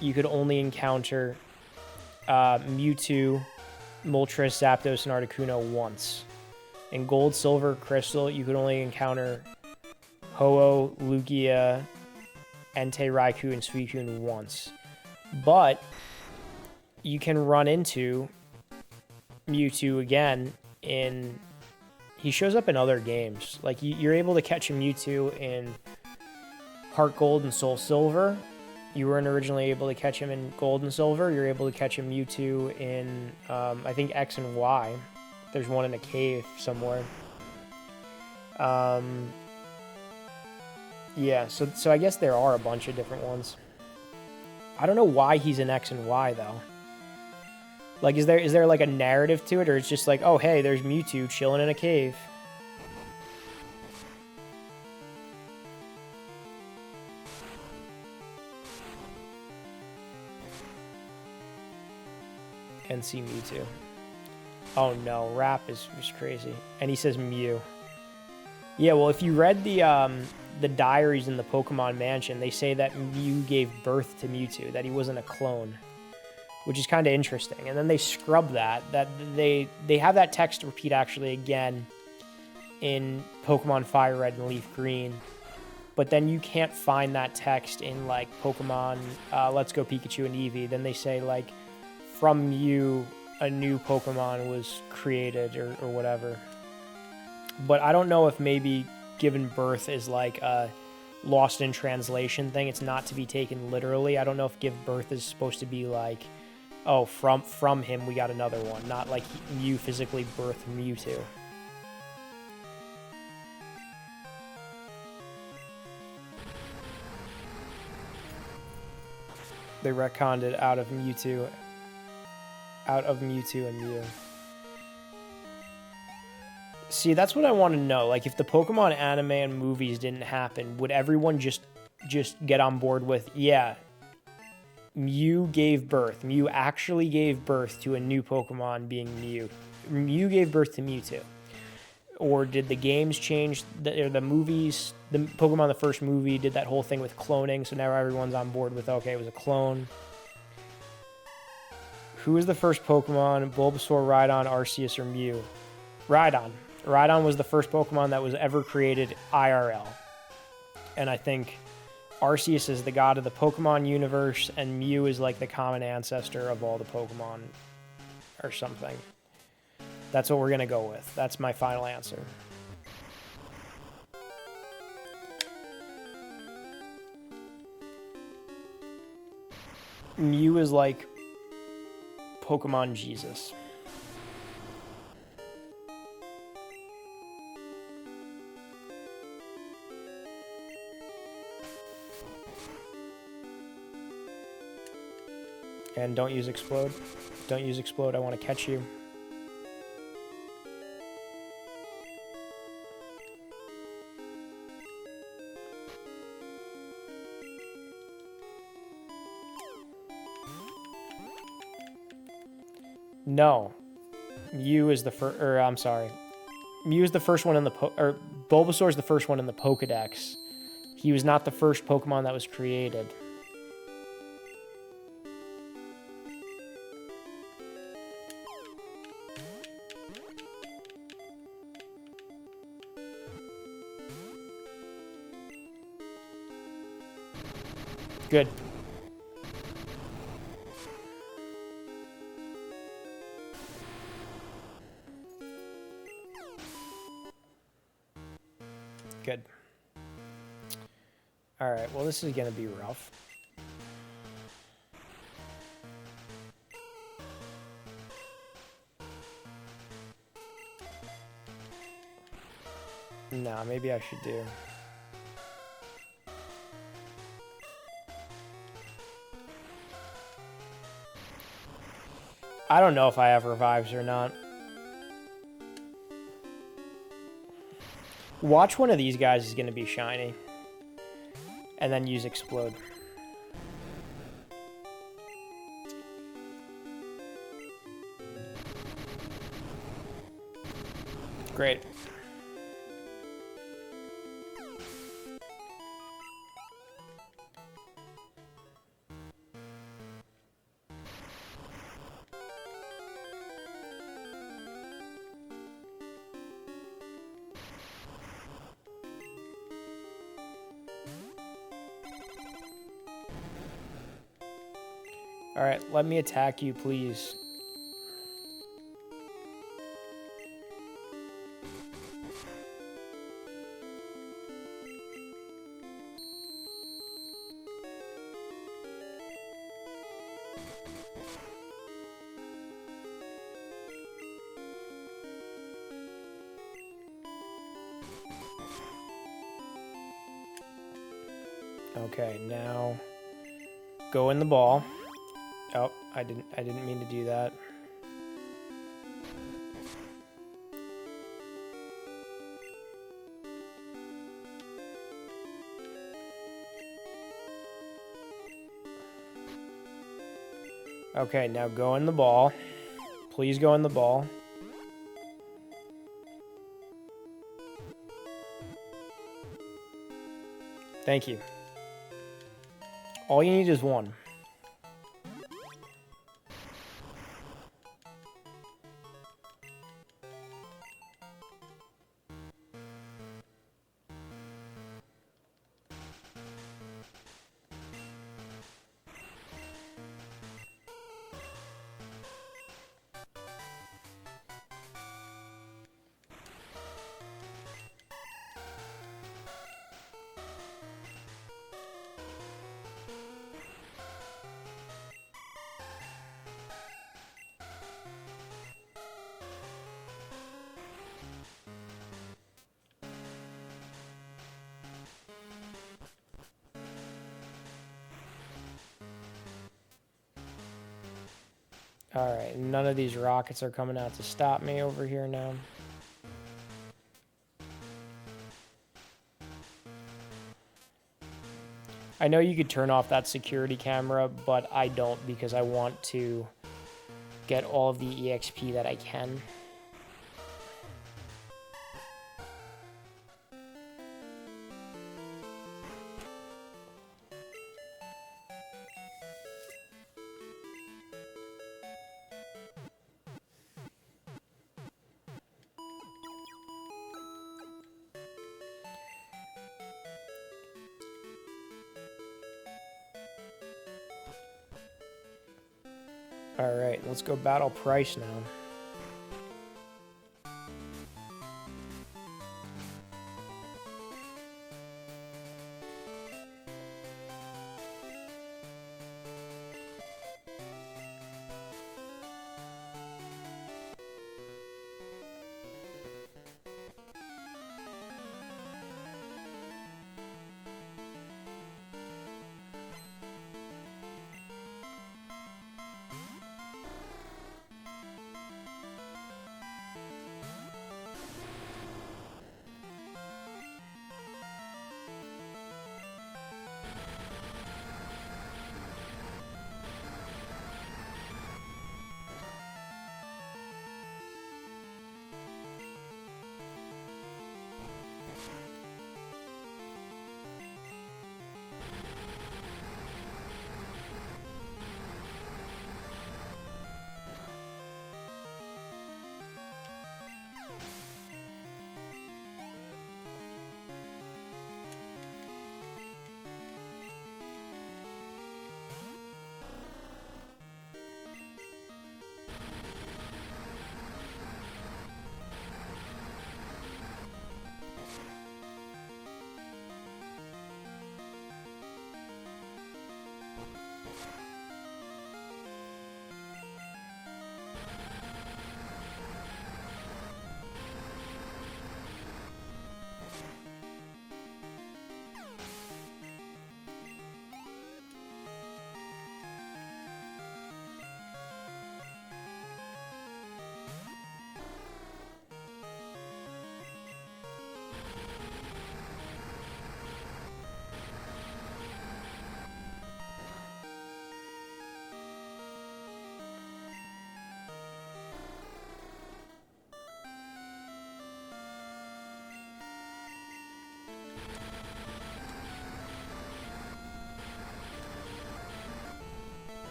A: you could only encounter Mewtwo, Moltres, Zapdos, and Articuno once. In Gold, Silver, Crystal, you could only encounter Ho-Oh, Lugia, Entei, Raikou, and Suicune once. But you can run into Mewtwo again in... He shows up in other games. Like, you're able to catch a Mewtwo in Heart Gold and Soul Silver. You weren't originally able to catch him in Gold and Silver. You're able to catch a Mewtwo in, I think, X and Y. There's one in a cave somewhere. Yeah, so I guess there are a bunch of different ones. I don't know why he's in X and Y, though. Like, is there like a narrative to it, or it's just like, oh, hey, there's Mewtwo chilling in a cave. NC Mewtwo. Oh no, Rap is crazy. And he says Mew. Yeah, well, if you read the diaries in the Pokemon Mansion, they say that Mew gave birth to Mewtwo, that he wasn't a clone, which is kind of interesting. And then they scrub that they have that text repeat actually again in Pokemon Fire Red and Leaf Green, but then you can't find that text in like Pokemon Let's Go Pikachu and Eevee. Then they say like, from Mew, a new Pokemon was created or whatever. But I don't know if maybe given birth is like a lost in translation thing. It's not to be taken literally. I don't know if give birth is supposed to be like, oh, from him we got another one, not like Mew physically birthed Mewtwo. They retconned it out of Mewtwo and Mew. See, that's what I want to know. Like, if the Pokemon anime and movies didn't happen, would everyone just get on board with, yeah, Mew gave birth. Mew actually gave birth to a new Pokemon being Mew. Mew gave birth to Mewtwo. Or did the games change, the movies, the Pokemon the first movie did that whole thing with cloning, so now everyone's on board with, okay, it was a clone. Who was the first Pokemon? Bulbasaur, Rhydon, Arceus, or Mew? Rhydon. Rhydon was the first Pokemon that was ever created IRL. And I think Arceus is the god of the Pokemon universe, and Mew is like the common ancestor of all the Pokemon or something. That's what we're going to go with. That's my final answer. Mew is like Pokemon Jesus. And don't use Explode. Don't use Explode. I want to catch you. No. Mew is the first, or I'm sorry. Mew is the first one in the, Bulbasaur is the first one in the Pokedex. He was not the first Pokemon that was created. Good. Good. All right, well, this is going to be rough. Nah, maybe I should do. I don't know if I have revives or not. Watch one of these guys is going to be shiny. And then use explode. Great. All right, let me attack you, please. Okay, now go in the ball. Oh, I didn't mean to do that. Okay, now go in the ball. Please go in the ball. Thank you. All you need is one. Alright, none of these rockets are coming out to stop me over here now. I know you could turn off that security camera, but I don't because I want to get all of the EXP that I can. Alright, let's go battle Pryce now.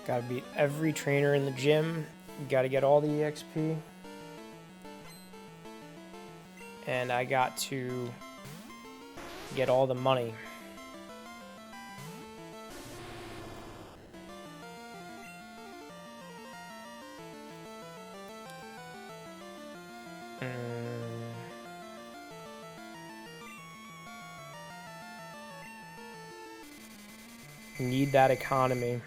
A: Gotta beat every trainer in the gym. Gotta get all the EXP. And I got to get all the money. Need that economy.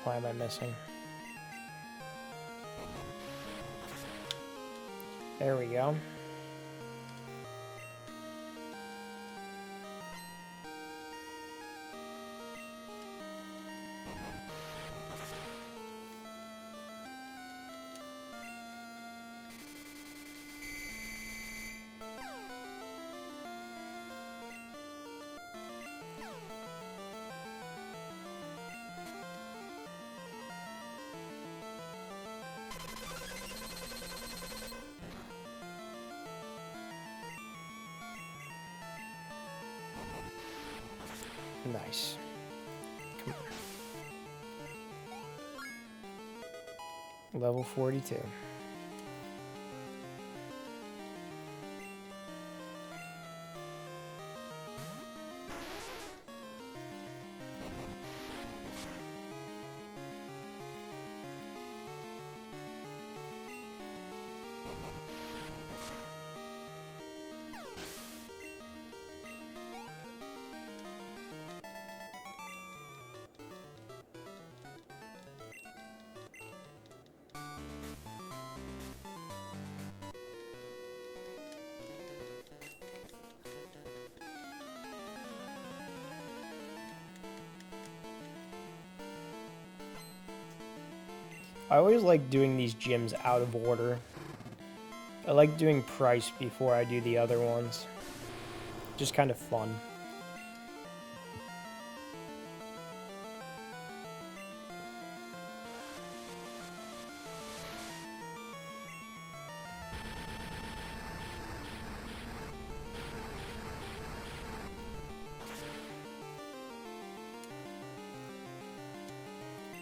A: Why am I missing? There we go. Nice. Come on. Level 42. I always like doing these gyms out of order. I like doing Pryce before I do the other ones. Just kind of fun.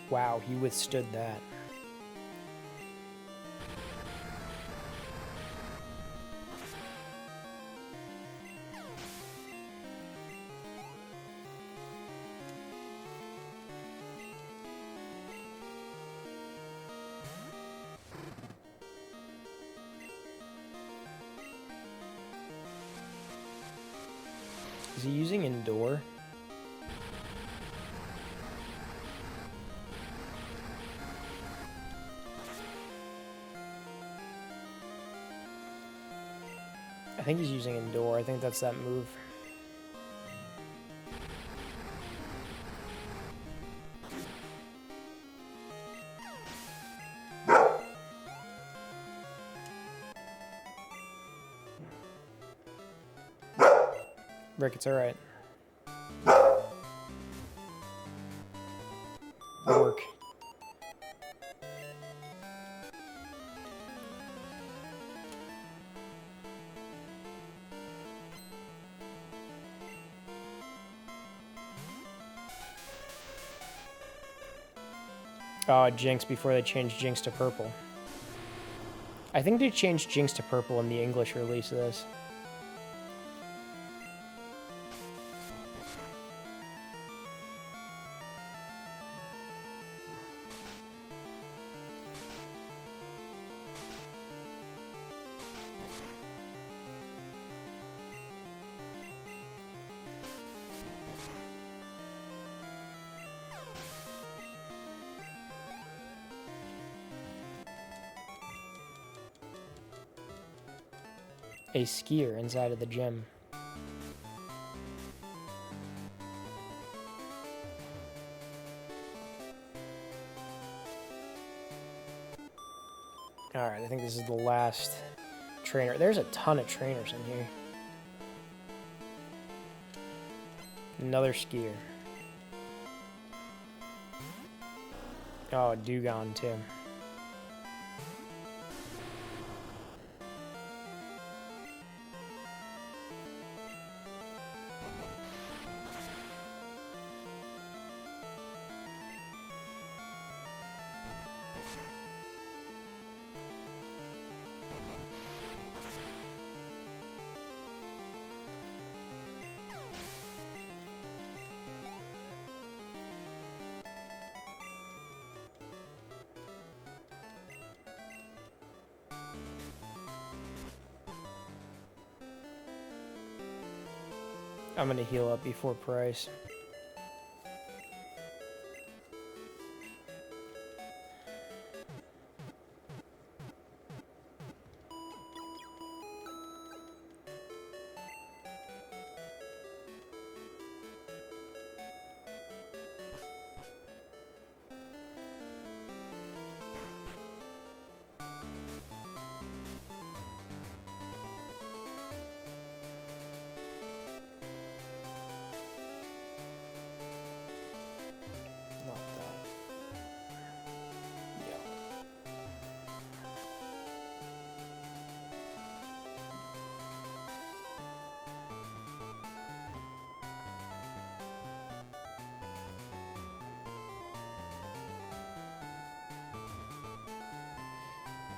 A: Wow, he withstood that. Is he using Endure? I think he's using Endure. I think that's that move. Rick, it's alright. Work. Oh, Jinx before they changed Jinx to purple. I think they changed Jinx to purple in the English release of this. a skier inside of the gym. Alright, I think this is the last trainer. There's a ton of trainers in here. Another skier. Oh, a Dugong too. I'm gonna heal up before Pryce.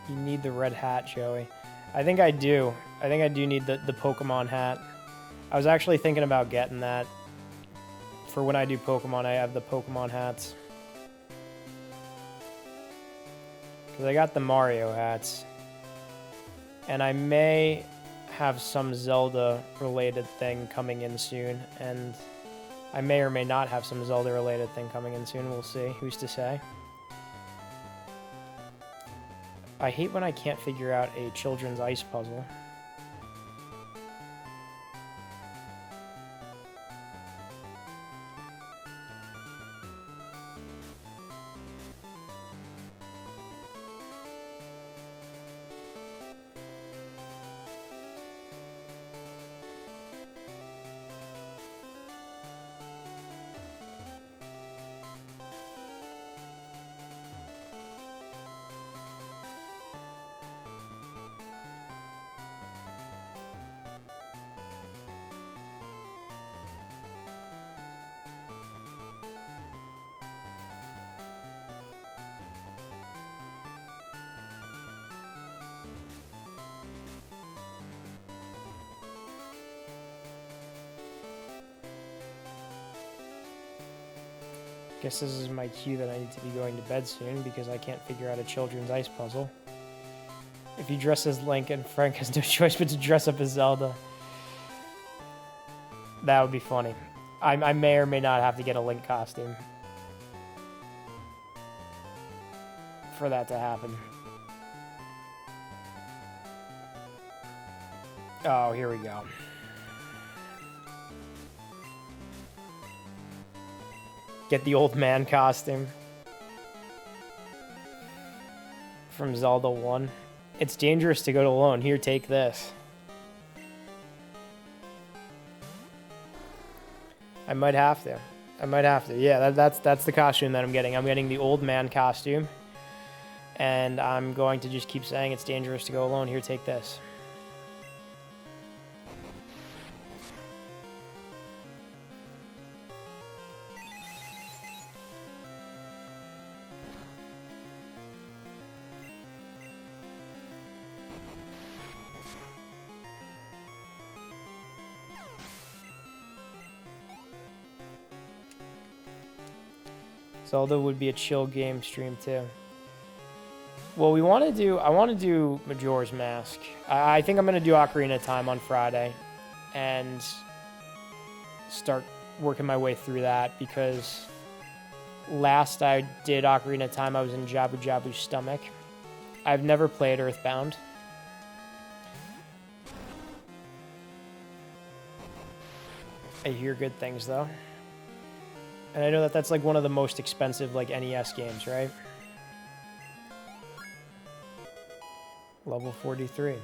A: You need the red hat, Joey. I think I do. I think I do need the Pokemon hat. I was actually thinking about getting that. For when I do Pokemon, I have the Pokemon hats. Because I got the Mario hats. And I may have some Zelda-related thing coming in soon. And I may or may not have some Zelda-related thing coming in soon. We'll see. Who's to say? I hate when I can't figure out a children's ice puzzle. Guess this is my cue that I need to be going to bed soon because I can't figure out a children's ice puzzle. If you dress as Link and Frank has no choice but to dress up as Zelda. That would be funny. I may or may not have to get a Link costume for that to happen. Oh, here we go. Get the old man costume from Zelda 1. It's dangerous to go alone. Here, take this. I might have to. I might have to. Yeah, that's the costume that I'm getting. I'm getting the old man costume. And I'm going to just keep saying it's dangerous to go alone. Here, take this. Zelda would be a chill game stream too. Well, I want to do Majora's Mask. I think I'm going to do Ocarina of Time on Friday and start working my way through that because last I did Ocarina of Time, I was in Jabu Jabu's stomach. I've never played Earthbound. I hear good things, though. And I know that that's like one of the most expensive like NES games, right? Level 43.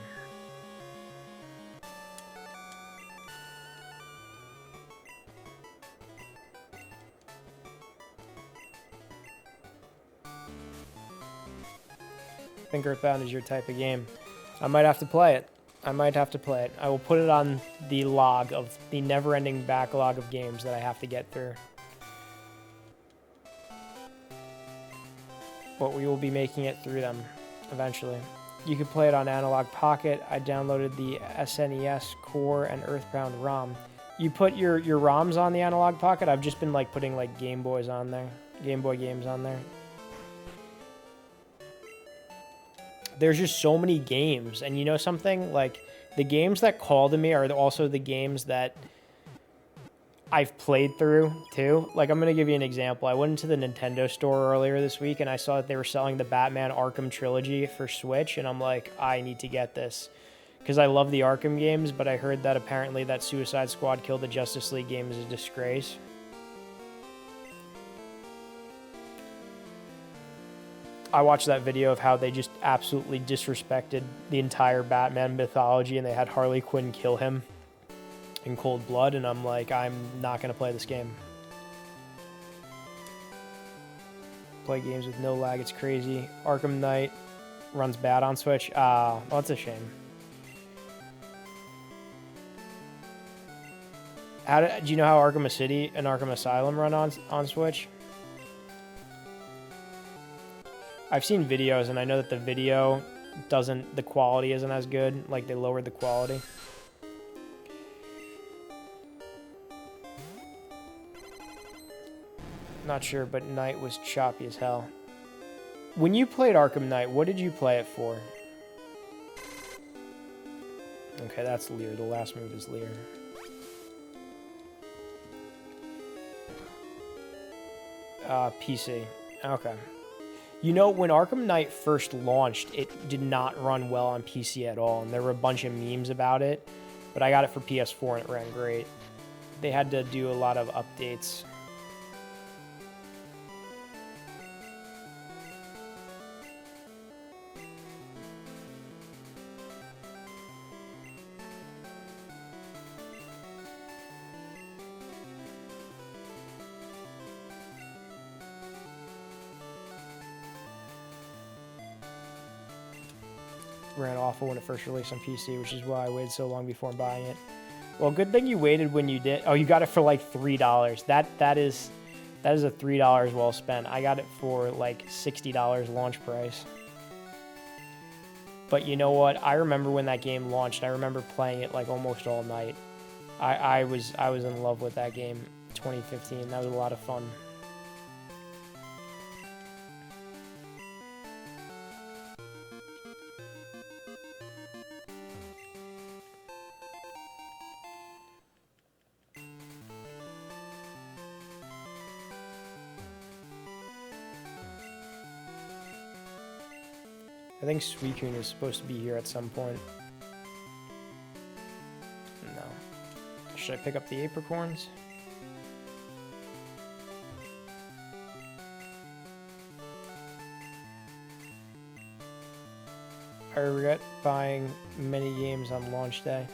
A: I think Earthbound is your type of game. I might have to play it. I might have to play it. I will put it on the log of the never-ending backlog of games that I have to get through. But we will be making it through them eventually. You can play it on Analog Pocket. I downloaded the SNES Core and Earthbound ROM. You put your ROMs on the Analog Pocket? I've just been like putting like Game Boys on there. Game Boy games on there. There's just so many games. And you know something? Like, the games that call to me are also the games that I've played through, too. Like, I'm going to give you an example. I went into the Nintendo store earlier this week, and I saw that they were selling the Batman Arkham Trilogy for Switch, and I'm like, I need to get this. Because I love the Arkham games, but I heard that apparently that Suicide Squad Kill the Justice League game is a disgrace. I watched that video of how they just absolutely disrespected the entire Batman mythology and they had Harley Quinn kill him in cold blood, and I'm like, I'm not going to play this game. Play games with no lag, it's crazy. Arkham Knight runs bad on Switch. Well, that's a shame. Do you know how Arkham City and Arkham Asylum run on Switch? I've seen videos, and I know that the video the quality isn't as good. Like, they lowered the quality. Not sure, but Knight was choppy as hell. When you played Arkham Knight, what did you play it for? Okay, that's Lear. The last move is Lear. PC. Okay. You know, when Arkham Knight first launched, it did not run well on PC at all, and there were a bunch of memes about it, but I got it for PS4 and it ran great. They had to do a lot of updates. Ran awful when it first released on PC, which is why I waited so long before buying it. Well, good thing you waited when you did. Oh, you got it for like $3. That is a $3 well spent. I got it for like $60 launch price. But you know what? I remember when that game launched. I remember playing it like almost all night. I was in love with that game. 2015. That was a lot of fun. I think Suicune is supposed to be here at some point. No. Should I pick up the apricorns? I regret buying many games on launch day.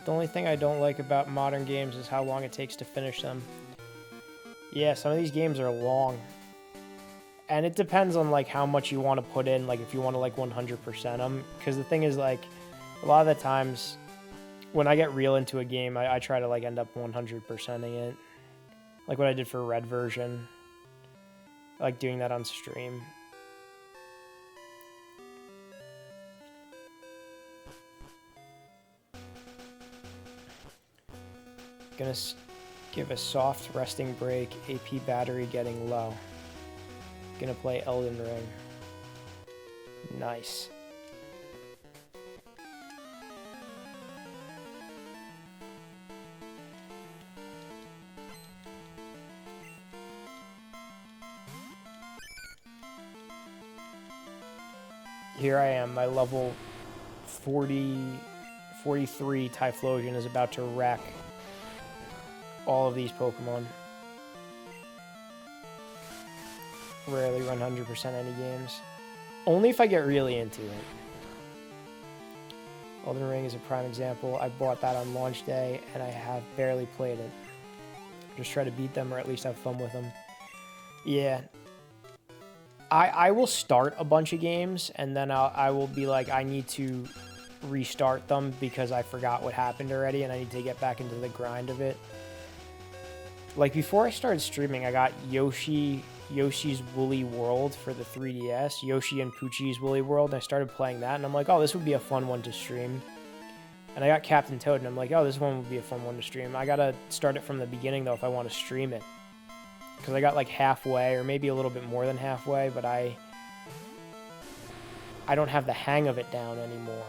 A: The only thing I don't like about modern games is how long it takes to finish them. Yeah, some of these games are long. And it depends on, like, how much you want to put in, like, if you want to, like, 100% them. Because the thing is, like, a lot of the times, when I get real into a game, I try to, like, end up 100%ing it. Like what I did for Red version. I like doing that on stream. Gonna give a soft resting break, AP battery getting low. Gonna play Elden Ring. Nice. Here I am, my level 43 Typhlosion is about to wreck all of these Pokemon. Rarely run 100% any games. Only if I get really into it. Elden Ring is a prime example. I bought that on launch day, and I have barely played it. Just try to beat them, or at least have fun with them. Yeah. I will start a bunch of games, and then I will be like, I need to restart them because I forgot what happened already, and I need to get back into the grind of it. Like, before I started streaming, I got Yoshi's Woolly World for the 3DS, Yoshi and Poochie's Woolly World, and I started playing that, and I'm like, oh, this would be a fun one to stream. And I got Captain Toad, and I'm like, oh, this one would be a fun one to stream. I gotta start it from the beginning, though, if I want to stream it. Because I got, like, halfway, or maybe a little bit more than halfway, but I don't have the hang of it down anymore.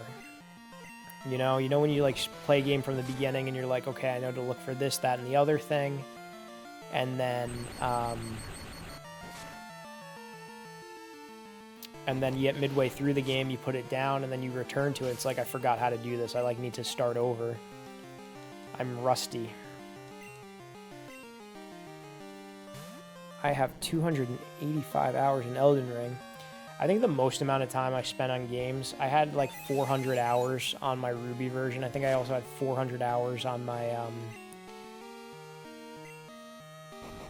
A: You know when you, like, play a game from the beginning, and you're like, okay, I know to look for this, that, and the other thing. And then you get midway through the game, you put it down, and then you return to it. It's like, I forgot how to do this. I, like, need to start over. I'm rusty. I have 285 hours in Elden Ring. I think the most amount of time I spent on games, I had, like, 400 hours on my Ruby version. I think I also had 400 hours on my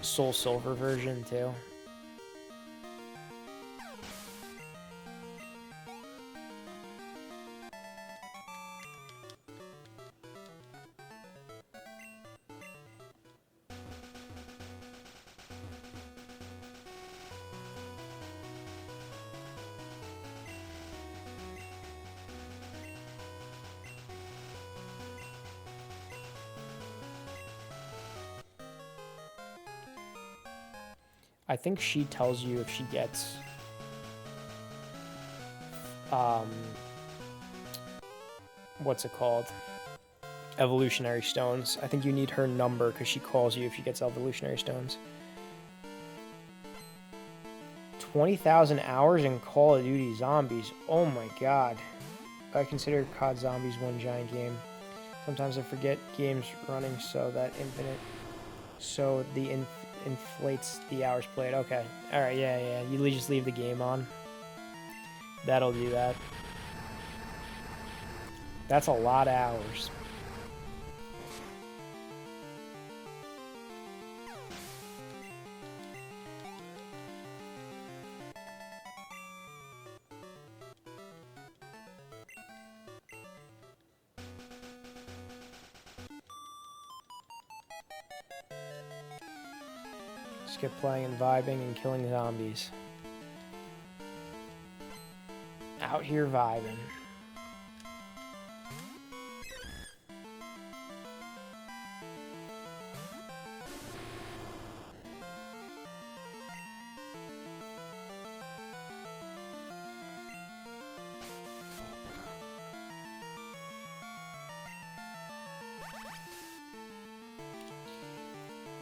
A: Soul Silver version, too. I think she tells you if she gets what's it called? Evolutionary stones. I think you need her number because she calls you if she gets evolutionary stones. 20,000 hours in Call of Duty Zombies. Oh my god. I consider COD Zombies one giant game. Sometimes I forget games running so that inflates the hours played. Okay. Alright, yeah. You just leave the game on. That'll do that. That's a lot of hours. Just kept playing and vibing and killing zombies. Out here vibing.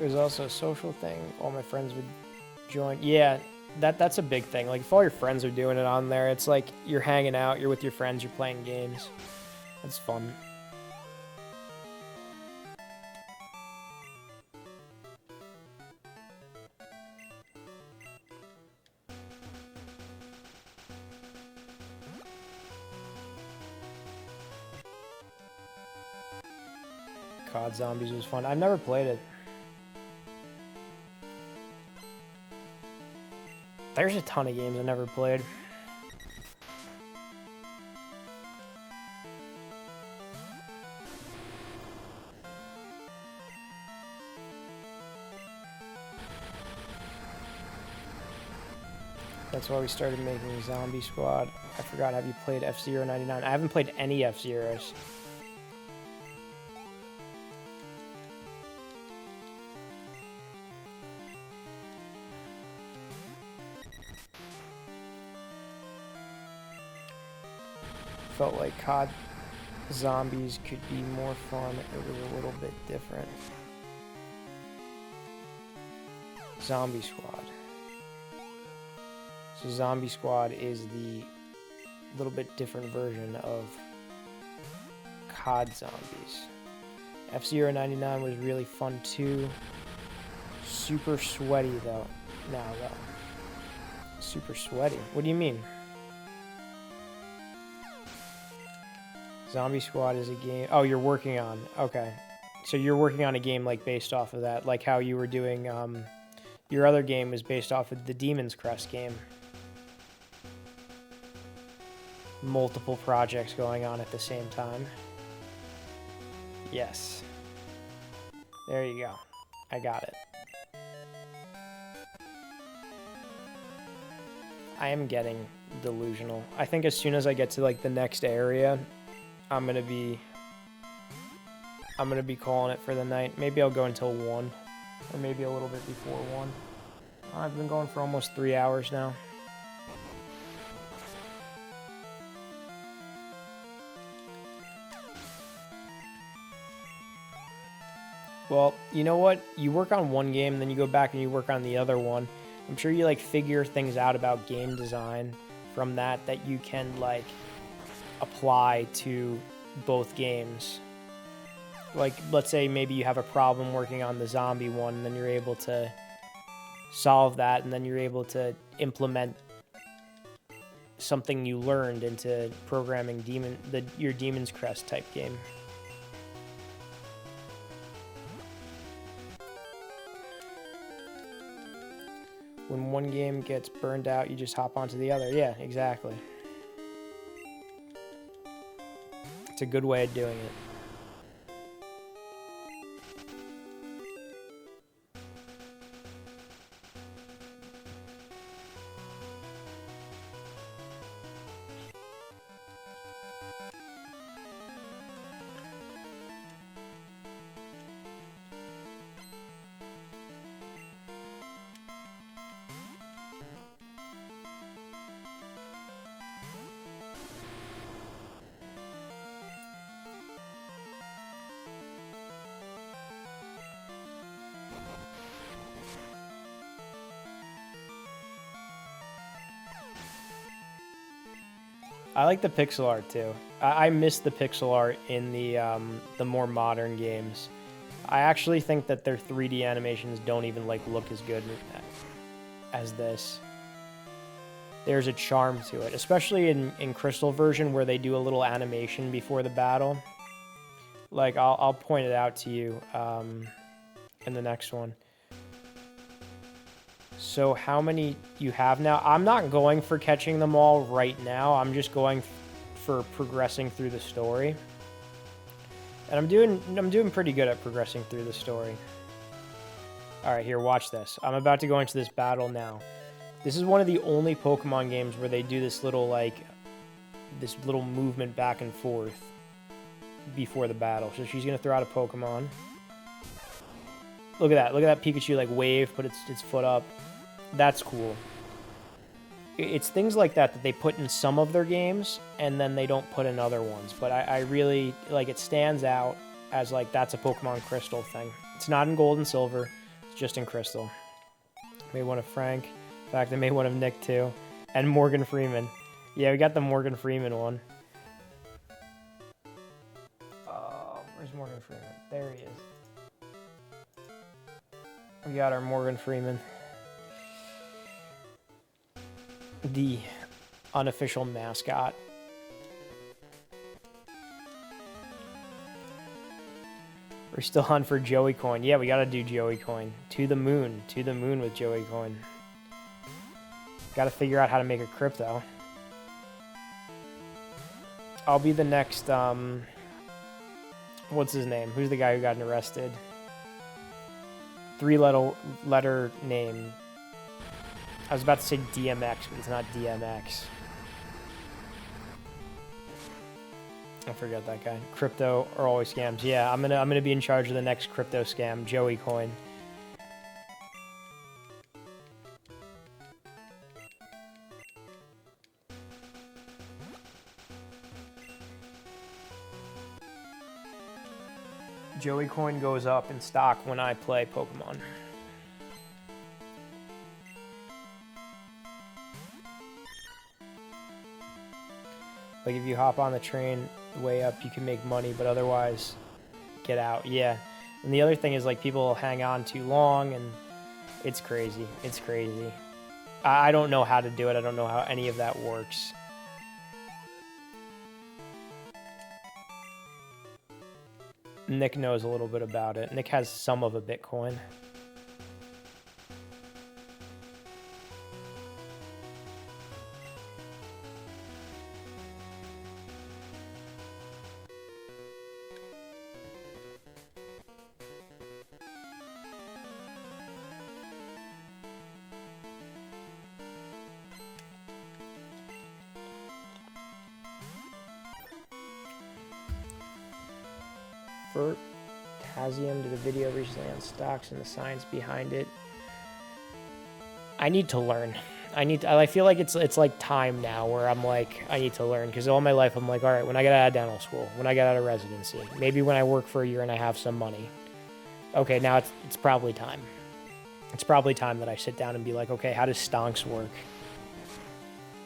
A: It was also a social thing. All my friends would join. Yeah, that's a big thing. Like, if all your friends are doing it on there, it's like you're hanging out, you're with your friends, you're playing games. That's fun. COD Zombies was fun. I've never played it. There's a ton of games I never played. That's why we started making Zombie Squad. I forgot, have you played F-Zero 99? I haven't played any F-Zeros. Felt like COD Zombies could be more fun. It was a little bit different. Zombie Squad. So Zombie Squad is the little bit different version of COD Zombies. F-Zero 99 was really fun too. Super sweaty though. Now though. Super sweaty. What do you mean? Zombie Squad is a game. Oh, you're working on. Okay. So you're working on a game like based off of that, like how you were doing. Your other game was based off of the Demon's Crest game. Multiple projects going on at the same time. Yes. There you go. I got it. I am getting delusional. I think as soon as I get to like the next area, I'm gonna be calling it for the night. Maybe I'll go until 1, or maybe a little bit before 1. I've been going for almost 3 hours now. Well, you know what? You work on one game, then you go back and you work on the other one. I'm sure you like figure things out about game design from that you can like apply to both games. Like, let's say maybe you have a problem working on the zombie one, and then you're able to solve that, and then you're able to implement something you learned into programming your Demon's Crest type game. When one game gets burned out, you just hop onto the other. Yeah, exactly. It's a good way of doing it. I like the pixel art too. I miss the pixel art in the more modern games. I actually think that their 3D animations don't even like look as good as this. There's a charm to it, especially in Crystal version where they do a little animation before the battle. Like I'll point it out to you in the next one. So how many you have now? I'm not going for catching them all right now. I'm just going for progressing through the story. And I'm doing pretty good at progressing through the story. All right, here, watch this. I'm about to go into this battle now. This is one of the only Pokemon games where they do this little movement back and forth before the battle. So she's gonna throw out a Pokemon. Look at that Pikachu like wave, put its foot up. That's cool. It's things like that they put in some of their games, and then they don't put in other ones. But I really, like, it stands out as, like, that's a Pokemon Crystal thing. It's not in Gold and Silver. It's just in Crystal. Made one of Frank. In fact, I made one of Nick, too. And Morgan Freeman. Yeah, we got the Morgan Freeman one. Where's Morgan Freeman? There he is. We got our Morgan Freeman. The unofficial mascot. We're still on for Joey Coin. Yeah, we gotta do Joey Coin. To the moon with Joey Coin. Gotta figure out how to make a crypto. I'll be the next, what's his name? Who's the guy who got arrested? 3-letter name. I was about to say DMX, but it's not DMX. I forgot that guy. Crypto are always scams. Yeah, I'm gonna be in charge of the next crypto scam, Joey Coin. Joey Coin goes up in stock when I play Pokemon. Like, if you hop on the train way up, you can make money, but otherwise, get out. Yeah. And the other thing is, like, people hang on too long, and it's crazy. It's crazy. I don't know how to do it. I don't know how any of that works. Nick knows a little bit about it. Nick has some of a Bitcoin. Tazium did a video recently on stocks and the science behind it. I need to learn. I feel like it's like time now where I'm like, I need to learn, because all my life I'm like, all right, when I get out of dental school, when I get out of residency, maybe when I work for a year and I have some money. Okay, now it's probably time. It's probably time that I sit down and be like, okay, how does stonks work?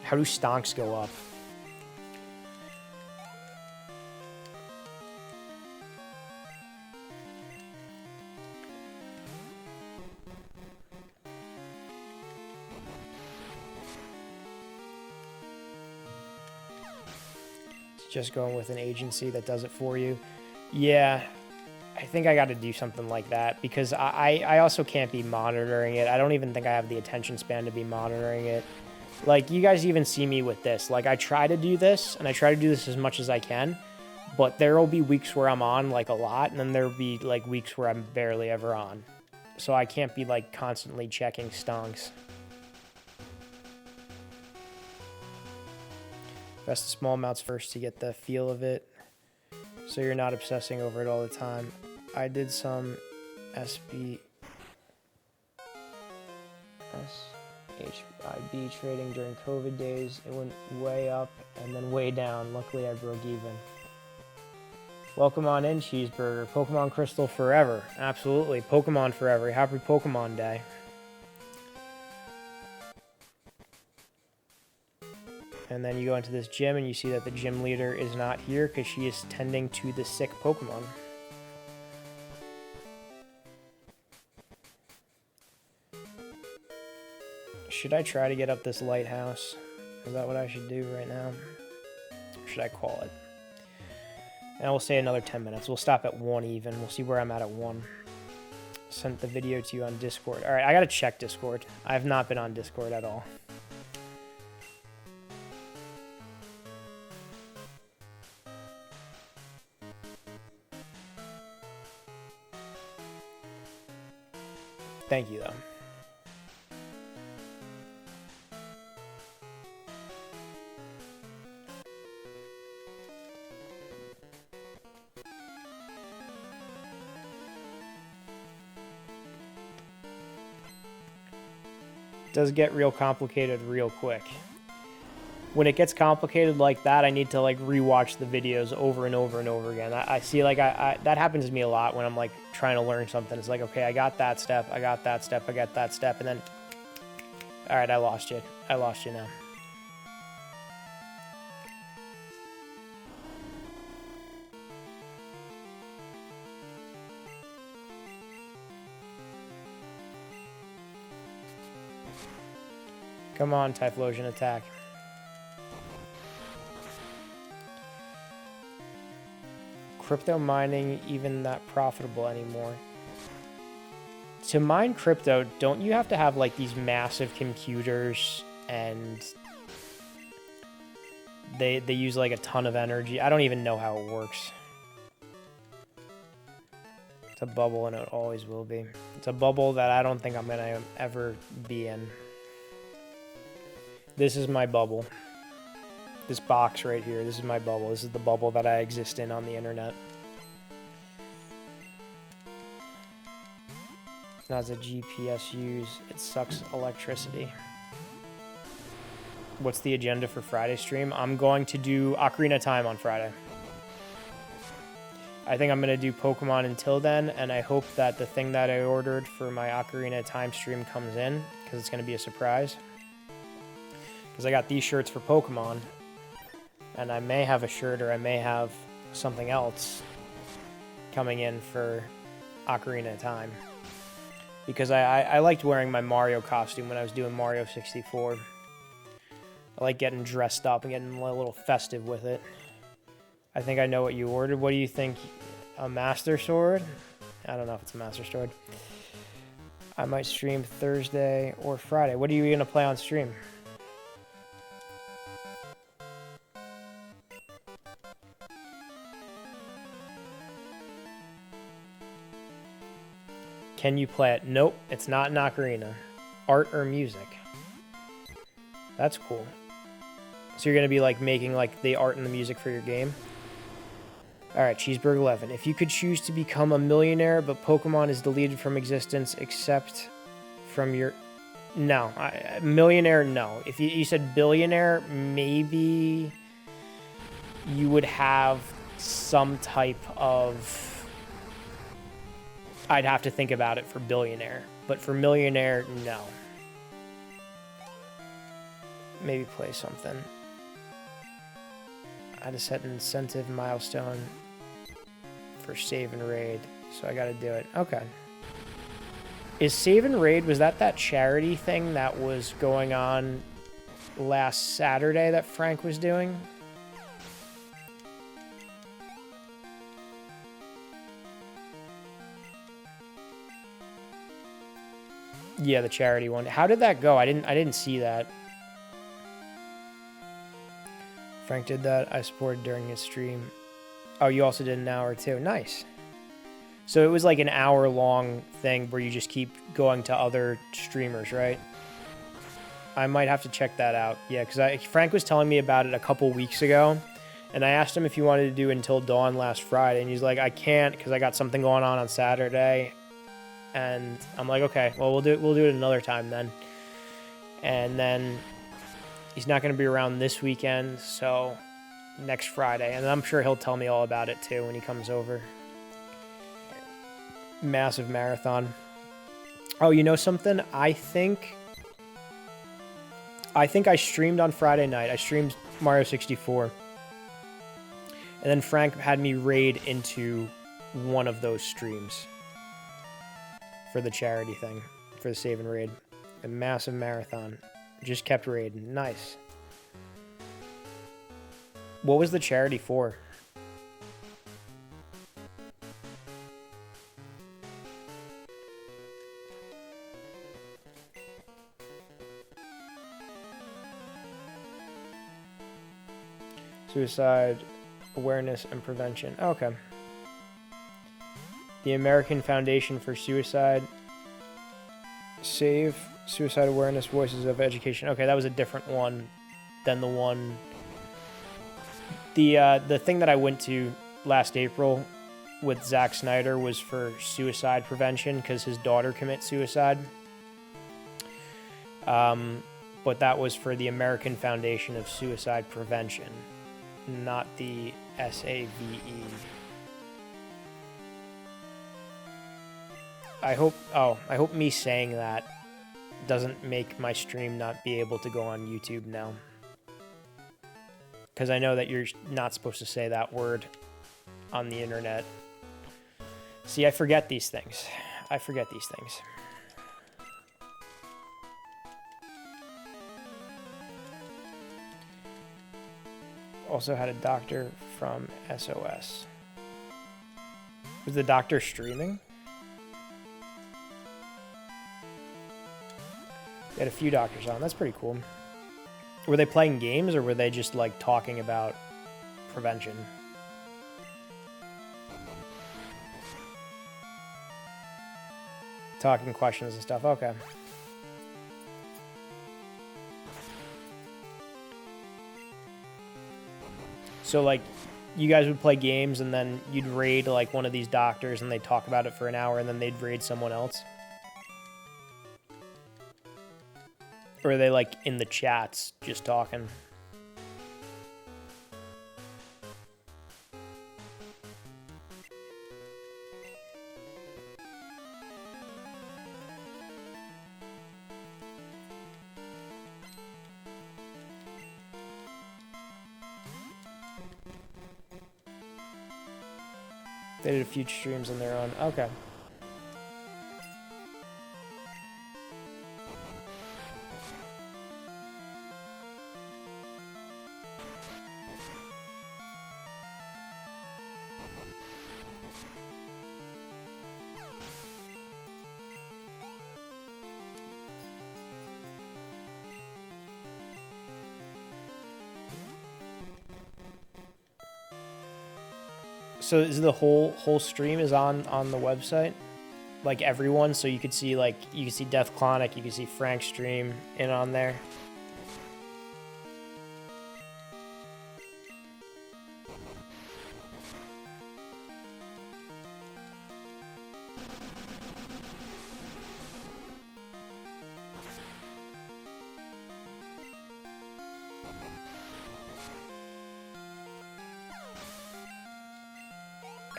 A: How do stonks go up? Just going with an agency that does it for you. Yeah, I think I got to do something like that, because I also can't be monitoring it. I don't even think I have the attention span to be monitoring it. Like, you guys even see me with this. Like, I try to do this, and I try to do this as much as I can, but there will be weeks where I'm on, like, a lot, and then there will be, like, weeks where I'm barely ever on. So I can't be, like, constantly checking stonks. Invest in small amounts first to get the feel of it, so you're not obsessing over it all the time. I did some SHIB trading during COVID days. It went way up and then way down. Luckily, I broke even. Welcome on in, Cheeseburger. Pokemon Crystal forever. Absolutely. Pokemon forever. Happy Pokemon Day. And then you go into this gym and you see that the gym leader is not here because she is tending to the sick Pokemon. Should I try to get up this lighthouse? Is that what I should do right now? Or should I call it? And we'll say another 10 minutes. We'll stop at 1 even. We'll see where I'm at 1. Sent the video to you on Discord. All right, I got to check Discord. I have not been on Discord at all. Thank you, though. It does get real complicated real quick. When it gets complicated like that, I need to like rewatch the videos over and over and over again. I see like that happens to me a lot when I'm like trying to learn something. It's like, okay, I got that step, I got that step, I got that step, and then, all right, I lost you. I lost you now. Come on, Typhlosion attack. Crypto mining even that profitable anymore? To mine crypto, don't you have to have like these massive computers and they use like a ton of energy? I don't even know how it works. It's a bubble and it always will be. It's a bubble that I don't think I'm gonna ever be in. This is my bubble. This box right here, this is my bubble. This is the bubble that I exist in on the internet. Not as a GPS use, it sucks electricity. What's the agenda for Friday stream? I'm going to do Ocarina of Time on Friday. I think I'm going to do Pokemon until then, and I hope that the thing that I ordered for my Ocarina of Time stream comes in, because it's going to be a surprise. Because I got these shirts for Pokemon, and I may have a shirt or I may have something else coming in for Ocarina of Time. Because I liked wearing my Mario costume when I was doing Mario 64. I like getting dressed up and getting a little festive with it. I think I know what you ordered. What do you think? A Master Sword? I don't know if it's a Master Sword. I might stream Thursday or Friday. What are you going to play on stream? Can you play it? Nope, it's not an ocarina. Art or music. That's cool. So you're going to be like making like the art and the music for your game? Alright, Cheeseburger 11. If you could choose to become a millionaire, but Pokemon is deleted from existence except from your... No. Millionaire, no. If you said billionaire, maybe you would have some type of... I'd have to think about it for billionaire. But for millionaire, no. Maybe play something. I had to set an incentive milestone for save and raid, so I gotta do it. Okay. Is save and raid, was that charity thing that was going on last Saturday that Frank was doing? Yeah, the charity one. How did that go? I didn't see that. Frank did that. I supported during his stream. Oh, you also did an hour too. Nice. So it was like an hour-long thing where you just keep going to other streamers, right? I might have to check that out. Yeah, because Frank was telling me about it a couple weeks ago, and I asked him if he wanted to do Until Dawn last Friday, and he's like, I can't because I got something going on Saturday. And I'm like, okay, well, we'll do it another time then. And then he's not going to be around this weekend, so next Friday. And I'm sure he'll tell me all about it too when he comes over. Massive marathon. Oh, you know something? I think I streamed on Friday night. I streamed Mario 64. And then Frank had me raid into one of those streams for the charity thing, for the save and raid. A massive marathon. Just kept raiding. Nice. What was the charity for? Suicide awareness and prevention. Okay. The American Foundation for Suicide. Save Suicide Awareness Voices of Education. Okay, that was a different one than the one... The thing that I went to last April with Zack Snyder was for suicide prevention because his daughter commits suicide. But that was for the American Foundation of Suicide Prevention, not the SAVE. I hope me saying that doesn't make my stream not be able to go on YouTube now. Because I know that you're not supposed to say that word on the internet. See, I forget these things. Also had a doctor from SOS. Was the doctor streaming? They had a few doctors on. That's pretty cool. Were they playing games or were they just like talking about prevention? Talking questions and stuff. Okay. So like you guys would play games and then you'd raid like one of these doctors and they'd talk about it for an hour and then they'd raid someone else? Or are they like in the chats just talking? They did a few streams on their own. Okay. So is the whole stream is on the website, like everyone, so you could see Death Clonic, you could see Frank's stream in on there.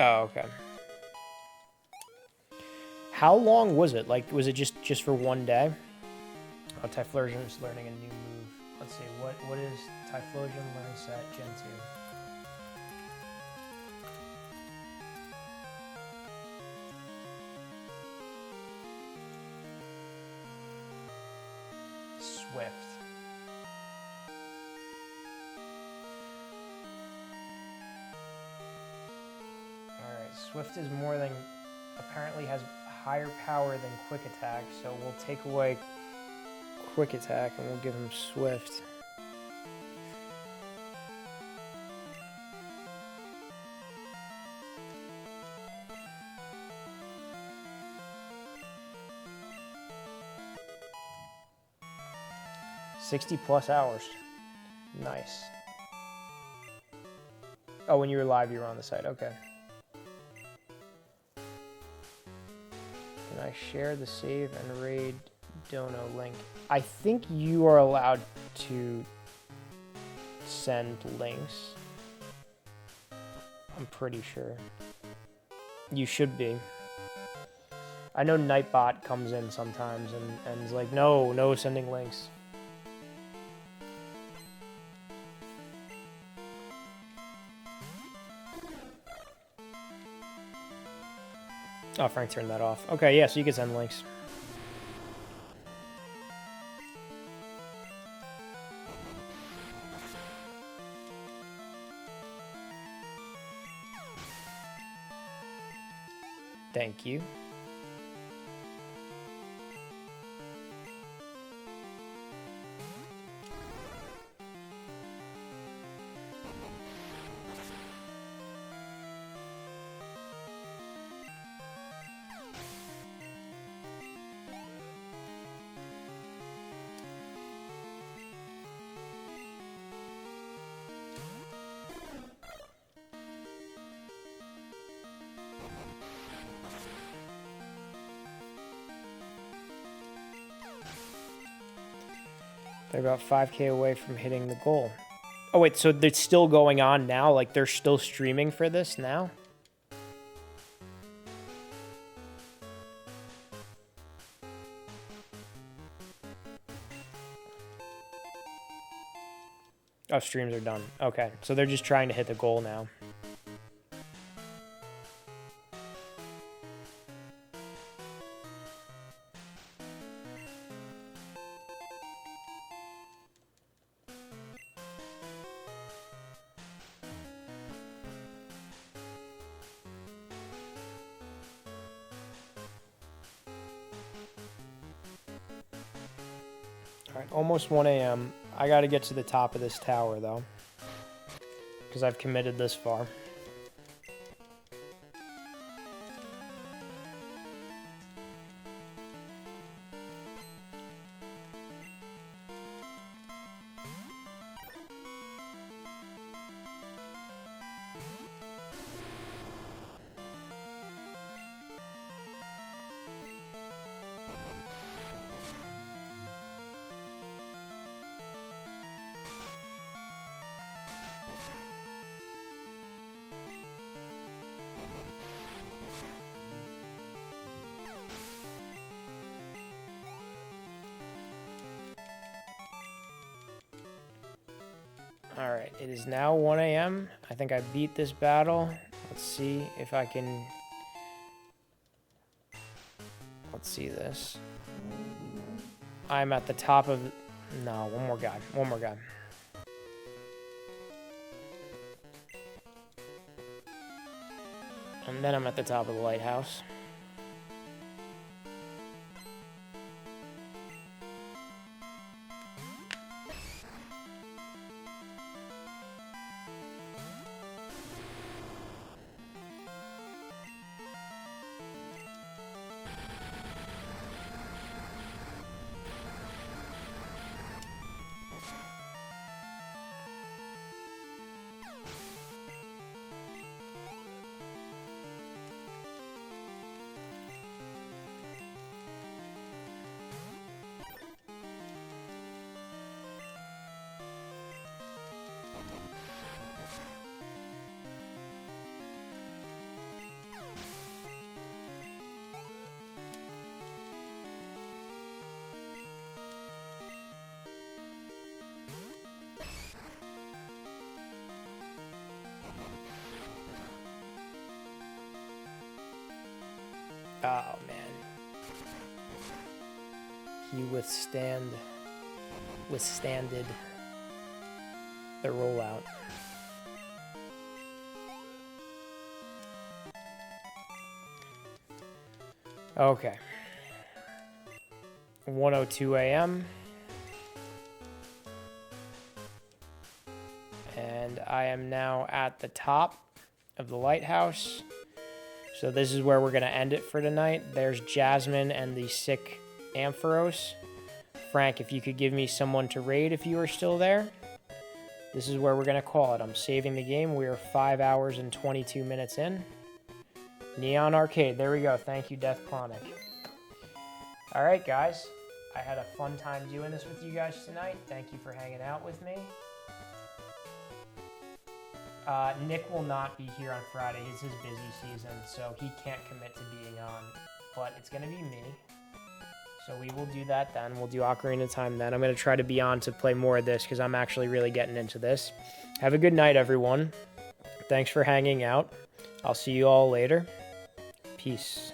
A: Oh, okay. How long was it? Like, was it just for one day? Oh, Typhlosion is learning a new move. Let's see, what is Typhlosion learning set Gen 2? Swift. Swift is more than, apparently has higher power than quick attack, so we'll take away quick attack and we'll give him Swift. +60 hours. Nice. Oh, when you were live, you were on the site. Okay. Can I share the save and raid dono link? I think you are allowed to send links. I'm pretty sure. You should be. I know Nightbot comes in sometimes and is like, no sending links. Oh, Frank turned that off. Okay, yeah, so you can send links. Thank you. They're about 5K away from hitting the goal. Oh, wait, so they're still going on now? Like, they're still streaming for this now? Oh, streams are done. Okay, so they're just trying to hit the goal now. Alright, almost 1 a.m. I gotta get to the top of this tower, though. Because I've committed this far. Alright, it is now 1 a.m. I think I beat this battle. Let's see if I can... Let's see this. I'm at the top of... No, one more guy. One more guy. And then I'm at the top of the lighthouse. Oh, man. He withstanded the rollout. Okay. 1:02 a.m. And I am now at the top of the lighthouse. So this is where we're going to end it for tonight. There's Jasmine and the sick Ampheros. Frank, if you could give me someone to raid if you are still there. This is where we're going to call it. I'm saving the game. We are 5 hours and 22 minutes in. Neon Arcade. There we go. Thank you, Death Clonic. All right, guys. I had a fun time doing this with you guys tonight. Thank you for hanging out with me. Nick will not be here on Friday. It's his busy season, so he can't commit to being on. But it's going to be me. So we will do that then. We'll do Ocarina of Time then. I'm going to try to be on to play more of this because I'm actually really getting into this. Have a good night, everyone. Thanks for hanging out. I'll see you all later. Peace.